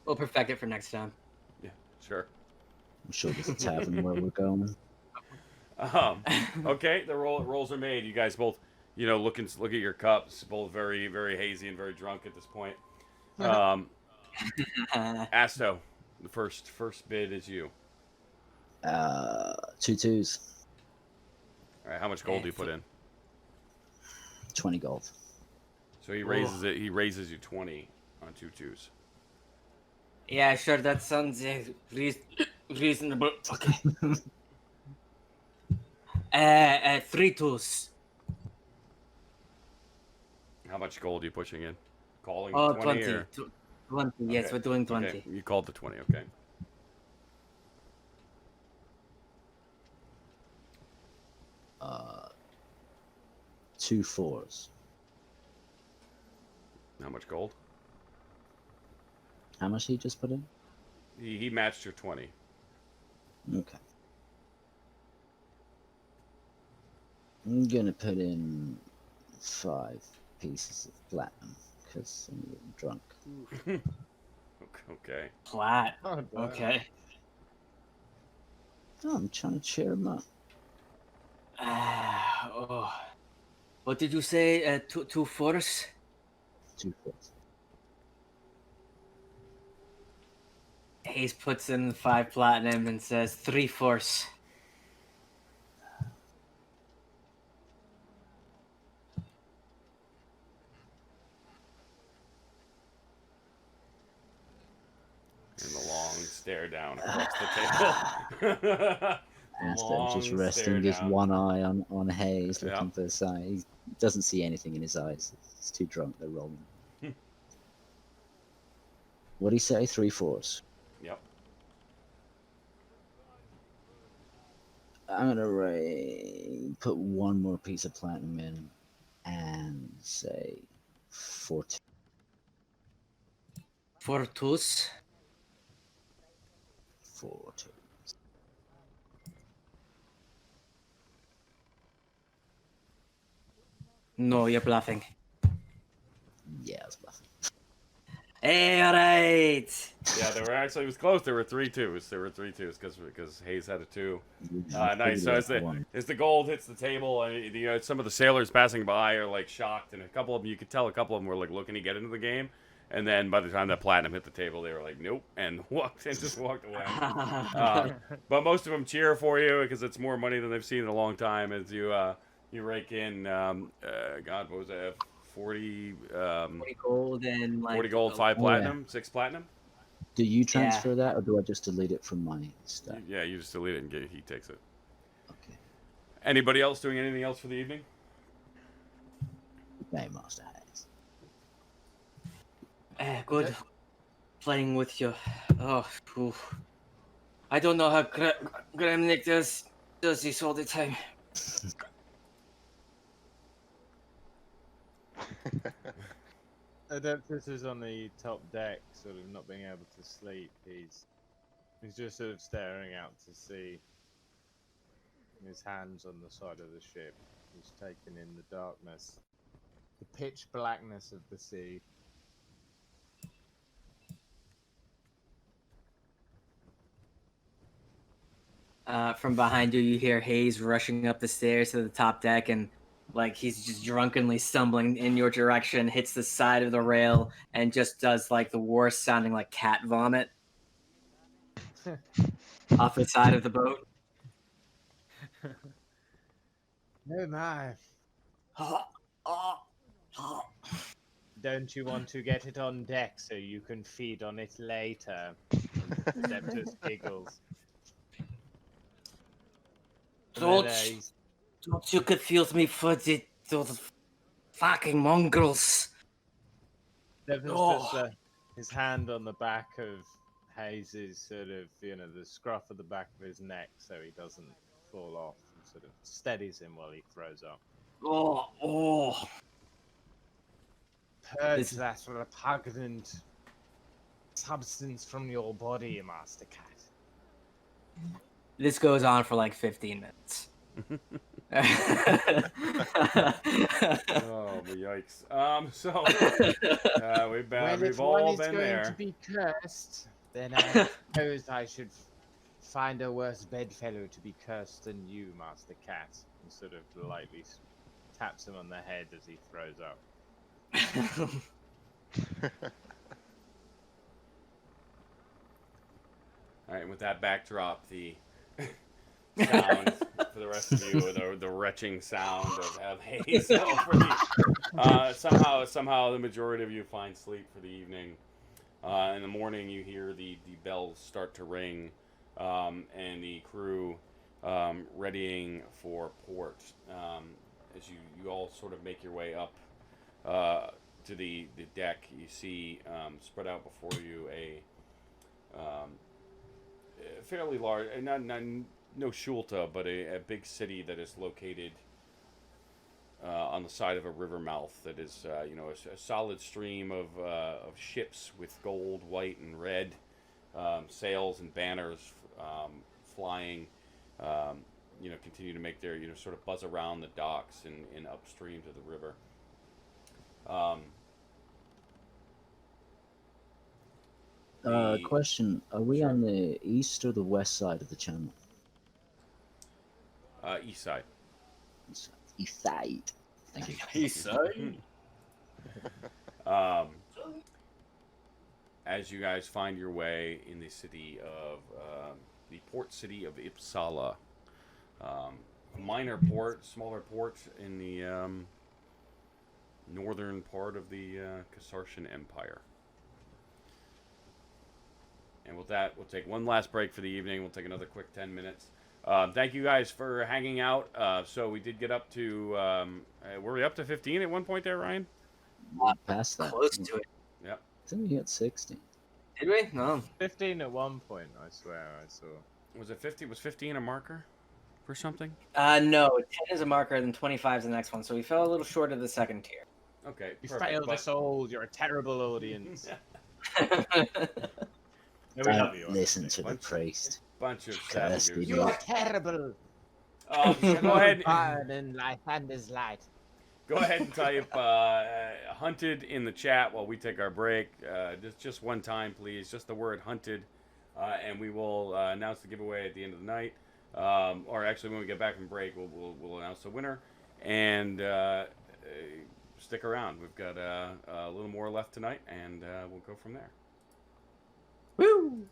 B: We'll perfect it for next time.
A: Yeah, sure.
E: I'm sure there's a tavern where we're going.
A: Okay, the rolls are made. You guys both, look at your cups, both very, very hazy and very drunk at this point. Asto, the first bid is you.
E: 2 2s,
A: All right, how much gold do you put in?
E: 20 gold.
A: So he raises it. He raises you 20 on 2 2s.
B: Yeah, sure. That sounds reasonable. Okay. 3 2s.
A: How much gold are you pushing in? Calling
B: Oh,
A: 20
B: 20.
A: or?
B: 20. Yes,
A: Okay,
B: we're doing 20.
A: Okay, you called the 20. Okay.
E: Uh, 2 4s.
A: How much gold?
E: How much he just put in?
A: He matched your 20.
E: Okay. I'm gonna put in 5 pieces of platinum because I'm a little drunk.
A: Okay.
B: Flat.
D: Oh, damn.
B: Okay.
E: Oh, I'm trying to cheer him up.
B: Oh. What did you say? 2 4s?
E: 2 4s.
B: Hayes puts in 5 platinum and says 3 4s.
A: And the long stare down across the table.
E: Instead just
A: Long
E: resting
A: stare
E: his
A: down.
E: one eye on Hayes,
A: Yeah.
E: looking for a sign. He doesn't see anything in his eyes. He's too drunk. They're rolling. What'd he say? 3 4s.
A: Yep.
E: I'm gonna put one more piece of platinum in and say 4 2.
B: 4 2s?
E: 4 2.
B: No, you're bluffing.
E: Yeah, I was bluffing.
B: Hey, alright.
A: Yeah, it was close. There were 3 2s. There were 3 2s because Hayes had a 2. Nice. So as the gold hits the table, and some of the sailors passing by are like shocked, and a couple of them, you could tell a couple of them were like looking to get into the game, and then by the time that platinum hit the table, they were like, nope, and just walked away. But most of them cheer for you because it's more money than they've seen in a long time. As you rake in, God, what was that? 40
B: gold and like
A: 40 gold, 5 platinum, 6 platinum.
E: Do you transfer that, or do I just delete it from my stuff?
A: Yeah, you just delete it and he takes it.
E: Okay.
A: Anybody else doing anything else for the evening?
E: Okay, Master Hayes.
B: Good. Playing with you. Oh, oof. I don't know how Gremnik does this all the time.
D: Adeptus is on the top deck, sort of not being able to sleep. He's just sort of staring out to sea. His hands on the side of the ship. He's taken in the darkness, the pitch blackness of the sea.
B: From behind you, you hear Hayes rushing up the stairs to the top deck, and like he's just drunkenly stumbling in your direction, hits the side of the rail, and just does like the worst sounding like cat vomit off the side of the boat.
D: Oh my! Don't you want to get it on deck so you can feed on it later? Adeptus giggles.
B: Don't you confuse me for those fucking mongrels.
D: Adeptus puts his hand on the back of Hayes's sort of, the scruff of the back of his neck so he doesn't fall off. And sort of steadies him while he throws up.
B: Oh.
K: Purge
B: This-
K: that repugnant substance from your body, Master Cat.
B: This goes on for like 15 minutes.
A: Oh, yikes. So we've
K: Well, if
A: all
K: one is
A: been
K: going
A: there.
K: to be cursed, then I suppose I should find a worse bedfellow to be cursed than you, Master Cat.
D: And sort of lightly taps him on the head as he throws up.
A: All right, and with that backdrop, the sound for the rest of you, the retching sound of haze over the. Somehow, the majority of you find sleep for the evening. In the morning, you hear the bells start to ring, and the crew readying for port. As you all sort of make your way up to the deck, you see spread out before you a fairly large, no Schulta, but a big city that is located on the side of a river mouth that is, a solid stream of ships with gold, white, and red sails and banners flying. Continue to make their, sort of buzz around the docks and upstream to the river.
E: Question: are we
A: Sure.
E: on the east or the west side of the channel?
A: East side.
E: East side. Thank you.
B: East side.
A: As you guys find your way in the city of the port city of Uppsala, a minor port, smaller port in the northern part of the Kasartian Empire. And with that, we'll take one last break for the evening. We'll take another quick 10 minutes. Thank you guys for hanging out. So we did get up to, were we up to 15 at one point there, Ryan?
E: Not past that.
B: Close to it.
A: Yep.
E: I think we hit 60.
B: Did we? No.
D: 15 at one point, I swear I saw.
A: Was it 50? Was 15 a marker for something?
B: No. 10 is a marker, then 25 is the next one. So we fell a little short of the second tier.
A: Okay.
K: You
A: perfect,
K: failed
A: but-
K: us all. You're a terrible audience.
D: No, we love
E: Don't
D: you.
E: listen to the
A: Bunch-
E: priest.
A: Bunch of
E: Cursed
A: savages.
K: You are terrible.
A: So go ahead.
K: Burn in life and is light.
A: Go ahead and type hunted in the chat while we take our break. Just one time, please. Just the word hunted. And we will announce the giveaway at the end of the night. Or actually, when we get back from break, we'll announce the winner. And stick around. We've got a little more left tonight, and we'll go from there.
B: Woo!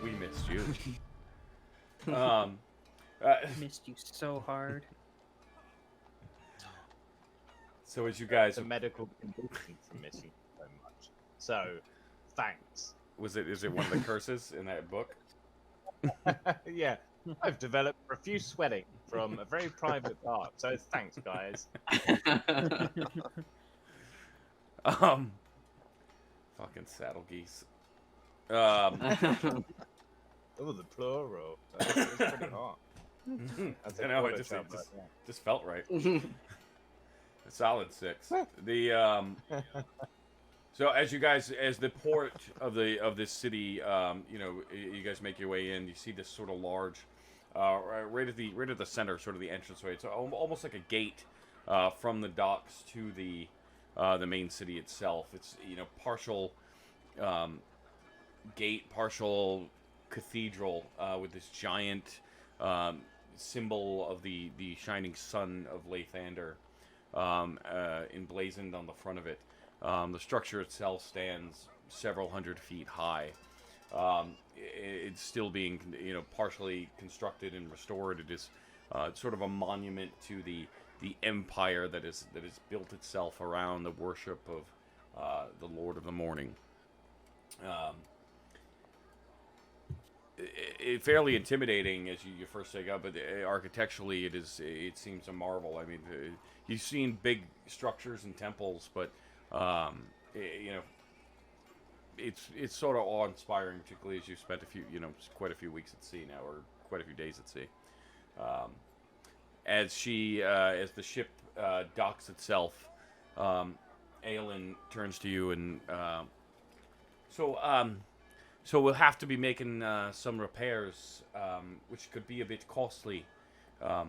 A: We missed you.
J: Missed you so hard.
A: So as you guys,
D: It's a medical condition for missing so much. So, thanks.
A: is it one of the curses in that book?
D: Yeah, I've developed profuse sweating from a very private part. So thanks, guys.
A: Fucking saddle geese.
D: Oh, the plural. That's pretty hot. That's a
A: I know,
D: quarter
A: it just
D: chop right
A: just felt right. A solid 6. The so as the port of this city, you guys make your way in. You see this sort of large, right at the center, sort of the entranceway. It's almost like a gate from the docks to the main city itself. It's partial gate, partial cathedral with this giant symbol of the shining sun of Lathander emblazoned on the front of it. The structure itself stands several hundred feet high. It's still being, partially constructed and restored. It is sort of a monument to the empire that is built itself around the worship of the Lord of the Morning. Fairly intimidating as you first take up, but architecturally it seems a marvel. I mean, you've seen big structures and temples, but it's sort of awe-inspiring, particularly as you've spent quite a few weeks at sea now, or quite a few days at sea. As the ship docks itself, Aelin turns to you and so we'll have to be making some repairs, which could be a bit costly.
E: How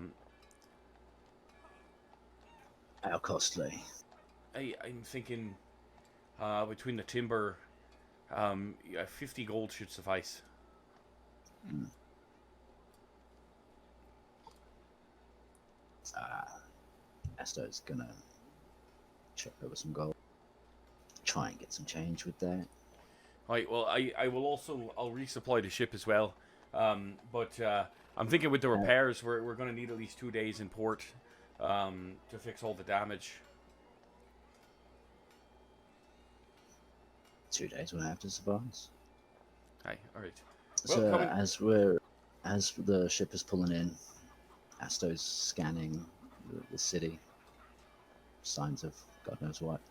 E: costly?
A: I'm thinking between the timber, 50 gold should suffice.
E: Mm. Asto's gonna check over some gold, try and get some change with that.
A: Right. Well, I'll resupply the ship as well. But I'm thinking with the repairs, we're going to need at least 2 days in port to fix all the damage.
E: 2 days will have to suffice.
A: Aye. All right.
E: So as the ship is pulling in, Asto's scanning the city. Signs of God knows what.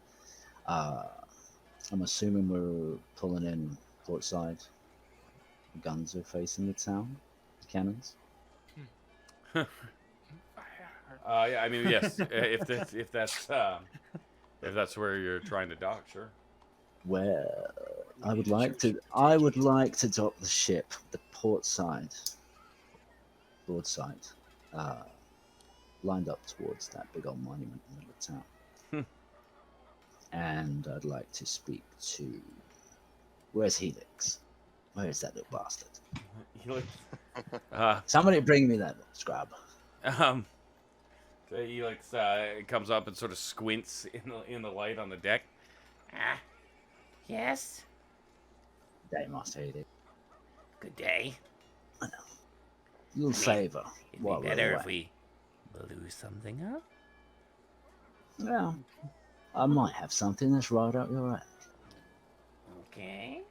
E: I'm assuming we're pulling in port side. Guns are facing the town. Cannons.
A: Yeah, I mean, yes. if that's where you're trying to dock, sure.
E: Where I would like to dock the ship, the port side, broadside, lined up towards that big old monument in the town. And I'd like to speak to... Where's Helix? Where is that little bastard?
A: Helix?
E: Somebody bring me that little scrub.
A: So Helix comes up and sort of squints in the light on the deck.
L: Yes?
E: Day, Master Helix.
L: Good day.
E: I know. Little favour.
L: It'd be better if we blew something up.
E: Well, I might have something that's right up your alley.
L: Okay.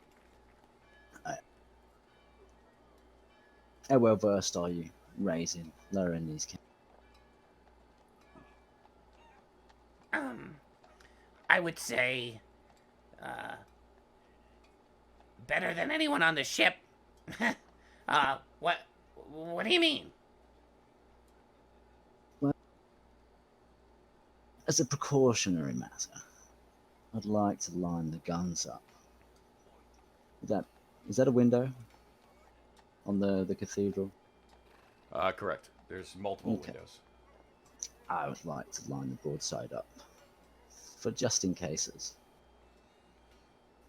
E: How well versed are you lowering these cannons?
L: I would say, better than anyone on the ship. What do you mean?
E: Well, as a precautionary matter, I'd like to line the guns up. Is that a window on the cathedral?
A: Correct. There's multiple windows.
E: I would like to line the broadside up for just in cases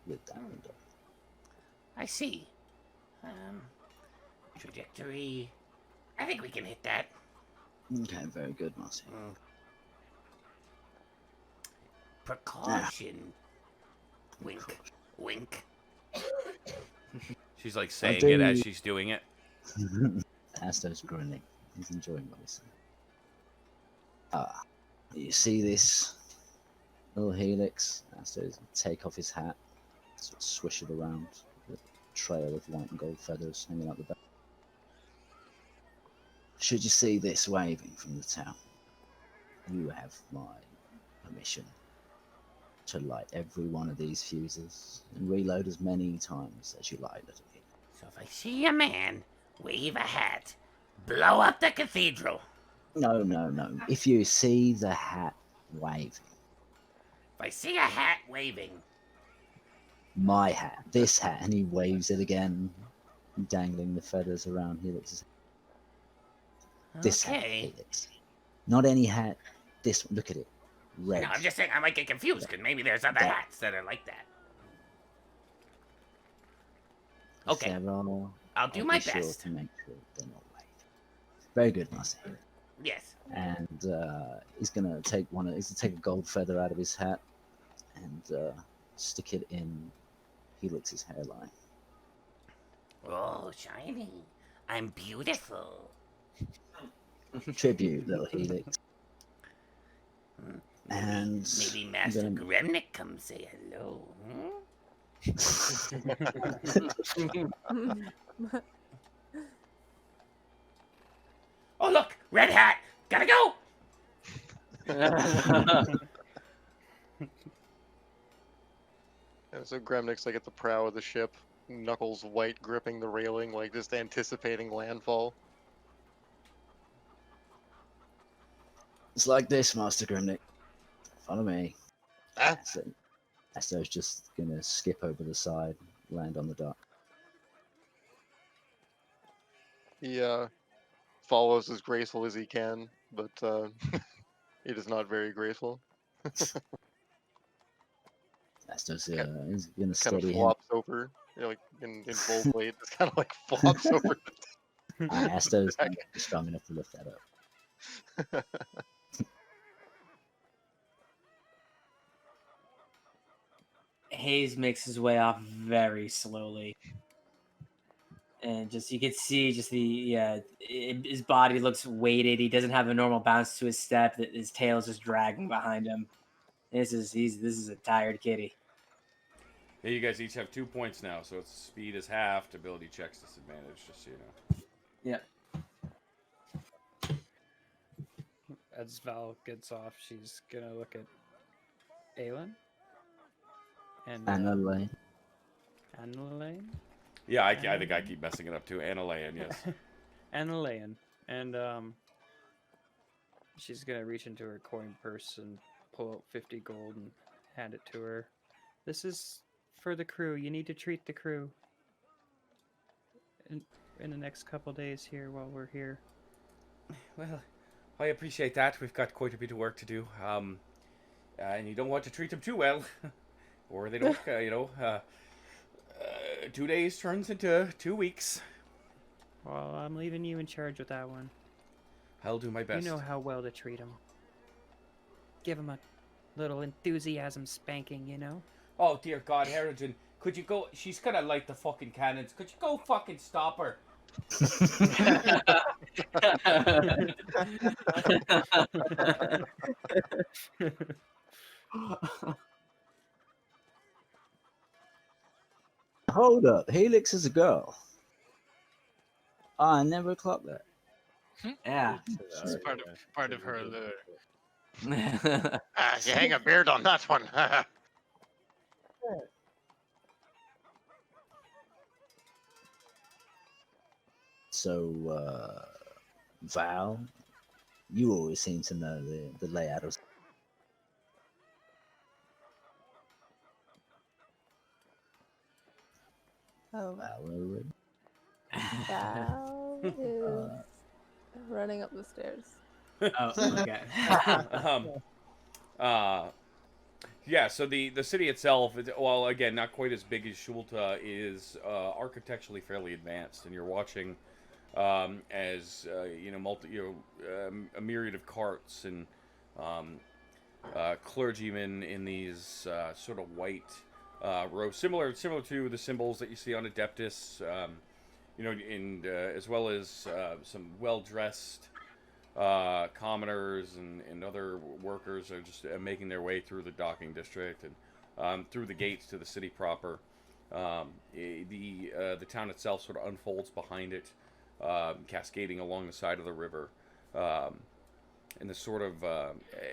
E: with that window.
L: I see. Trajectory. I think we can hit that.
E: Okay, very good, Marcy.
L: Precaution. Wink. Wink.
A: She's like saying it as she's doing it.
E: Asto's grinning. He's enjoying what he's saying. You see this little helix? Asto's take off his hat, sort of swish it around, with a trail of white and gold feathers hanging out the back. Should you see this waving from the town, you have my permission to light every one of these fuses and reload as many times as you like, little kid.
L: So if I see a man wave a hat, blow up the cathedral.
E: No. If you see the hat waving.
L: If I see a hat waving.
E: My hat. This hat. And he waves it again, dangling the feathers around Helix's head. This hat, Helix. Not any hat, This one, look at it. Red.
L: No, I'm just saying I might get confused because maybe there's other
E: That-
L: hats that are like that. Okay.
E: Several.
L: I'll do
E: I'll
L: my
E: be sure
L: best.
E: to make sure they're not white. Very good, Master.
L: Yes.
E: And he's gonna take a gold feather out of his hat and stick it in Helix's hairline.
L: Oh, shiny. I'm beautiful.
E: Tribute, little Helix. And
L: Maybe Master
E: then-
L: Gremnik come say hello. Hmm? Oh, look! Red hat! Gotta go!
F: And so Gremnik's like at the prow of the ship, knuckles white gripping the railing, like just anticipating landfall.
E: It's like this, Master Grimnick. Follow me.
F: Ah.
E: So, Esso's just gonna skip over the side, land on the dock.
F: He follows as graceful as he can, but it is not very graceful.
E: Esso's he's gonna
F: Kind of
E: steady him.
F: flops over, you know, like in full weight. Just kind of like flops over.
E: Esso's not strong enough to lift that up.
B: Hayes makes his way off very slowly, and just you can see just his body looks weighted. He doesn't have a normal bounce to his step. That his tail is just dragging behind him. This is a tired kitty.
A: Yeah, you guys each have 2 points now, so its speed is halved, ability checks disadvantage, just so you know.
B: Yeah.
C: As Val gets off, she's gonna look at Aelin and
E: Annalane.
C: Annalane.
A: Yeah, I think I keep messing it up too. Annalayan, yes.
C: Annalane, and she's gonna reach into her coin purse and pull out 50 gold and hand it to her. This is for the crew. You need to treat the crew in the next couple days here while we're here.
A: Well, I appreciate that. We've got quite a bit of work to do. And you don't want to treat them too well. Or they don't, 2 days turns into 2 weeks.
C: Well, I'm leaving you in charge with that one.
A: I'll do my best.
C: You know how well to treat them. Give them a little enthusiasm spanking, you know?
A: Oh, dear God, Harrington. Could you go... She's gonna light the fucking cannons. Could you go fucking stop her?
E: Hold up, Helix is a girl. Oh, I never clocked that.
B: Yeah.
G: It's part of her allure.
I: You hang a beard on that one.
E: So, Val, you always seem to know the layout of.
H: Oh,
E: Val,
H: Val is running up the stairs.
B: Oh, okay.
A: Yeah, so the city itself, while again not quite as big as Shulta, is architecturally fairly advanced, and you're watching as a myriad of carts and clergymen in these sort of white robes, similar to the symbols that you see on Adeptus, as well as some well-dressed commoners and other workers are just making their way through the docking district and through the gates to the city proper. The town itself sort of unfolds behind it, cascading along the side of the river. And the sort of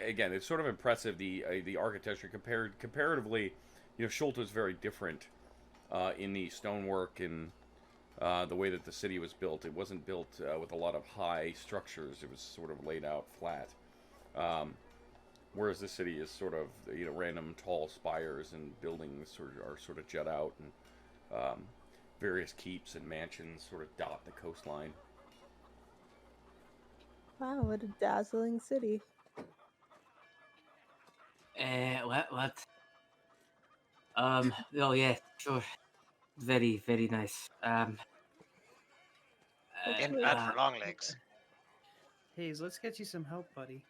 A: again, it's sort of impressive the architecture comparatively. Shulta is very different in the stonework and the way that the city was built. It wasn't built with a lot of high structures. It was sort of laid out flat. Whereas the city is sort of random tall spires and buildings sort of jut out, and various keeps and mansions sort of dot the coastline.
H: Wow, what a dazzling city.
B: What? Oh yeah, sure. Very, very nice.
I: Ain't
H: Hopefully-
I: bad for long legs.
C: Hayes, let's get you some help, buddy.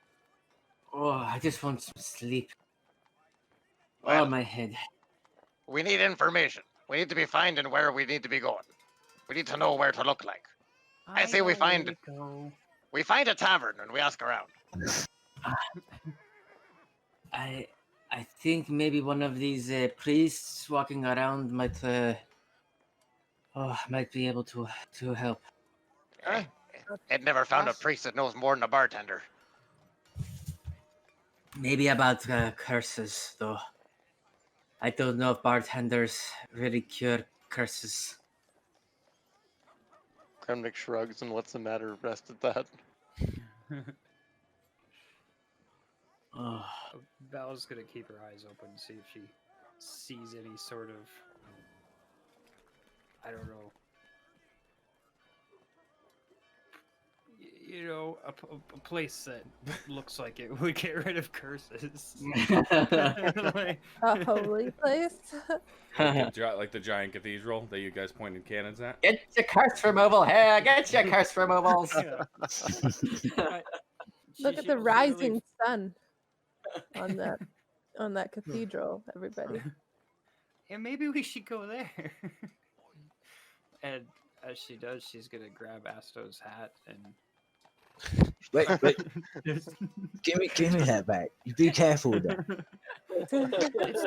B: Oh, I just want some sleep.
I: Well,
B: Oh, my head.
I: we need information. We need to be finding where we need to be going. We need to know where to look like. I say
C: know
I: we
C: where
I: find-
C: to go.
I: We find a tavern and we ask around.
B: I think maybe one of these priests walking around might might be able to help.
I: I'd never found a
K: Yes.
I: priest that knows more than a bartender.
B: Maybe about curses, though. I don't know if bartenders really cure curses.
F: Kremnik shrugs and lets the matter rest at that.
B: Oh,
C: Val's gonna keep her eyes open, see if she sees any sort of, I don't know, you know, a place that looks like it would get rid of curses. Like-
H: A holy place.
A: Like the giant cathedral that you guys pointed cannons at.
B: Get your curse removal here! Get your curse removals!
C: Yeah.
H: Look
C: She
H: at the
C: literally-
H: rising sun on that cathedral, everybody.
C: Yeah, maybe we should go there. And as she does, she's gonna grab Asto's hat and
E: Wait,
C: just,
E: give me that back. You be careful with that.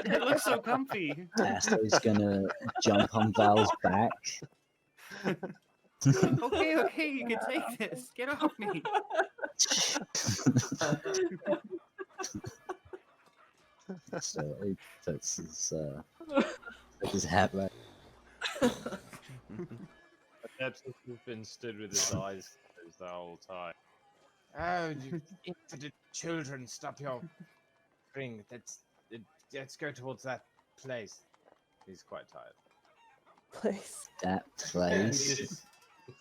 C: it looks so comfy.
E: Asto's gonna jump on Val's back.
C: Okay, you can take this. Get off me.
E: So he puts his hat back.
D: Adeptus has been stood with his eyes closed the whole time.
K: Oh, you infident children, stop your ring. Let's go towards that place.
D: He's quite tired.
H: Place.
E: That
D: He
E: place.
D: just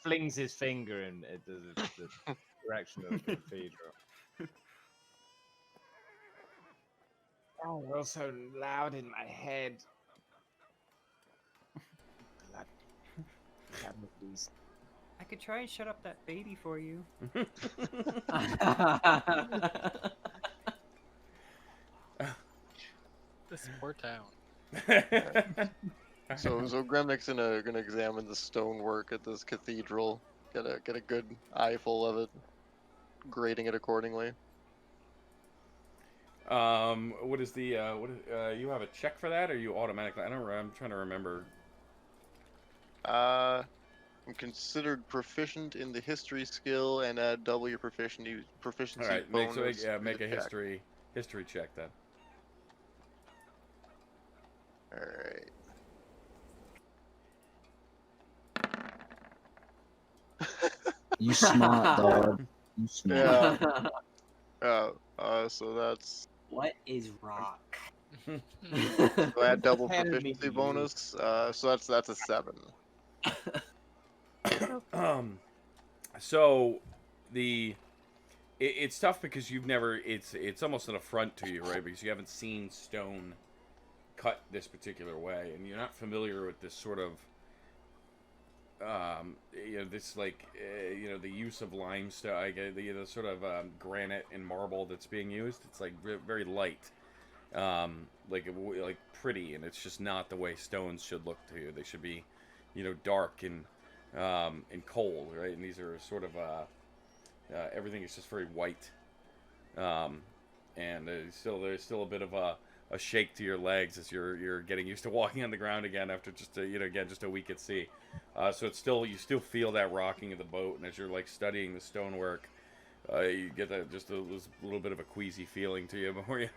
D: flings his finger in the direction of the cathedral.
K: Oh, you're all so loud in my head. Blood. Damn it, please.
C: I could try and shut up that baby for you.
G: This poor town.
F: So Gremnik's gonna examine the stonework at this cathedral, get a good eyeful of it, grading it accordingly.
A: What is the you have a check for that, or you automatically? I'm trying to remember.
F: I'm considered proficient in the history skill and add double your proficiency
A: All right,
F: bonus.
A: make
F: to
A: a
F: the check.
A: history check then.
F: All right.
E: You smart dog. You smart.
F: So that's
B: What is rock?
F: so add double
K: Tell me
F: proficiency
K: you.
F: bonus. So that's a 7.
A: So it's tough because you've never. It's almost an affront to you, right? Because you haven't seen stone cut this particular way, and you're not familiar with this sort of. This the use of limestone, the sort of granite and marble that's being used. It's like very light, like pretty, and it's just not the way stones should look to you. They should be, dark and cold, right? And these are sort of everything is just very white, and there's still a bit of a shake to your legs as you're getting used to walking on the ground again after just a week at sea. So you still feel that rocking of the boat, and as you're like studying the stonework, you get that just a little bit of a queasy feeling to you before you,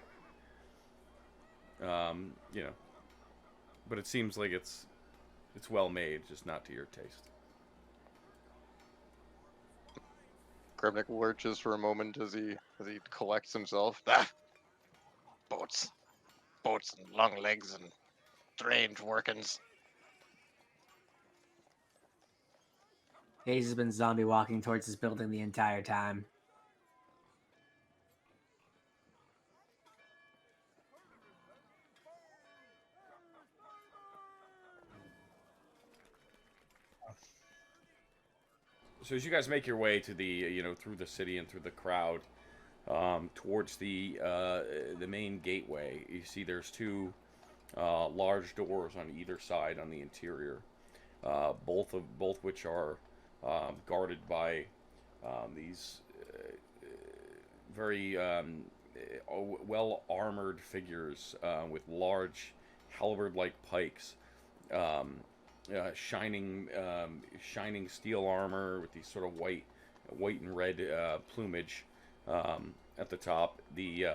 A: but it seems like it's well made, just not to your taste.
F: Gremnik lurches for a moment as he collects himself.
I: Boats and long legs and strange workings.
B: Hayes has been zombie walking towards this building the entire time.
A: So as you guys make your way to the through the city and through the crowd, towards the main gateway, you see there's two large doors on either side on the interior, both which are guarded by these very well armored figures with large halberd-like pikes, shining steel armor with these sort of white and red plumage at the top. The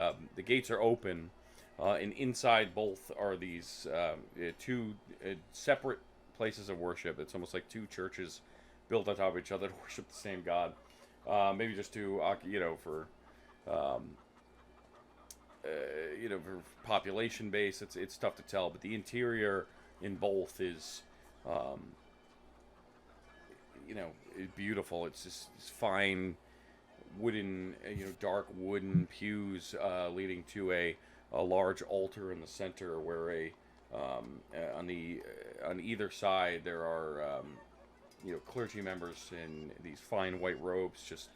A: gates are open, and inside both are these two separate places of worship. It's almost like two churches built on top of each other to worship the same god. Maybe just to for for population base, it's tough to tell. But the interior in both is beautiful. It's just fine wooden, dark wooden pews leading to a large altar in the center, where on either side there are clergy members in these fine white robes, just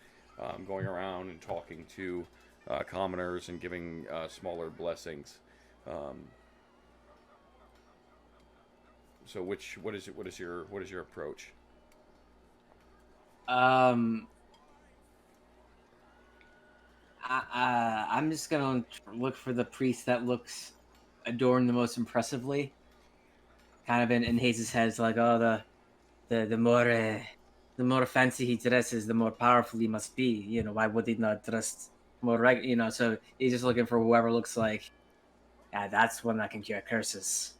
A: going around and talking to commoners and giving smaller blessings. So what is your approach?
B: I'm just gonna look for the priest that looks adorned the most impressively. Kind of in Hayes' head, it's like, oh, the more fancy he dresses, the more powerful he must be. Why would he not dress more So he's just looking for whoever looks like, yeah, that's one that can cure curses.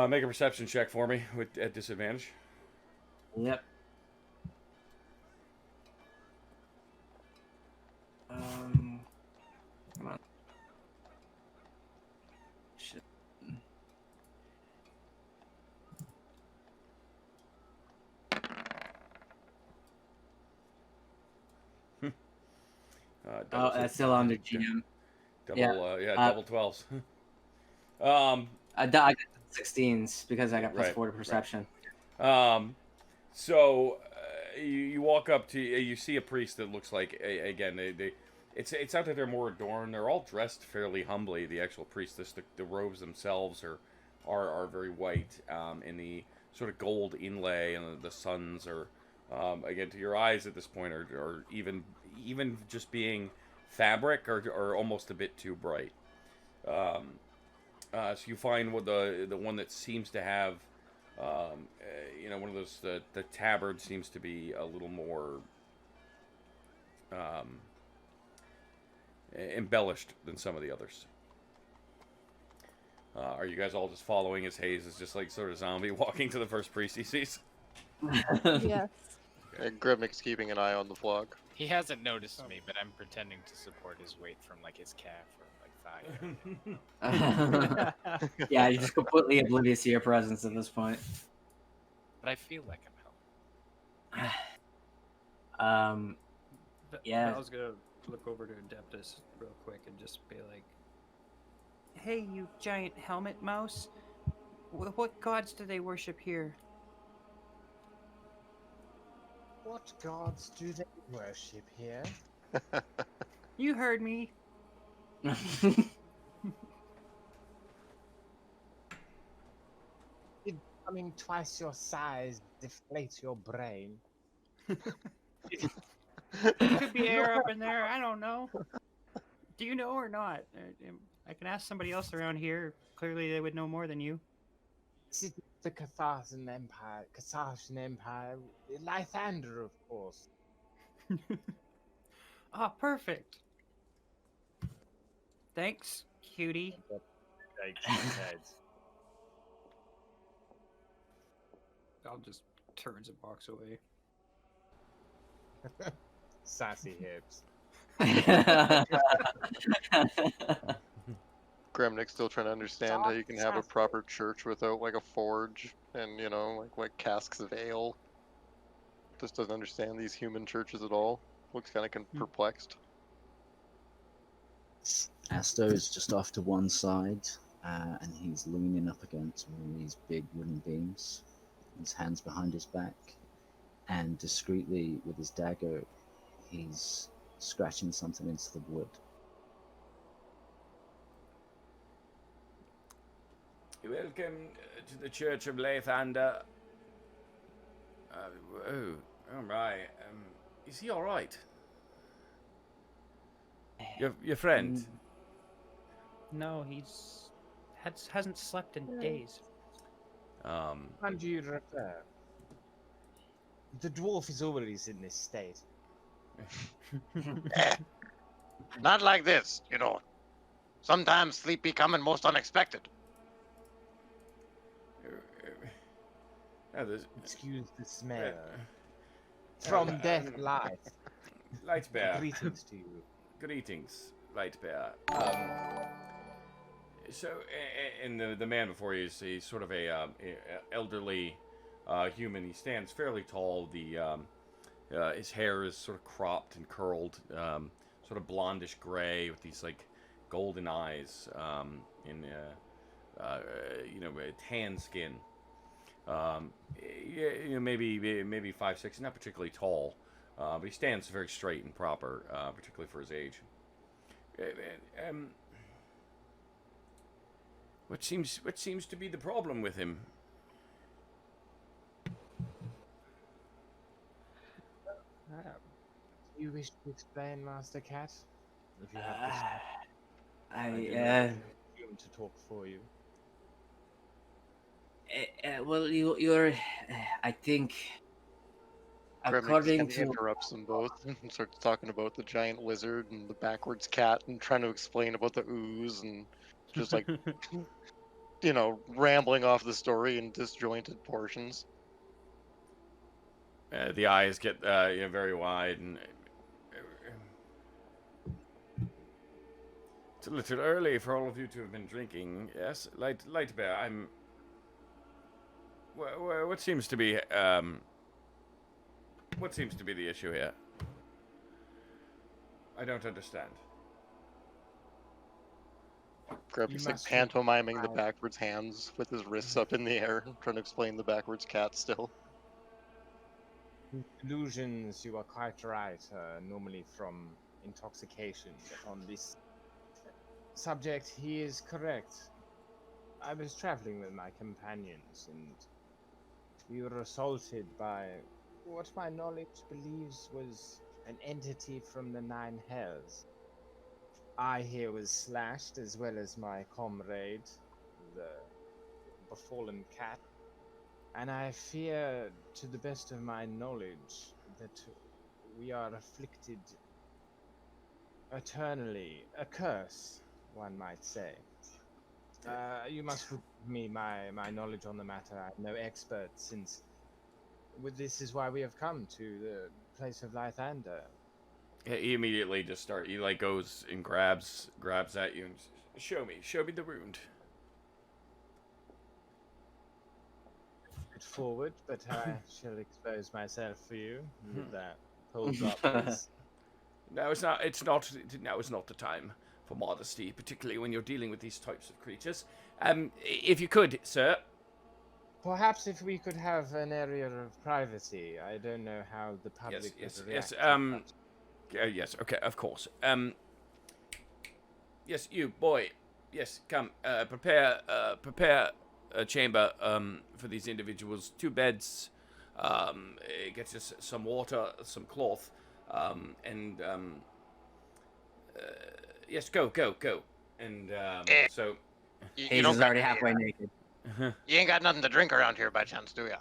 A: Make a perception check for me at disadvantage.
B: Yep. Come on. Shit. That's still under GM.
A: Double 12s.
B: I got 16s because I got plus 4 to perception.
A: So you walk up to, you see a priest that looks like, again, it's not that they're more adorned. They're all dressed fairly humbly. The actual priest, the robes themselves are very white, and the sort of gold inlay and the suns are, again, to your eyes at this point, are even just being fabric are almost a bit too bright. So you find the one that seems to have, one of those, the tabard seems to be a little more embellished than some of the others. Are you guys all just following as Hayes is just like sort of zombie walking to the first priest he sees?
H: Yes.
F: Grebnick's keeping an eye on the flock.
G: He hasn't noticed me, but I'm pretending to support his weight from like his calf or like thigh.
B: Yeah, you're just completely oblivious to your presence at this point.
G: But I feel like I'm helping.
B: Yeah.
C: I was gonna look over to Adeptus real quick and just be like, "Hey, you giant helmet mouse! What gods do they worship here?"
K: What gods do they worship here?
C: You heard me.
K: Did becoming twice your size deflate your brain?
C: Could be air up in there. I don't know. Do you know or not? I can ask somebody else around here. Clearly, they would know more than you.
K: This is the Catharsian Empire. Lythander, of course.
C: Ah, perfect. Thanks, cutie.
D: Shakes his head.
C: I'll just turns and walks away.
D: Sassy hips.
F: Gremnick's still trying to understand how you can have a proper church without like a forge and like casks of ale. Just doesn't understand these human churches at all. Looks kind of perplexed.
E: Asto is just off to one side, and he's leaning up against one of these big wooden beams. his hands behind his back, and discreetly with his dagger, he's scratching something into the wood.
A: Welcome to the Church of Lathander. Oh my. Is he all right? Your friend.
J: No, hasn't slept in days.
K: And do you refer? The dwarf is always in this state.
I: Not like this, you know. Sometimes sleep be coming most unexpected.
K: Excuse the smell. From death life.
A: Lightbear.
K: Greetings to you.
A: Greetings, Lightbear. And the man before you is he's sort of a elderly human. He stands fairly tall. His hair is sort of cropped and curled, sort of blondish gray with these like golden eyes, and tan skin. Maybe 5'6", not particularly tall, but he stands very straight and proper, particularly for his age. What seems to be the problem with him?
K: Do you wish to explain, Master Cat? If you have room to talk for you.
B: Well, you're. I think.
F: Gremlin
B: According
F: just
B: to.
F: interrupts them both and starts talking about the giant lizard and the backwards cat and trying to explain about the ooze and just like, rambling off the story in disjointed portions.
A: The eyes get very wide, and it's a little early for all of you to have been drinking. Yes, Lightbear, I'm. What seems to be the issue here? I don't understand.
F: Grubby's like pantomiming the backwards hands with his wrists up in the air, trying to explain the backwards cat still.
K: Illusions, you are quite right, normally from intoxication. But on this subject, he is correct. I was traveling with my companions, and we were assaulted by what my knowledge believes was an entity from the Nine Hells. I here was slashed, as well as my comrade, the befallen cat. And I fear, to the best of my knowledge, that we are afflicted eternally. A curse, one might say. You must forgive me my knowledge on the matter. I'm no expert, since this is why we have come to the place of Lathander.
A: He immediately just he goes and grabs at you and show me the wound.
K: Forward, but I shall expose myself for you. With that, pulls up his...
A: Now is not the time for modesty, particularly when you're dealing with these types of creatures. If you could, sir.
K: Perhaps if we could have an area of privacy. I don't know how the public would react.
A: Yes. Okay. Of course. Yes, you boy. Yes, come. Prepare a chamber for these individuals. 2 beds. Get us some water, some cloth, and yes, go. And so.
B: Hayes is already halfway naked.
I: You ain't got nothing to drink around here by chance, do ya?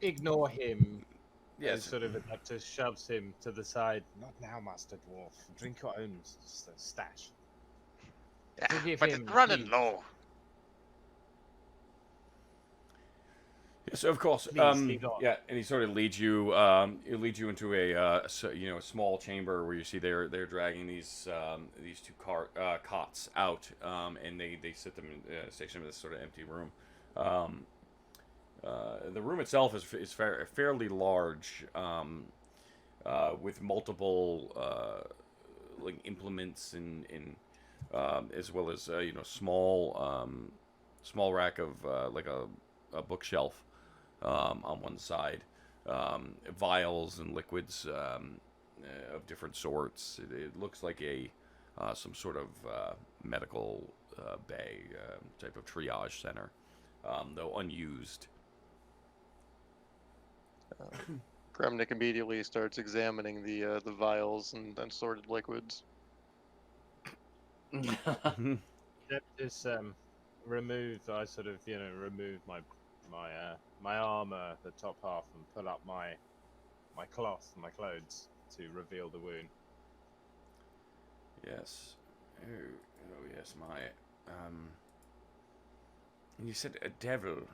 K: Ignore him.
A: Yes.
K: Sort of just shoves him to the side. Not now, Master Dwarf. Drink your own stash.
I: Yeah,
K: Forgive
I: but
K: him,
I: it's running
K: please.
I: low.
A: Yes, of course.
K: Please,
A: yeah, and he sort of leads you. He leads you into a small chamber where you see they're dragging these 2 cots out, and they sit them station them in this sort of empty room. The room itself is fairly large, with multiple like implements and as well as small small rack of like a bookshelf on one side, vials and liquids of different sorts. It looks like a some sort of medical bay type of triage center, though unused.
F: Gremnick immediately starts examining the vials and sorted liquids.
D: Just remove. I sort of remove my armor, the top half, and pull up my cloth, my clothes to reveal the wound.
A: Yes. Oh yes, my. You said a devil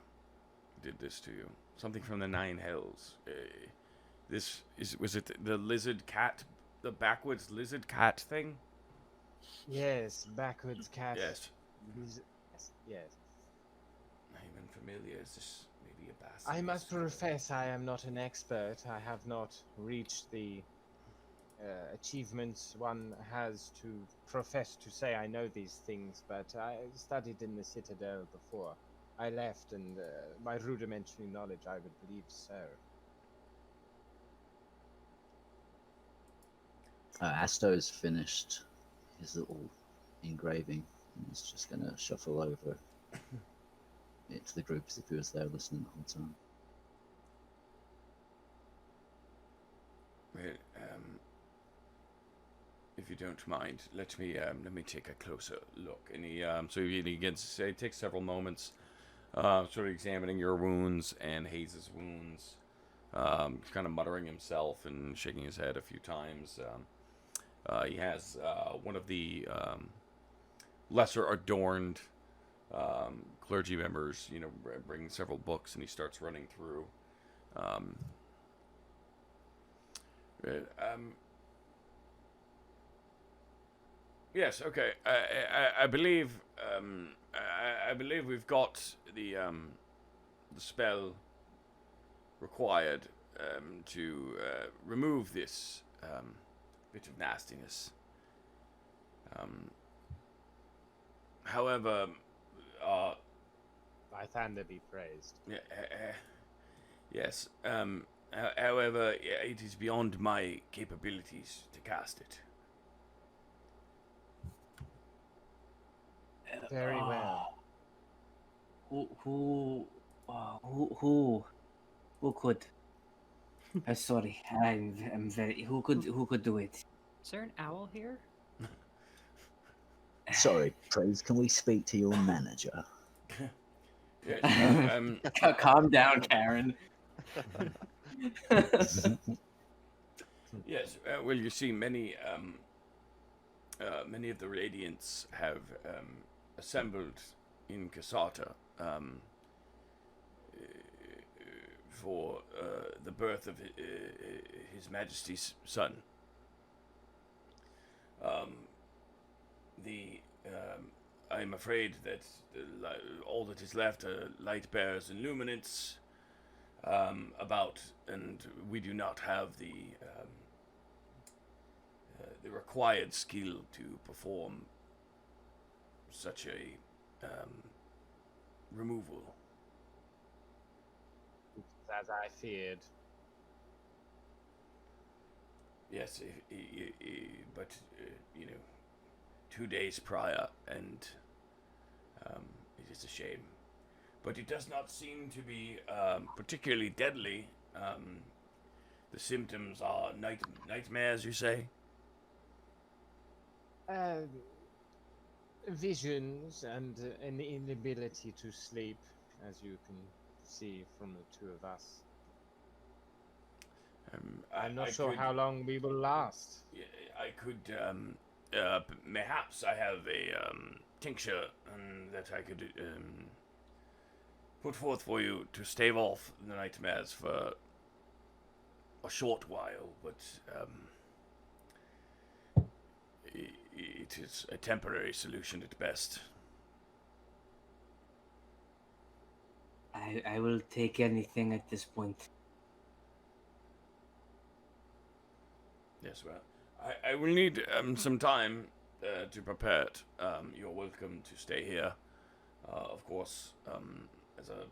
A: did this to you. Something from the Nine Hells. Was it the lizard cat, the backwards lizard cat thing?
K: Yes, backwards cat.
A: Yes.
K: Yes.
A: Name unfamiliar. Is this maybe a bastard?
K: I must profess I am not an expert. I have not reached the achievements one has to profess to say I know these things, but I studied in the Citadel before I left, and my rudimentary knowledge, I would believe so.
E: Asto's finished his little engraving. He's just going to shuffle over it to the group as if he was there listening the whole time.
A: Well, if you don't mind, let me take a closer look. And he takes several moments, sort of examining your wounds and Hayes's wounds, kind of muttering himself and shaking his head a few times. He has one of the lesser adorned clergy members, bring several books, and he starts running through. Yes. Okay. I believe. I believe we've got the spell required to remove this bit of nastiness. However,
D: Lythander be praised.
A: yes. However, it is beyond my capabilities to cast it.
K: Very well.
B: Who could? Sorry, I'm very. Who could do it?
J: Is there an owl here?
E: Sorry, Praise, can we speak to your manager?
A: Yes,
B: Calm down, Karen.
A: yes. Well, you see, many of the Radiants have assembled in Kasata for the birth of His Majesty's son. I'm afraid that all that is left are light bearers and luminants about, and we do not have the required skill to perform such a removal.
D: As I feared.
A: Yes, but 2 days prior, and it is a shame. But it does not seem to be particularly deadly. The symptoms are nightmares, you say?
K: Visions and an inability to sleep, as you can see from the two of us. I'm not sure how long we will last.
A: I could, perhaps I have a tincture that I could put forth for you to stave off the nightmares for a short while, but it is a temporary solution at best.
B: I will take anything at this point.
A: Yes, well, I will need some time to prepare it. You're welcome to stay here Of course, as a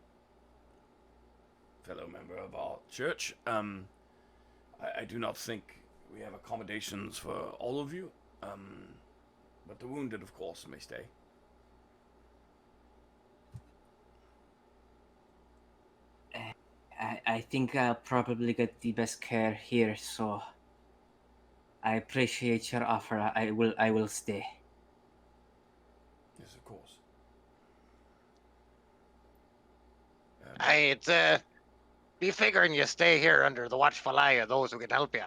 A: fellow member of our church, I do not think we have accommodations for all of you, but the wounded, of course, may stay.
B: I think I'll probably get the best care here, so I appreciate your offer. I will stay.
A: Yes, of course.
I: It's be figuring you stay here under the watchful eye of those who can help you.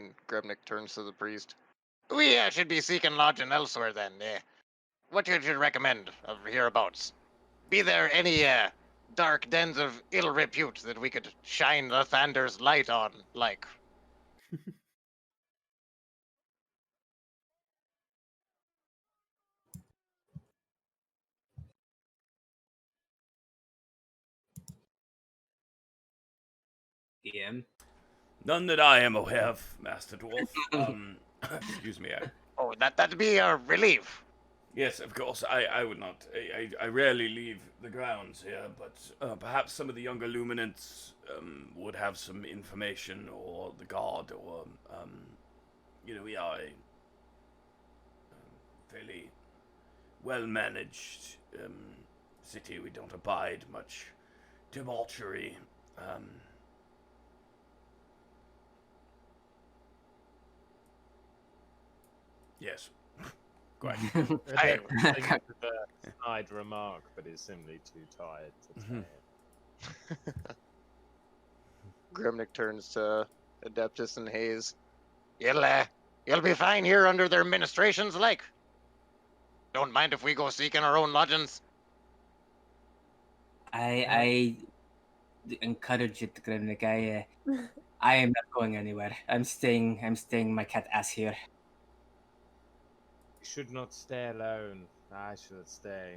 F: And Grebnik turns to the priest.
I: We should be seeking lodging elsewhere then. What you should recommend of hereabouts? Be there any dark dens of ill repute that we could shine the Thander's light on, like?
B: DM.
A: None that I am aware of, Master Dwarf. Excuse me.
I: Oh, that'd be a relief.
A: Yes, of course. I would not. I rarely leave the grounds here, but perhaps some of the younger luminants would have some information, or the guard, or we are a fairly well-managed city. We don't abide much debauchery. Yes. Quite.
D: I think it's a snide remark, but he's simply too tired to say it.
F: Grimnick turns to Adeptus and Hayes.
I: You'll be fine here under their ministrations, like. Don't mind if we go seeking our own lodgings.
B: I encourage it, Grimnick. I am not going anywhere. I'm staying my cat ass here.
D: We should not stay alone. I shall stay.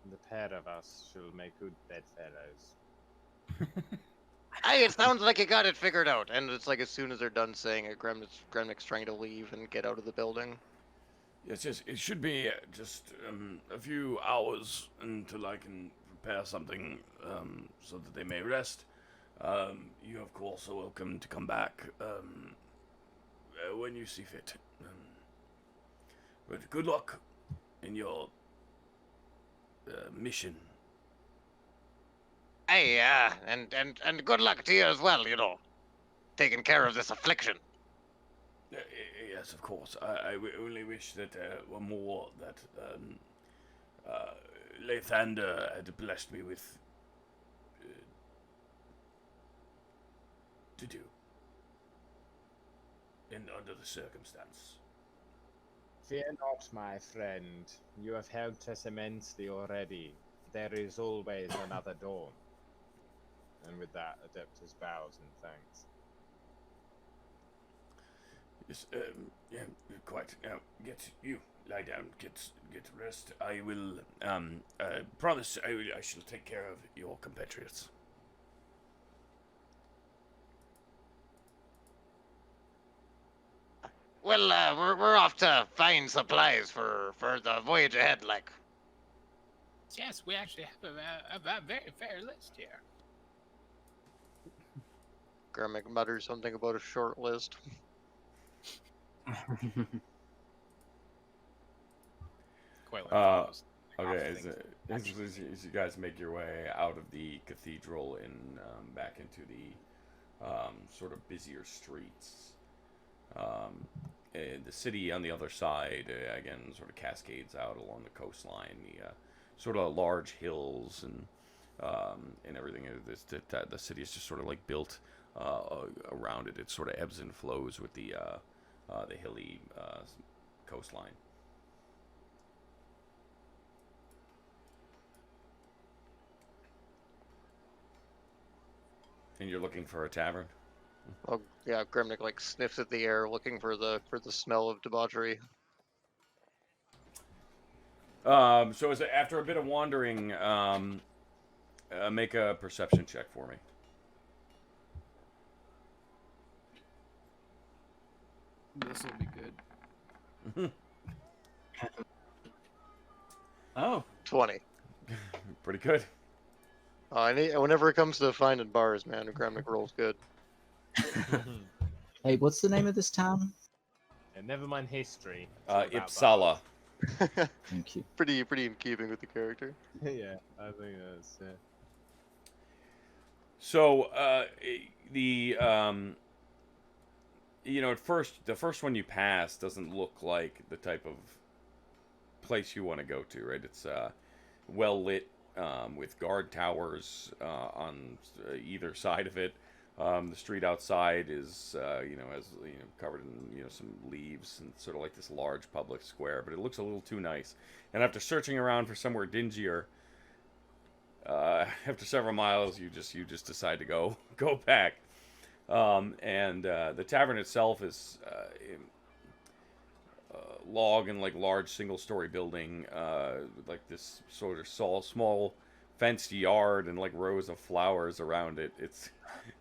D: The pair of us shall make good bedfellows.
I: Hey, it sounds like you got it figured out.
F: And it's like as soon as they're done saying it, Grimnick's trying to leave and get out of the building.
A: Yes, it should be just a few hours until I can prepare something so that they may rest. You, of course, are welcome to come back when you see fit. But good luck in your mission.
I: Hey, and good luck to you as well, taking care of this affliction.
A: Yes, of course. I only wish that were more that Lathander had blessed me with to do. And under the circumstance.
D: Fear not, my friend. You have helped us immensely already. There is always another dawn. And with that, Adeptus bows in thanks.
A: Yes, yeah, quite. Now, lie down, get rest. I will, promise I shall take care of your compatriots.
I: Well, we're off to find supplies for the voyage ahead, like.
G: Yes, we actually have a very fair list here.
F: Grimnick mutters something about a short list.
A: Okay, as you guys make your way out of the cathedral and back into the sort of busier streets, the city on the other side again sort of cascades out along the coastline. The sort of large hills and everything. The city is just sort of like built around it. It sort of ebbs and flows with the hilly coastline. And you're looking for a tavern?
F: Oh yeah, Grimnick like sniffs at the air, looking for the smell of debauchery.
A: So after a bit of wandering, make a perception check for me.
C: This will be good.
B: Oh.
F: 20.
A: Pretty good.
F: Whenever it comes to finding bars, man, Graham rolls good.
E: Hey, what's the name of this town?
D: And never mind history. it's all about
A: Ipsala.
E: Thank you.
F: Pretty in keeping with the character.
D: bars. Yeah, I think that's
A: So at first, the first one you pass doesn't look like the type of place you want to go to, right? It's well lit with guard towers on either side of it. The street outside is covered in some leaves and sort of like this large public square, but it looks a little too nice. And after searching around for somewhere dingier, after several miles, you just decide to go back. And the tavern itself is log and like large single-story building, like this sort of small fenced yard and like rows of flowers around it.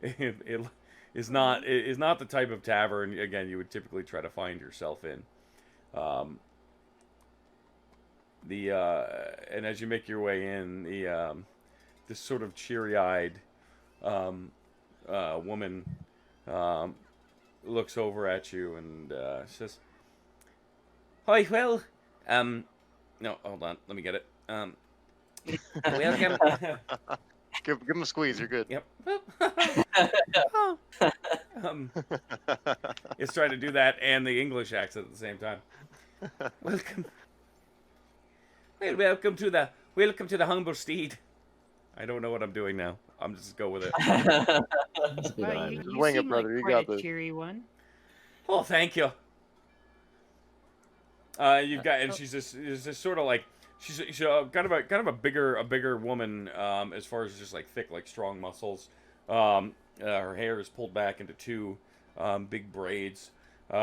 A: It is not the type of tavern again you would typically try to find yourself in. And as you make your way in, this sort of cheery-eyed woman looks over at you and says, "Hi, well, no, hold on, let me get it. Welcome."
F: Give him a squeeze. You're good.
A: Yep. It's trying to do that and the English accent at the same time. Welcome. Well, welcome to the humble steed. I don't know what I'm doing now. I'm just go with it.
E: That's a good idea.
J: You
F: Wing it,
J: seem
F: brother,
J: like
F: you
J: quite
F: got
J: a
F: this.
J: cheery one.
A: Oh, thank you. You've got, and she's this sort of like she's kind of a bigger woman as far as just like thick, like strong muscles. Her hair is pulled back into two big braids. She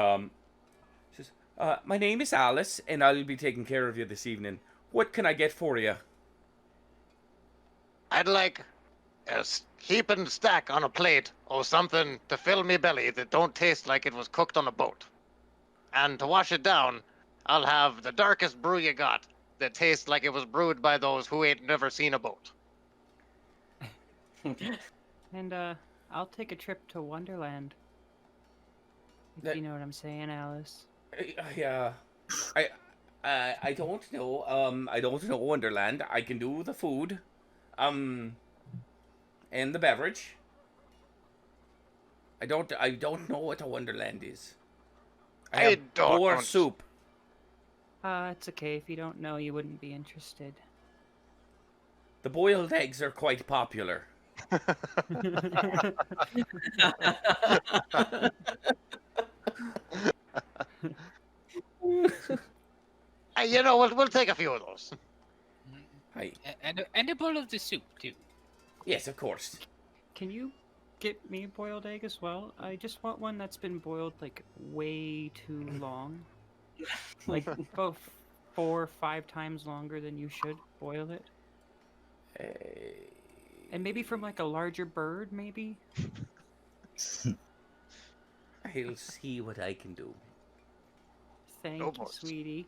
A: says, "My name is Alice, and I'll be taking care of you this evening. What can I get for you?"
I: I'd like a heap and stack on a plate or something to fill me belly that don't taste like it was cooked on a boat. And to wash it down, I'll have the darkest brew you got that tastes like it was brewed by those who ain't never seen a boat.
J: And I'll take a trip to Wonderland. If
A: That-
J: you know what I'm saying, Alice.
A: I don't know. I don't know Wonderland. I can do the food, and the beverage. I don't know what a Wonderland is. I
I: I
A: have
I: don't
A: boar
I: want-
A: soup.
J: It's okay. If you don't know, you wouldn't be interested.
A: The boiled eggs are quite popular.
I: We'll take a few of those.
G: And a bowl of the soup too.
A: Yes, of course.
J: Can you get me a boiled egg as well? I just want one that's been boiled like way too long. Like about 4 or 5 times longer than you should boil it. And maybe from like a larger bird, maybe?
A: I'll see what I can do.
J: Thank
I: No
J: you,
I: boss.
J: sweetie.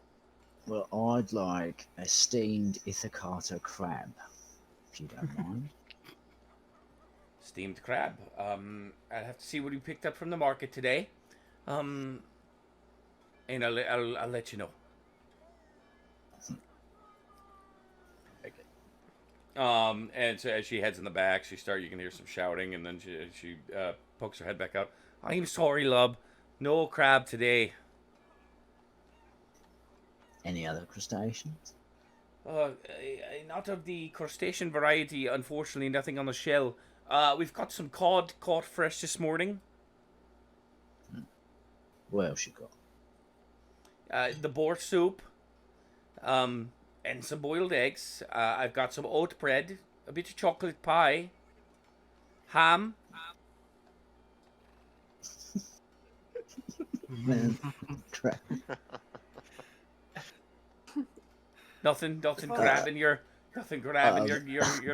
E: Well, I'd like a steamed Ithacato crab, if you don't mind.
A: Steamed crab. I'll have to see what you picked up from the market today. And I'll let you know. And so as she heads in the back, you can hear some shouting, and then she pokes her head back out. "I'm sorry, love. No crab today."
E: Any other crustaceans?
A: Not of the crustacean variety, unfortunately. Nothing on the shell. We've got some cod caught fresh this morning.
E: What else you got?
A: The boar soup. And some boiled eggs. I've got some oat bread, a bit of chocolate pie, ham.
E: Man, crap.
A: Nothing grabbing your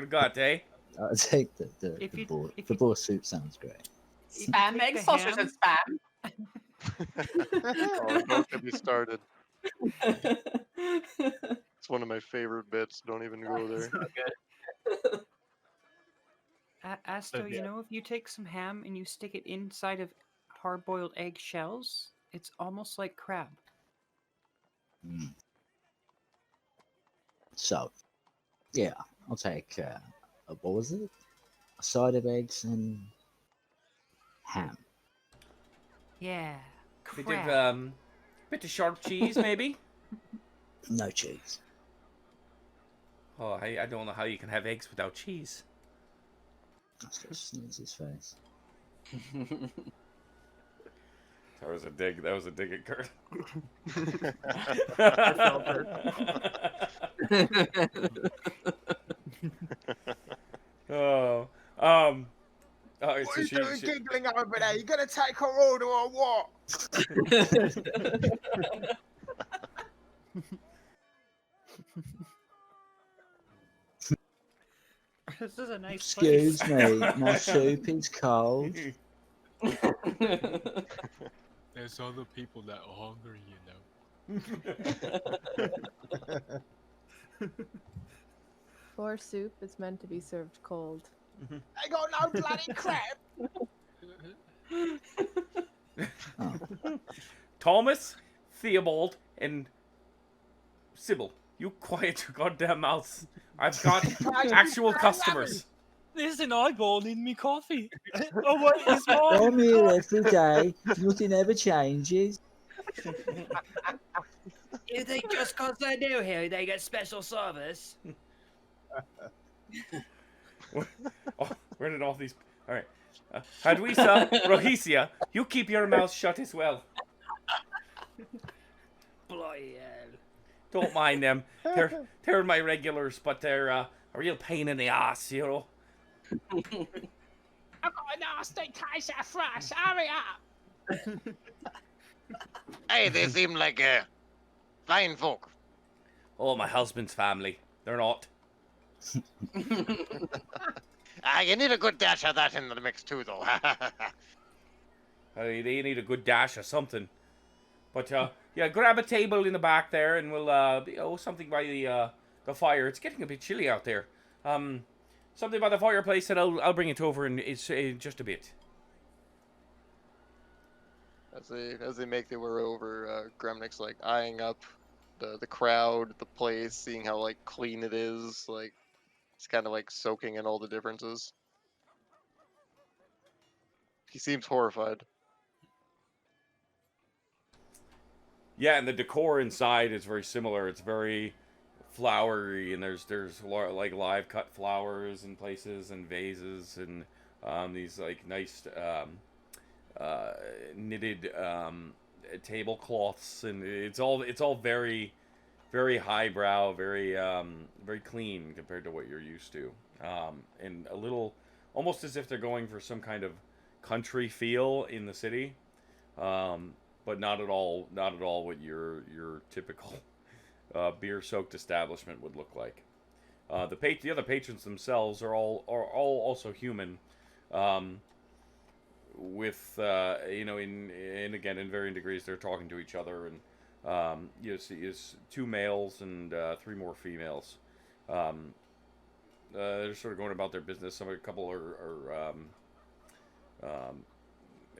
A: gut, eh?
E: I'll take the
J: If you-
E: boar.
J: if
E: The
J: you-
E: boar soup sounds great.
H: Spam
J: take
H: eggs,
J: the
H: sausage,
J: ham-
H: and spam.
F: Oh, don't get me started. It's one of my favorite bits. Don't even go there.
J: Asto,
D: yeah.
J: you know, if you take some ham and you stick it inside of hard-boiled egg shells, it's almost like crab.
E: Mm. So, yeah, I'll take, what was it? A side of eggs and ham.
J: Yeah,
A: Bit
J: crab.
A: of bit of sharp cheese, maybe.
E: No cheese.
A: Oh, I don't know how you can have eggs without cheese.
E: That's just sneeze his face.
A: That was a dig. That was a dig at Kurt.
C: I felt
A: Oh,
K: What are you doing giggling over there? You gonna take her order or what?
J: This is a nice
E: Excuse
J: place.
E: me, my soup is cold.
G: There's other people that are hungry, you know.
H: For soup, it's meant to be served cold.
K: I got no bloody crap.
A: Thomas, Theobald, and Sybil, you quiet your goddamn mouths. I've got actual customers.
G: There's an eyeball in me coffee. Oh, what is
E: I'm here every day. Nothing ever changes.
J: You think just because they're new here, they get special service?
A: Oh, where did all these... All right. Hadwisa, Rohisia, you keep your mouth shut as well.
J: Bloody hell.
A: Don't mind them. They're my regulars, but they're a real pain in the ass, you know.
K: I've got a nasty case of thrush. Hurry up.
I: Hey, they seem like fine folk.
A: Oh, my husband's family. They're not.
I: You need a good dash of that in the mix too, though.
A: They need a good dash or something. But yeah, grab a table in the back there, and we'll something by the fire. It's getting a bit chilly out there. Something by the fireplace, and I'll bring it over in just a bit.
F: As they make their way over, Gremnick's like eyeing up the crowd, the place, seeing how like clean it is. Like he's kind of like soaking in all the differences. He seems horrified.
A: Yeah, and the decor inside is very similar. It's very flowery, and there's like live cut flowers in places, and vases, and these like nice knitted tablecloths, and it's all very, very highbrow, very very clean compared to what you're used to, and a little almost as if they're going for some kind of country feel in the city, but not at all what your typical beer-soaked establishment would look like. The other patrons themselves are all also human, with in again in varying degrees they're talking to each other, and you see 2 males and 3 more females. They're sort of going about their business. A couple are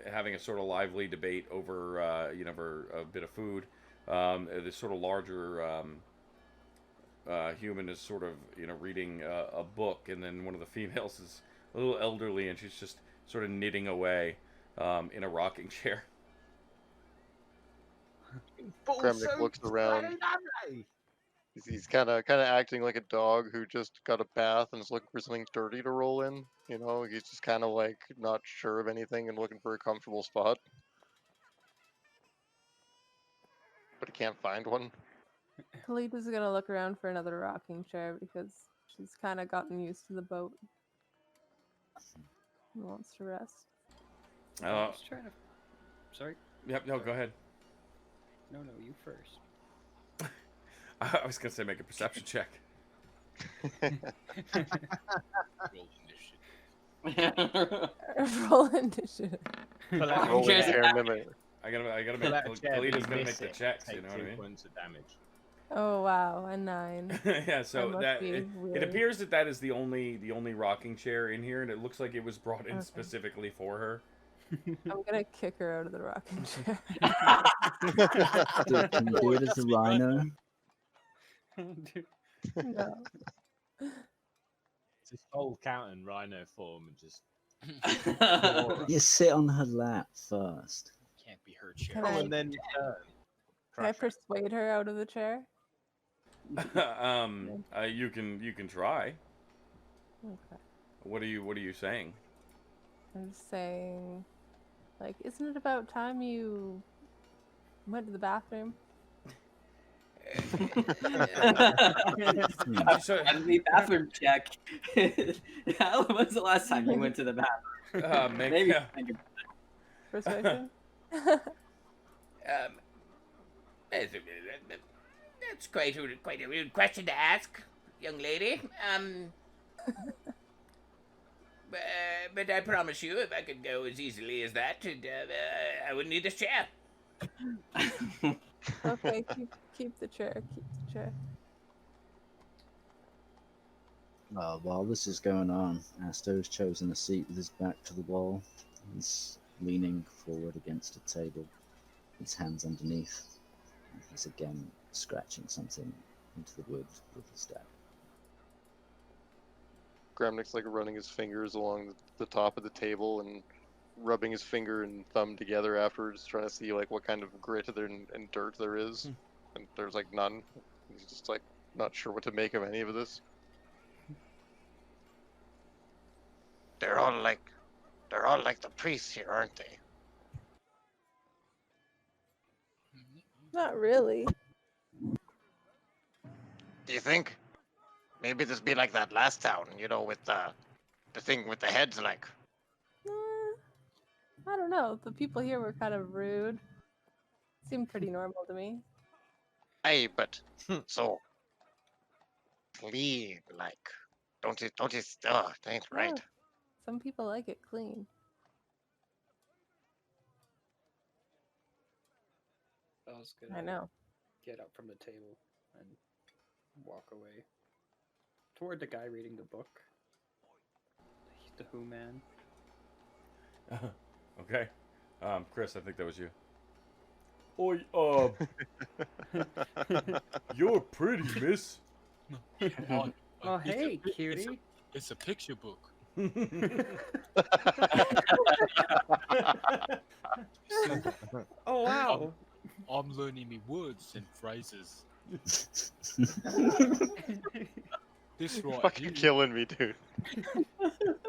A: having a sort of lively debate over over a bit of food. This sort of larger human is sort of reading a book, and then one of the females is a little elderly, and she's just sort of knitting away in a rocking chair.
F: Gremnick looks around. He's kind of acting like a dog who just got a bath and is looking for something dirty to roll in. You know, he's just kind of like not sure of anything and looking for a comfortable spot, but he can't find one.
H: Kalita's gonna look around for another rocking chair because she's kind of gotten used to the boat and wants to rest.
J: I was trying to... Sorry?
A: Yep, no, go ahead.
J: No, you first.
A: I was gonna say make a perception check.
H: Roll initiative.
F: Roll chair mimic.
A: I gotta make. Kalita's gonna make the checks. You know what I mean?
D: Points of damage.
H: Oh wow, a 9.
A: Yeah, so
H: must
A: that
H: be
A: it
H: weird.
A: appears that is the only rocking chair in here, and it looks like it was brought in
H: Okay.
A: specifically for her.
H: I'm gonna kick her out of the rocking chair.
E: Dude, can you do it as a rhino?
C: Dude,
H: No.
D: Just hold count in rhino form and just.
E: You sit on her lap first.
G: Can't be her
H: Can
G: chair.
H: I,
D: And then turn.
H: can I
D: Crush it.
H: persuade her out of the chair?
A: You can try.
H: Okay.
A: What are you saying?
H: I'm just saying, like, isn't it about time you went to the bathroom?
A: So,
B: Enemy bathroom check. When's the last time you went to the bathroom?
A: make,
B: Maybe.
H: Persuasion?
L: That's quite a rude question to ask, young lady. But I promise you, if I could go as easily as that, I wouldn't need this chair.
H: Okay, keep the chair. Keep the chair.
E: While this is going on, Asto's chosen a seat with his back to the wall. He's leaning forward against a table, his hands underneath. And he's again scratching something into the wood with his staff.
F: Gremnick's like running his fingers along the top of the table and rubbing his finger and thumb together afterwards, trying to see like what kind of grit and dirt there is. And there's like none. He's just like not sure what to make of any of this.
I: They're all like the priests here, aren't they?
H: Not really.
I: Do you think? Maybe this be like that last town, you know, with the thing with the heads, like.
H: I don't know. The people here were kind of rude. Seemed pretty normal to me.
I: Aye, but so clean, like. Don't you? That ain't right.
H: Yeah, some people like it clean.
C: Belle's
H: I
C: gonna
H: know.
C: get up from the table and walk away toward the guy reading the book. The Who Man.
A: Okay. Chris, I think that was you. Oi, you're pretty, miss.
C: Oh, hey, cutie.
G: It's a picture book.
C: Oh, wow.
G: I'm learning me words and phrases. This right
F: Fucking
G: here.
F: killing me, dude.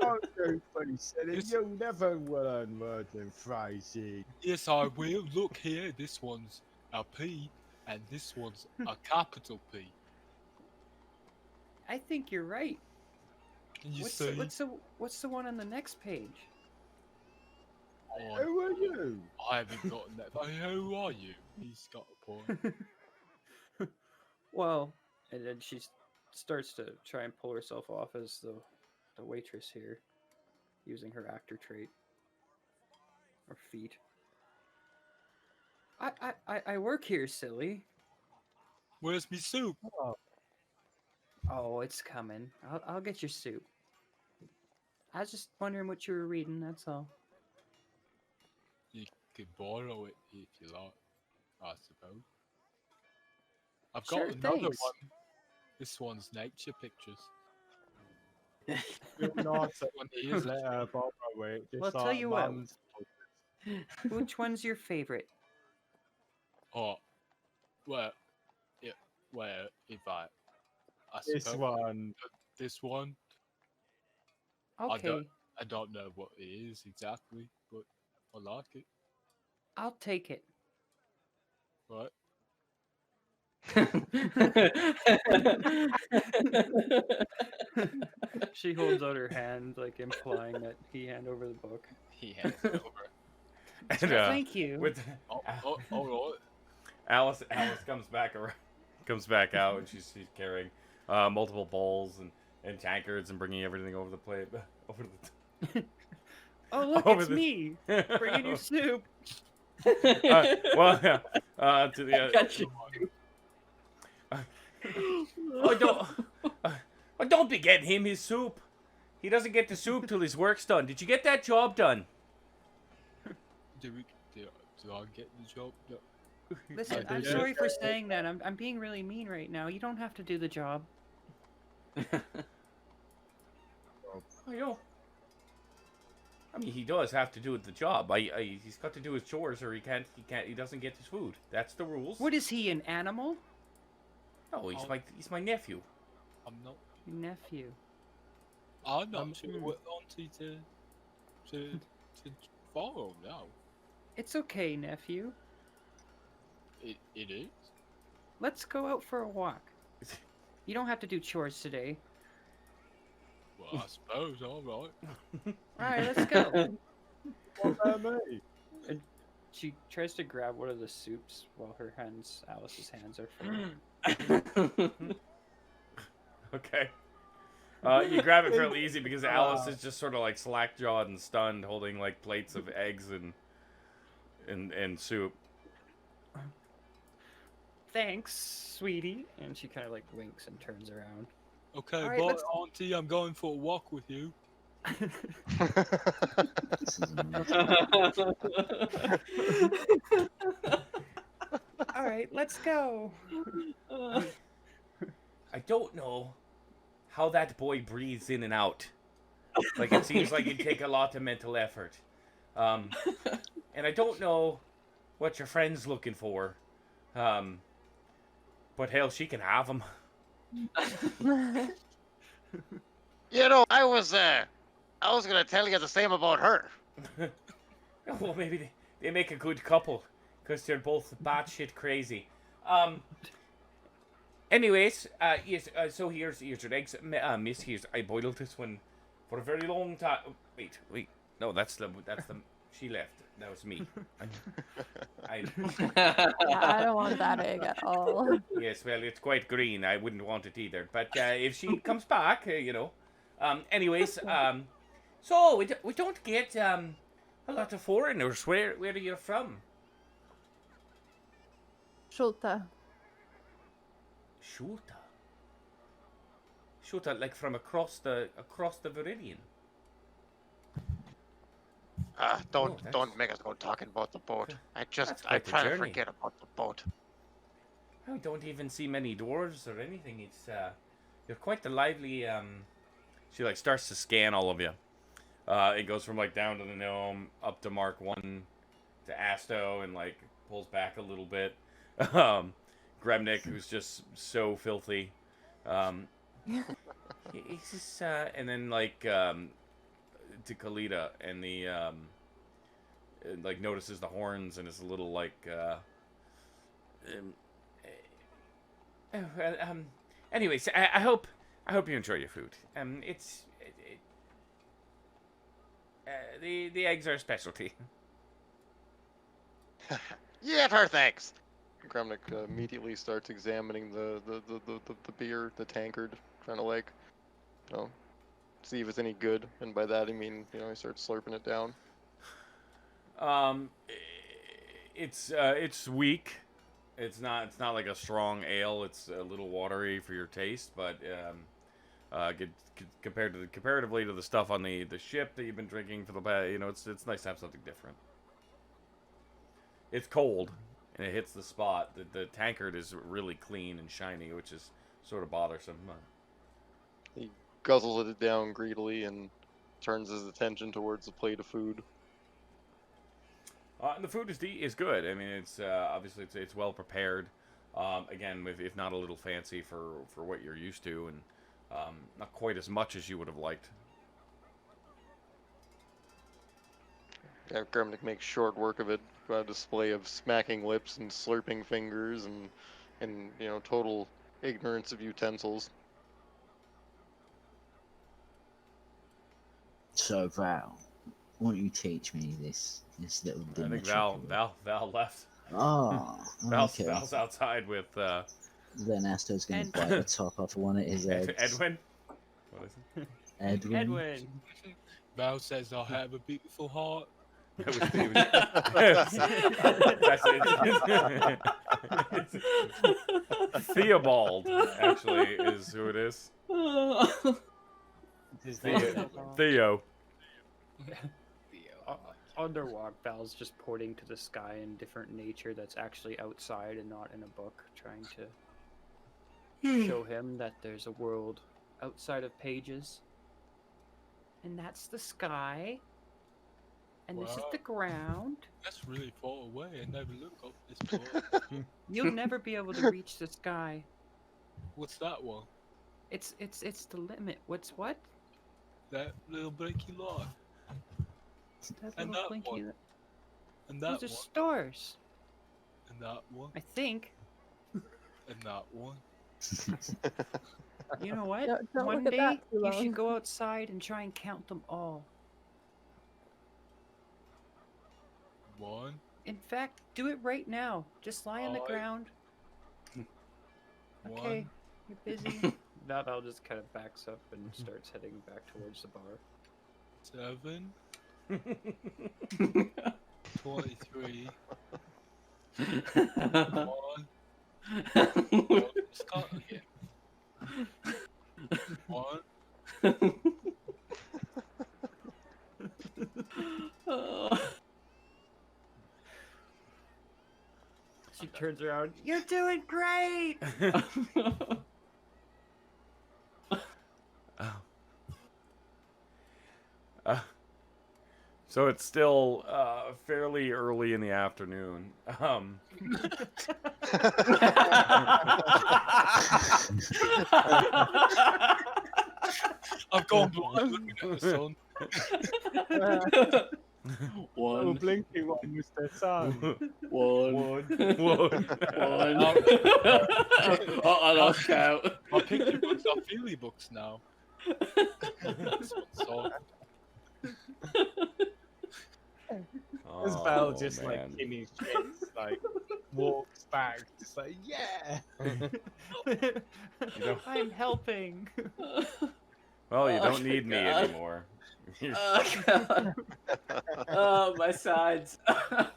K: Oh, so funny, said it. You'll never learn words and phrases.
G: Yes, I will. Look here. This one's a P, and this one's a capital P.
J: I think you're right.
G: Can you
J: What's
G: see?
J: what's the one on the next page?
G: Oh,
K: Who are you?
G: I haven't gotten that. But who are you? He's got a point.
C: Well, and then she starts to try and pull herself off as the waitress here, using her actor trait. Or feet. I work here, silly.
G: Where's me soup?
C: Oh, it's coming. I'll get your soup. I was just wondering what you were reading, that's all.
G: You can borrow it if you like, I suppose. I've got
C: Sure,
G: another
C: thanks.
G: one. This one's nature pictures.
K: You're not so
G: One is
K: let her borrow it. Just
J: Well, tell
K: like
J: you what.
K: Mum's.
J: Which one's your favorite?
G: Oh, well, yeah, well, if I
K: This
G: suppose
K: one.
G: this one.
J: Okay,
G: I don't know what it is exactly, but I like it.
J: I'll take it.
G: Right?
C: She holds out her hand, like implying that he hand over the book.
G: He hands it over.
A: And,
J: Thank you.
A: with
G: All right.
A: Alice comes back out, and she's carrying multiple bowls and tankards and bringing everything over the plate over the.
J: Oh, look,
A: over
J: it's
A: the-
J: me bringing you soup.
A: Well, yeah. To the
B: Got you.
A: Oh, don't be getting him his soup. He doesn't get the soup till his work's done. Did you get that job done?
M: Do I get the job? No.
J: Listen,
M: I
J: I'm
M: did.
J: sorry for saying that. I'm being really mean right now. You don't have to do the job.
A: Oh, I mean, he does have to do the job. He's got to do his chores, or he doesn't get his food. That's the rules.
J: What is he, an animal?
A: No, he's my nephew.
M: I'm not.
J: Nephew.
M: I'm not sure what auntie to follow now.
J: It's okay, nephew.
M: It is.
J: Let's go out for a walk. You don't have to do chores today.
M: Well, I suppose. All right.
J: Alright, let's go.
D: What about me?
C: And she tries to grab one of the soups while Alice's hands are full.
A: Okay. You grab it fairly easy because Alice is just sort of like slack-jawed and stunned, holding like plates of eggs and soup.
J: Thanks, sweetie. And she kind of like winks and turns around.
M: Okay,
J: Alright,
M: bye,
J: let's-
M: auntie. I'm going for a walk with you.
J: Alright, let's go.
A: I don't know how that boy breathes in and out. Like, it seems like it'd take a lot of mental effort. And I don't know what your friend's looking for. But hell, she can have him.
I: You know, I was gonna tell you the same about her.
A: Well, maybe they make a good couple, because they're both batshit crazy. Anyways, yes, so here's your eggs. Miss, I boiled this one for a very long time. Wait, no, that's the, she left. That was me.
H: Yeah, I don't want that egg at all.
A: Yes, well, it's quite green. I wouldn't want it either. But if she comes back, you know. Anyways, so we don't get a lot of foreigners. Where are you from?
H: Schulta.
A: Shulta, like from across the Viridian.
I: Don't make us go talking about the boat. I
A: That's
I: try
A: quite a
I: to
A: journey.
I: forget about the boat.
A: I don't even see many dwarves or anything. It's you're quite the lively. She like starts to scan all of you. It goes from like down to the gnome, up to Mark 1 to Asto, and like pulls back a little bit. Gremnick, who's just so filthy. He's just, and then like to Kalita, and the like notices the horns and is a little like anyways, I hope you enjoy your food. The eggs are a specialty.
I: Yeah, her thanks.
F: Gremnick immediately starts examining the beer, the tankard, trying to like, you know, see if it's any good. And by that I mean, you know, he starts slurping it down.
A: It's weak. It's not like a strong ale. It's a little watery for your taste, but comparatively to the stuff on the ship that you've been drinking for the past, you know, it's nice to have something different. It's cold, and it hits the spot. The tankard is really clean and shiny, which is sort of bothersome.
F: He guzzles it down greedily and turns his attention towards the plate of food.
A: And the food is good. I mean, it's obviously it's well prepared. Again, if not a little fancy for what you're used to, and not quite as much as you would have liked.
F: Yeah, Gremnick makes short work of it. A display of smacking lips and slurping fingers and you know, total ignorance of utensils.
E: So Val, why don't you teach me this little
A: I
E: dinner
A: think
E: trickery?
A: Val left.
E: Oh, okay.
A: Val's outside with
E: Then Astor's gonna bite the top off one of his eggs.
A: Edwin. What is it?
E: Edwin.
C: Edwin.
M: Val says I have a beautiful heart.
A: That's it. Theobald, actually, is who it is. Theo.
C: On their walk, Val's just pointing to the sky and different nature that's actually outside and not in a book, trying to show him that there's a world outside of pages. And that's the sky. And this is
M: Wow.
C: the ground.
M: That's really far away. I never look up this far.
C: You'll never be able to reach the sky.
M: What's that one?
C: It's the limit. What's what?
M: That little blinky light.
C: That
M: And
C: little
M: that
C: blinky
M: one. And that
C: Those are
M: one.
C: stars.
M: And that one.
C: I think.
M: And that one.
C: You know what?
H: Don't
C: One
H: look at
C: day
H: that too
C: you
H: long.
C: should go outside and try and count them all.
M: One.
C: In fact, do it right now. Just lie on the
M: Alright.
C: ground. Okay, you're busy. Val just kind of backs up and starts heading back towards the bar.
M: 7. 23. 1. It's got again. 1.
C: She turns around. You're doing great.
A: So it's still fairly early in the afternoon.
M: I've gone blind looking at the sun.
K: Oh, blinking one, Mr. Sun.
A: One.
N: I lost count.
M: My picture books are feely books now. This one's soft.
K: As
A: Oh,
K: Val just
A: man.
K: like in his chest, like walks back, just like yeah.
A: You know,
C: I'm helping.
A: well, you
N: Oh,
A: don't need me
N: God.
A: anymore.
N: Oh, God. Oh, my sides.
C: That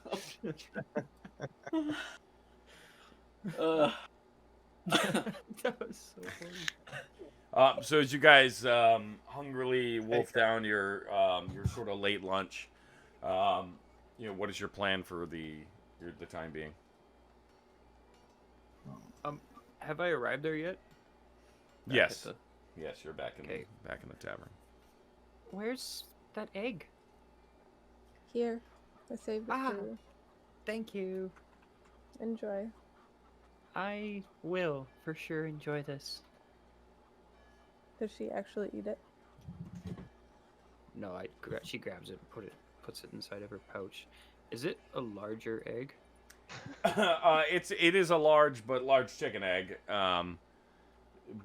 C: was so funny.
A: So as you guys hungrily wolf down your sort of late lunch, what is your plan for the time being?
C: Have I arrived there yet? Back
A: Yes.
C: at
A: Yes, you're back in
C: Okay.
A: the tavern.
C: Where's that egg?
H: Here, I saved it
C: Ah.
H: for you.
C: Thank you.
H: Enjoy.
C: I will for sure enjoy this.
H: Does she actually eat it?
C: No, she grabs it and puts it inside of her pouch. Is it a larger egg?
A: It is a large chicken egg.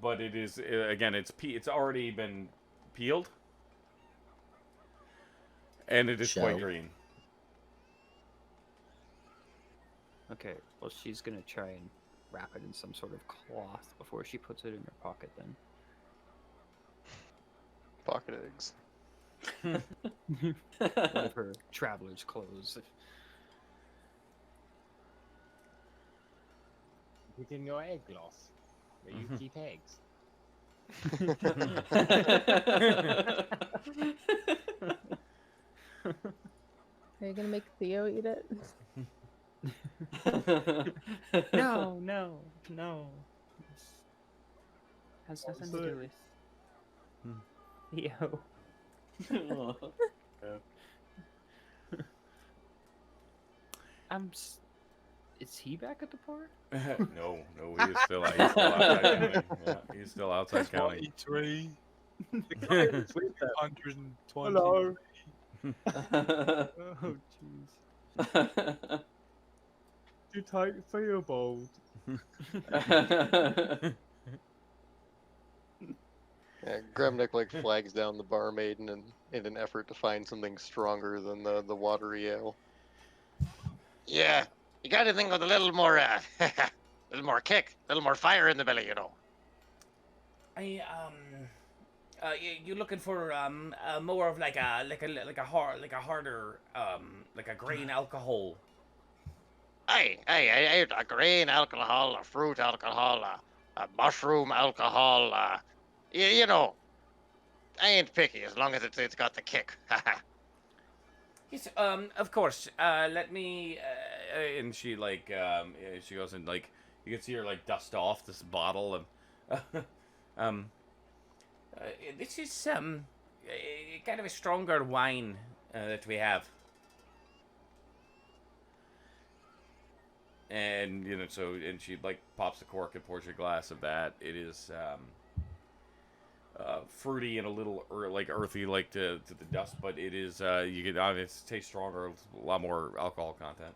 A: But it is again it's already been peeled, and it is quite
E: Shell.
A: green.
C: Okay, well she's gonna try and wrap it in some sort of cloth before she puts it in her pocket then.
F: Pocket eggs.
C: One of her traveler's clothes.
K: Within your egg loss, where you keep eggs.
H: Are you gonna make Theo eat it?
C: No. Has nothing to do with Theo. Is he back at the bar?
A: No, he is still outside counting. Yeah, he's still outside counting.
M: 23.
K: Hello.
M: 120.
C: Oh jeez.
K: You take Theobald.
F: Yeah, Gremnick like flags down the barmaid in an effort to find something stronger than the watery ale.
I: Yeah, you got to think with a little more, little more kick, a little more fire in the belly, you know.
L: you looking for more of like a harder like a grain alcohol?
I: Aye, a grain alcohol, a fruit alcohol, a mushroom alcohol. You know, I ain't picky as long as it's got the kick.
L: Yes, of course. Let me.
A: And she like she goes and like you can see her like dust off this bottle and um
L: This is kind of a stronger wine that we have.
A: and you know so and she like pops the cork and pours you a glass of that. It is fruity and a little like earthy like to the dust, but it is you can it tastes stronger, a lot more alcohol content.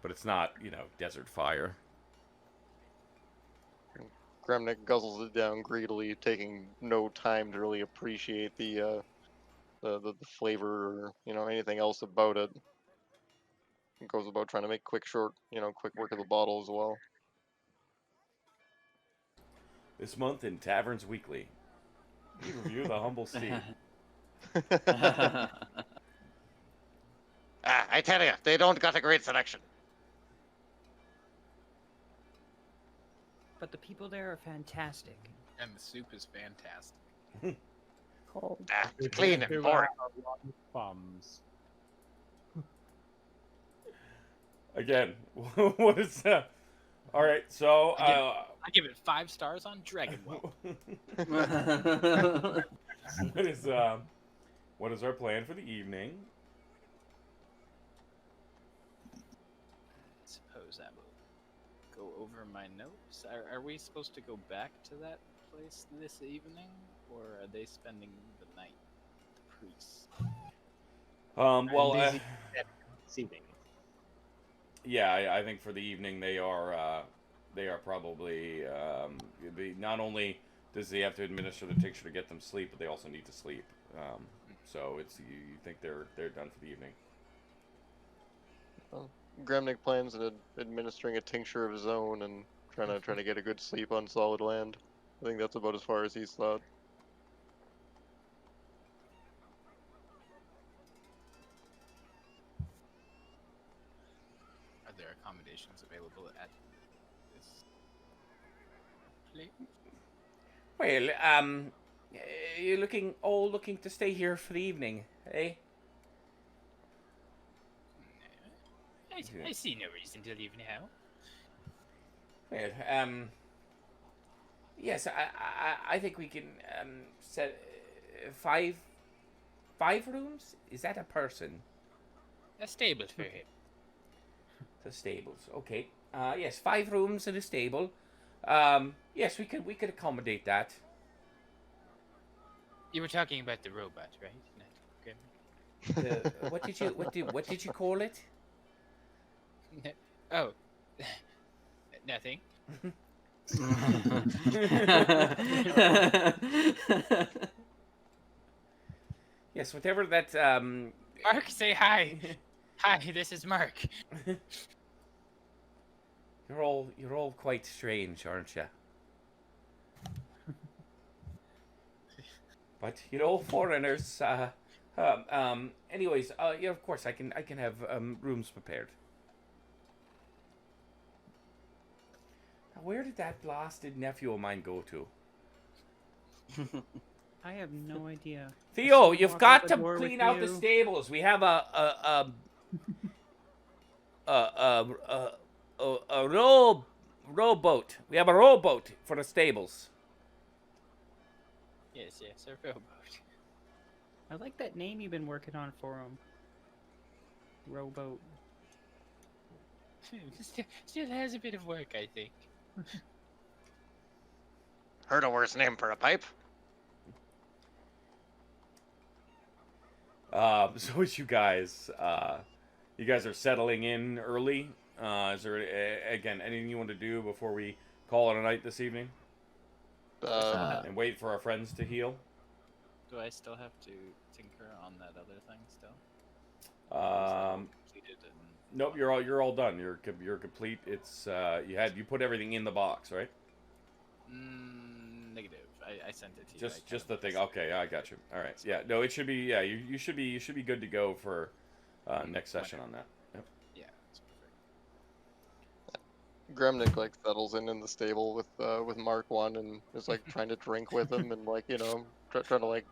A: But it's not, desert fire.
F: Gremnick guzzles it down greedily, taking no time to really appreciate the flavor or anything else about it. It goes about trying to make quick work of the bottle as well.
A: This month in Taverns Weekly, we review the Humble Steed.
I: I tell you, they don't got a great selection.
J: But the people there are fantastic.
G: And the soup is fantastic.
H: Cold.
I: It's clean and boring.
D: Bums.
A: Again, what is that? All right, so
G: I give it 5 stars on Dragonwell.
A: what is our plan for the evening?
G: Suppose I will go over my notes. Are we supposed to go back to that place this evening, or are they spending the night with the priests?
A: Well,
D: This evening.
A: yeah, I think for the evening they are probably not only does he have to administer the tincture to get them sleep, but they also need to sleep. So it's you think they're done for the evening.
F: Well, Gremnick plans on administering a tincture of his own and trying to get a good sleep on solid land. I think that's about as far as he's thought.
G: Are there accommodations available at this place?
L: Well, you're all looking to stay here for the evening, eh?
G: I see no reason to leave now.
L: Well, yes, I think we can set 5 rooms. Is that a person?
G: A stable for him.
L: The stables, okay. Yes, 5 rooms and a stable. Yes, we could accommodate that.
G: You were talking about the robot, right? Not Gremlin.
L: What did you call it?
G: Oh, nothing.
L: Yes, whatever that.
G: Mark, say hi. Hi, this is Mark.
L: You're all quite strange, aren't you? But foreigners. Anyways, yeah, of course, I can have rooms prepared. Now, where did that blasted nephew of mine go to?
J: I have no idea.
L: Theo, you've
J: walk
L: got
J: out
L: to
J: the door
L: clean
J: with
L: out the
J: you.
L: stables. We have a rowboat. We have a rowboat for the stables.
G: Yes, a rowboat.
J: I like that name you've been working on for him. Rowboat.
G: Still has a bit of work, I think.
I: Heard a worse name for a pipe.
A: So as you guys are settling in early. Is there again anything you want to do before we call it a night this evening? And wait for our friends to heal.
G: Do I still have to tinker on that other thing still? Completed and...
A: Nope, you're all done. You're complete. It's you put everything in the box, right?
G: Negative. I I sent it to you.
A: Just the thing. Okay, I got you. All right. Yeah. No, it should be. Yeah, you should be good to go for next session on that. Yep.
G: Yeah, that's perfect.
F: Gremnik like settles in the stable with Mark One and is like trying to drink with him and like trying to like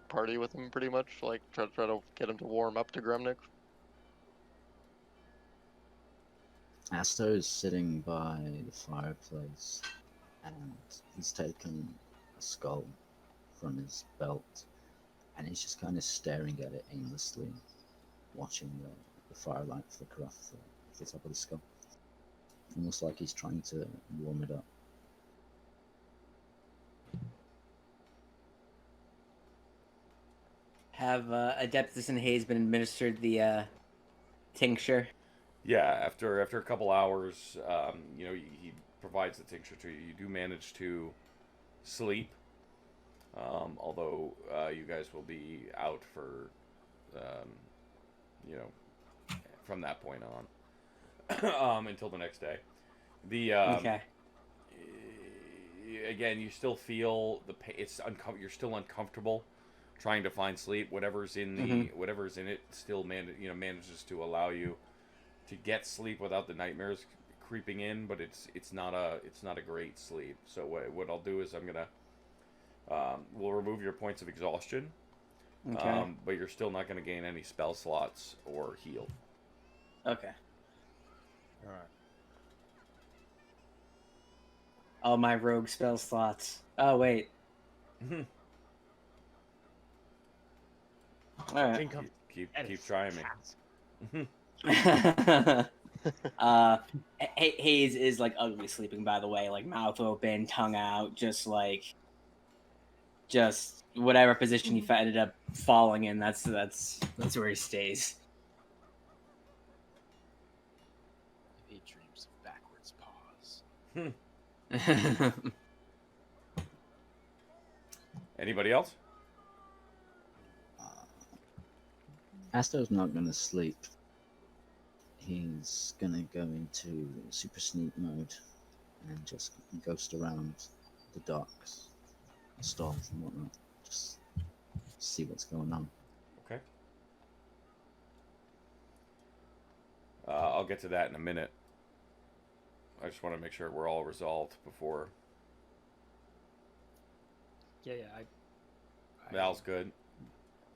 F: party with him pretty much like try to get him to warm up to Gremnik.
E: Asto is sitting by the fireplace and he's taken a skull from his belt and he's just kind of staring at it aimlessly, watching the firelight flicker off the top of the skull. Almost like he's trying to warm it up.
B: Have Adeptus and Hayes been administered the tincture?
A: Yeah. After a couple hours, he provides the tincture to you. You do manage to sleep, although you guys will be out for, from that point on, until the next day.
B: Okay.
A: Again, you still feel the pain. You're still uncomfortable trying to find sleep. Whatever's in it still manages to allow you to get sleep without the nightmares creeping in, but it's not a great sleep. So what I'll do is I'm gonna we'll remove your points of exhaustion.
B: Okay.
A: But you're still not gonna gain any spell slots or heal.
B: Okay.
D: All right.
B: All my rogue spell slots. Oh wait. All right.
A: Keep trying me.
B: Hayes is like ugly sleeping, by the way, like mouth open, tongue out, just whatever position he ended up falling in. That's where he stays.
G: He dreams of backwards paws.
A: Anybody else?
E: Asto's not gonna sleep. He's gonna go into super sneak mode and just ghost around the docks, stalls and whatnot. Just see what's going on.
A: Okay. I'll get to that in a minute. I just want to make sure we're all resolved before.
C: Yeah,
A: Val's good.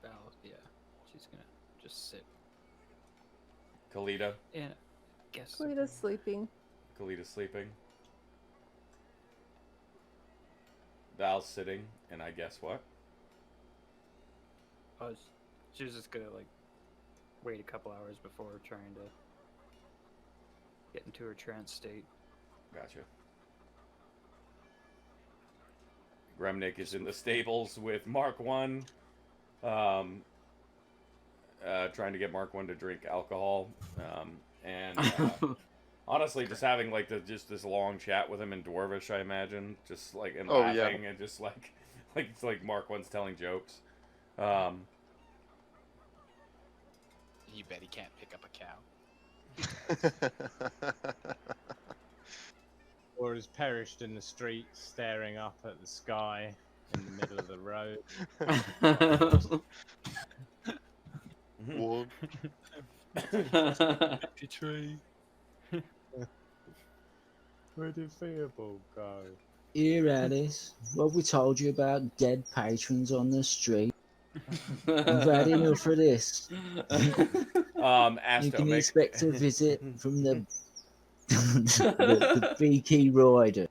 C: Val, yeah, she's gonna just sit.
A: Kalita.
C: And guess.
H: Kalita's sleeping.
A: Kalita's sleeping. Val's sitting, and I guess what?
C: She was just gonna like wait a couple hours before trying to get into her trance state.
A: Gotcha. Gremnik is in the stables with Mark 1, trying to get Mark 1 to drink alcohol, and honestly, just having like this long chat with him in Dwarvish, I imagine, just like and laughing and just like it's like Mark 1's telling jokes.
G: You bet he can't pick up a cow.
D: Or has perished in the street, staring up at the sky in the middle of the road.
F: Wood.
M: Empty tree.
D: Where did Theobald go?
E: Here, Alice. What we told you about dead patrons on the street. I've had enough of this.
A: Asto,
E: You can expect a visit from the beaky rider.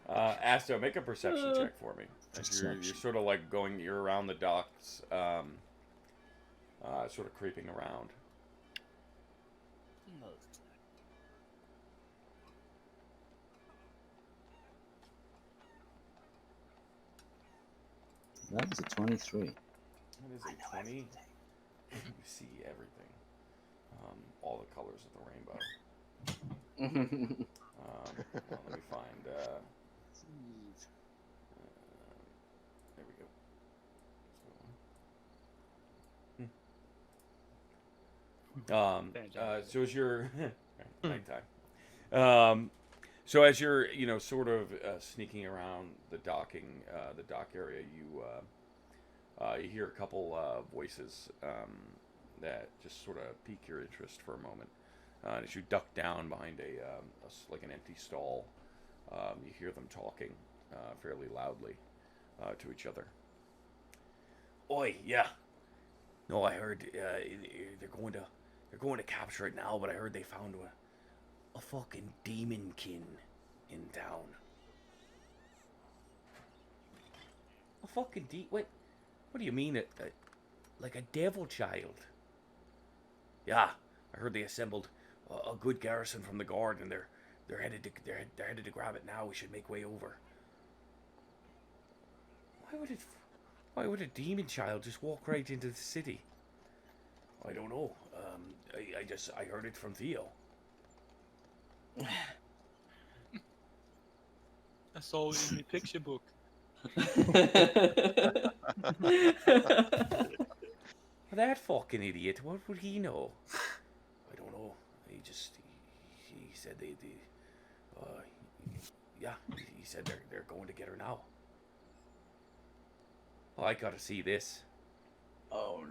A: Asto, make a perception check for me. As you're sort of like you're around the docks, sort of creeping around.
E: That was a 23.
A: That is a 20. You see everything. All the colors of the rainbow. Well, let me find. There we go. So is your nighttime. So as you're, sort of sneaking around the dock area, you hear a couple voices that just sort of pique your interest for a moment. As you duck down behind like an empty stall, you hear them talking fairly loudly to each other. Oi, yeah. No, I heard they're going to capture it now, but I heard they found a fucking demonkin in town. A fucking what? What do you mean? Like a devil child? Yeah, I heard they assembled a good garrison from the guard, and they're headed to grab it now. We should make way over. Why would a demon child just walk right into the city? I don't know. I heard it from Theo.
M: I saw it in the picture book.
A: That fucking idiot. What would he know? I don't know. He said he said they're going to get her now. Oh, I gotta see this.
N: Oh.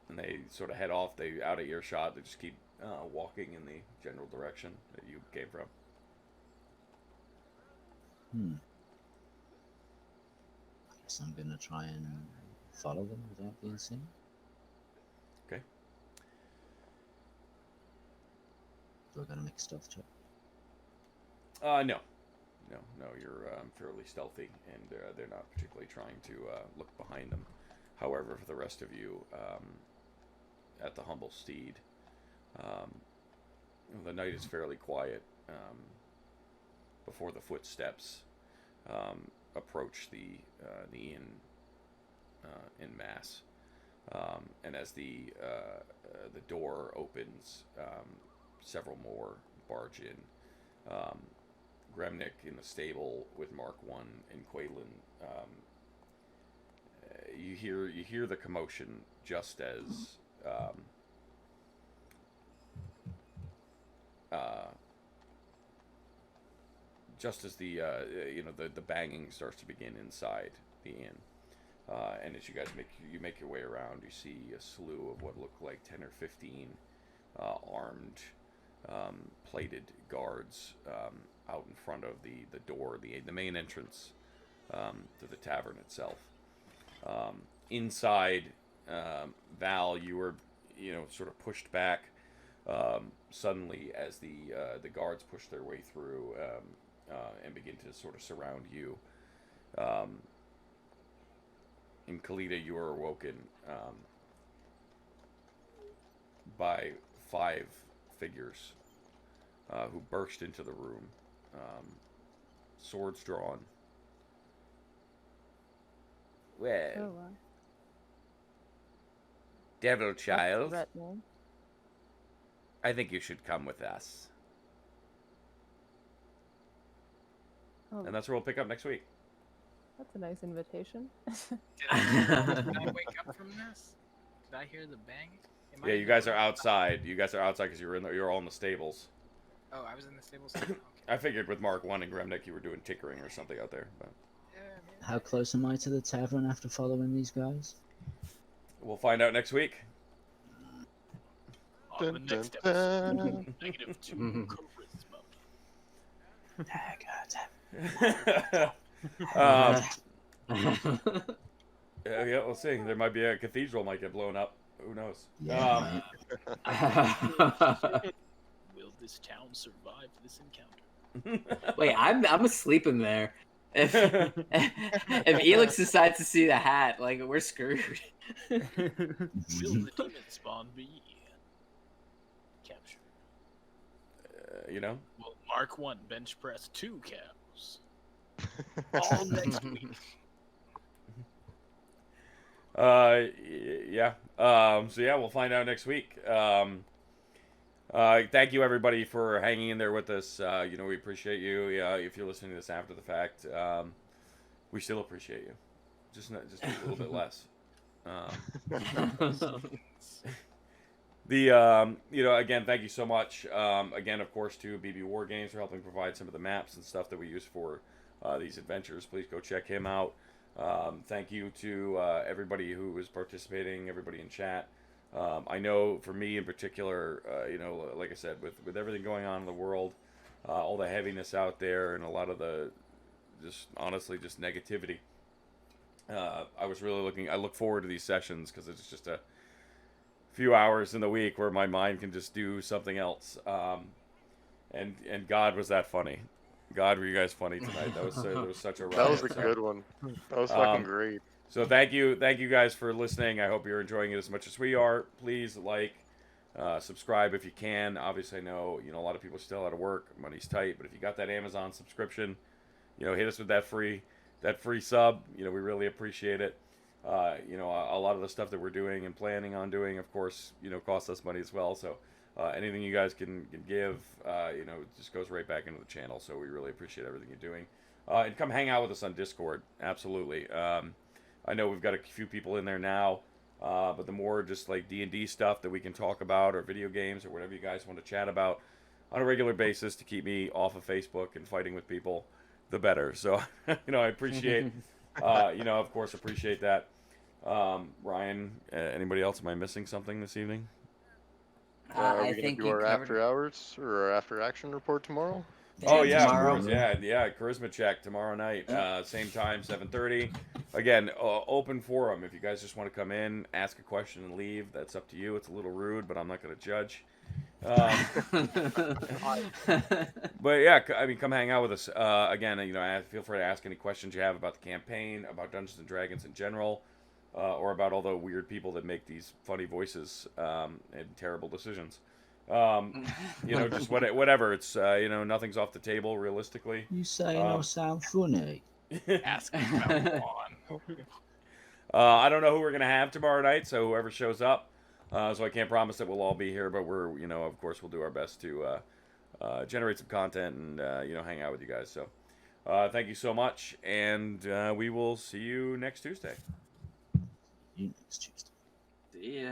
A: And they sort of head off. They out of earshot. They just keep walking in the general direction that you came from.
E: I guess I'm gonna try and follow them without being seen.
A: Okay.
E: Do I gotta make a stealth check?
A: No. You're fairly stealthy, and they're not particularly trying to look behind them. However, for the rest of you, at the Humble Steed, the night is fairly quiet before the footsteps approach the inn in mass, and as the door opens, several more barge in. Gremnick in the stable with Mark I and Quaylen. You hear the commotion just as the banging starts to begin inside the inn, and as you guys make your way around, you see a slew of what look like 10 or 15 armed, plated guards out in front of the door, the main entrance to the tavern itself. Inside, Val, you were sort of pushed back suddenly as the guards push their way through and begin to sort of surround you. In Kalita, you are awoken by 5 figures who burst into the room, swords drawn. Well,
H: Oh, wow.
A: devil child,
H: Threatening.
A: I think you should come with us.
H: Oh,
A: And that's where we'll pick up next week.
H: that's a nice invitation.
G: Did I wake up from this? Did I hear the bang? Am I
A: Yeah,
G: in
A: you
G: the
A: guys are
G: room?
A: outside. You guys are outside because you're all in the stables.
G: Oh, I was in the stables. Okay.
A: I figured with Mark 1 and Gremnick you were doing tinkering or something out there. But
E: How close am I to the tavern after following these guys?
A: we'll find out next week.
M: On the next episode. -2 charisma.
A: Yeah, we'll see. There might be a cathedral might get blown up. Who knows?
E: Yeah,
M: Will this town survive this encounter?
N: Wait, I'm asleep in there. If Elix decides to see the hat, like we're screwed.
M: Will the demon spawn be captured? Will Mark 1 bench press 2 cows? All next week.
A: Yeah. So yeah, we'll find out next week. Thank you everybody for hanging in there with us. We appreciate you. Yeah, if you're listening to this after the fact, we still appreciate you. Just a little bit less. Again, thank you so much. Again, of course, to BB War Games for helping provide some of the maps and stuff that we use for these adventures. Please go check him out. Thank you to everybody who was participating, everybody in chat. I know for me in particular, like I said, with everything going on in the world, all the heaviness out there, and a lot of the just negativity. I look forward to these sessions because it's just a few hours in the week where my mind can just do something else. And God, was that funny? God, were you guys funny tonight? That was such a riot.
F: That was a good one. That was fucking great.
A: So thank you guys for listening. I hope you're enjoying it as much as we are. Please subscribe if you can. Obviously, I know a lot of people are still out of work, money's tight, but if you got that Amazon subscription, hit us with that free sub. We really appreciate it. A lot of the stuff that we're doing and planning on doing, of course, costs us money as well. So anything you guys can give, just goes right back into the channel. So we really appreciate everything you're doing. And come hang out with us on Discord. Absolutely. I know we've got a few people in there now, but the more just like D&D stuff that we can talk about, or video games, or whatever you guys want to chat about on a regular basis to keep me off of Facebook and fighting with people, the better. So, I appreciate, of course, appreciate that. Ryan, anybody else? Am I missing something this evening?
F: Are we going to do our after hours or our after action report tomorrow?
A: Oh yeah, tomorrow. Of course. Yeah. Charisma check tomorrow night, same time, 7:30. Again, open forum. If you guys just want to come in, ask a question, and leave, that's up to you. It's a little rude, but I'm not going to judge. But yeah, come hang out with us. Again, feel free to ask any questions you have about the campaign, about Dungeons and Dragons in general, or about all the weird people that make these funny voices and terrible decisions. Just whatever. It's nothing's off the table realistically.
E: You say no sound funny.
G: Ask me on.
A: I don't know who we're gonna have tomorrow night, so whoever shows up. So I can't promise that we'll all be here, but we're of course we'll do our best to generate some content and hang out with you guys. So thank you so much, and we will see you next Tuesday.
E: Next Tuesday.
N: See ya.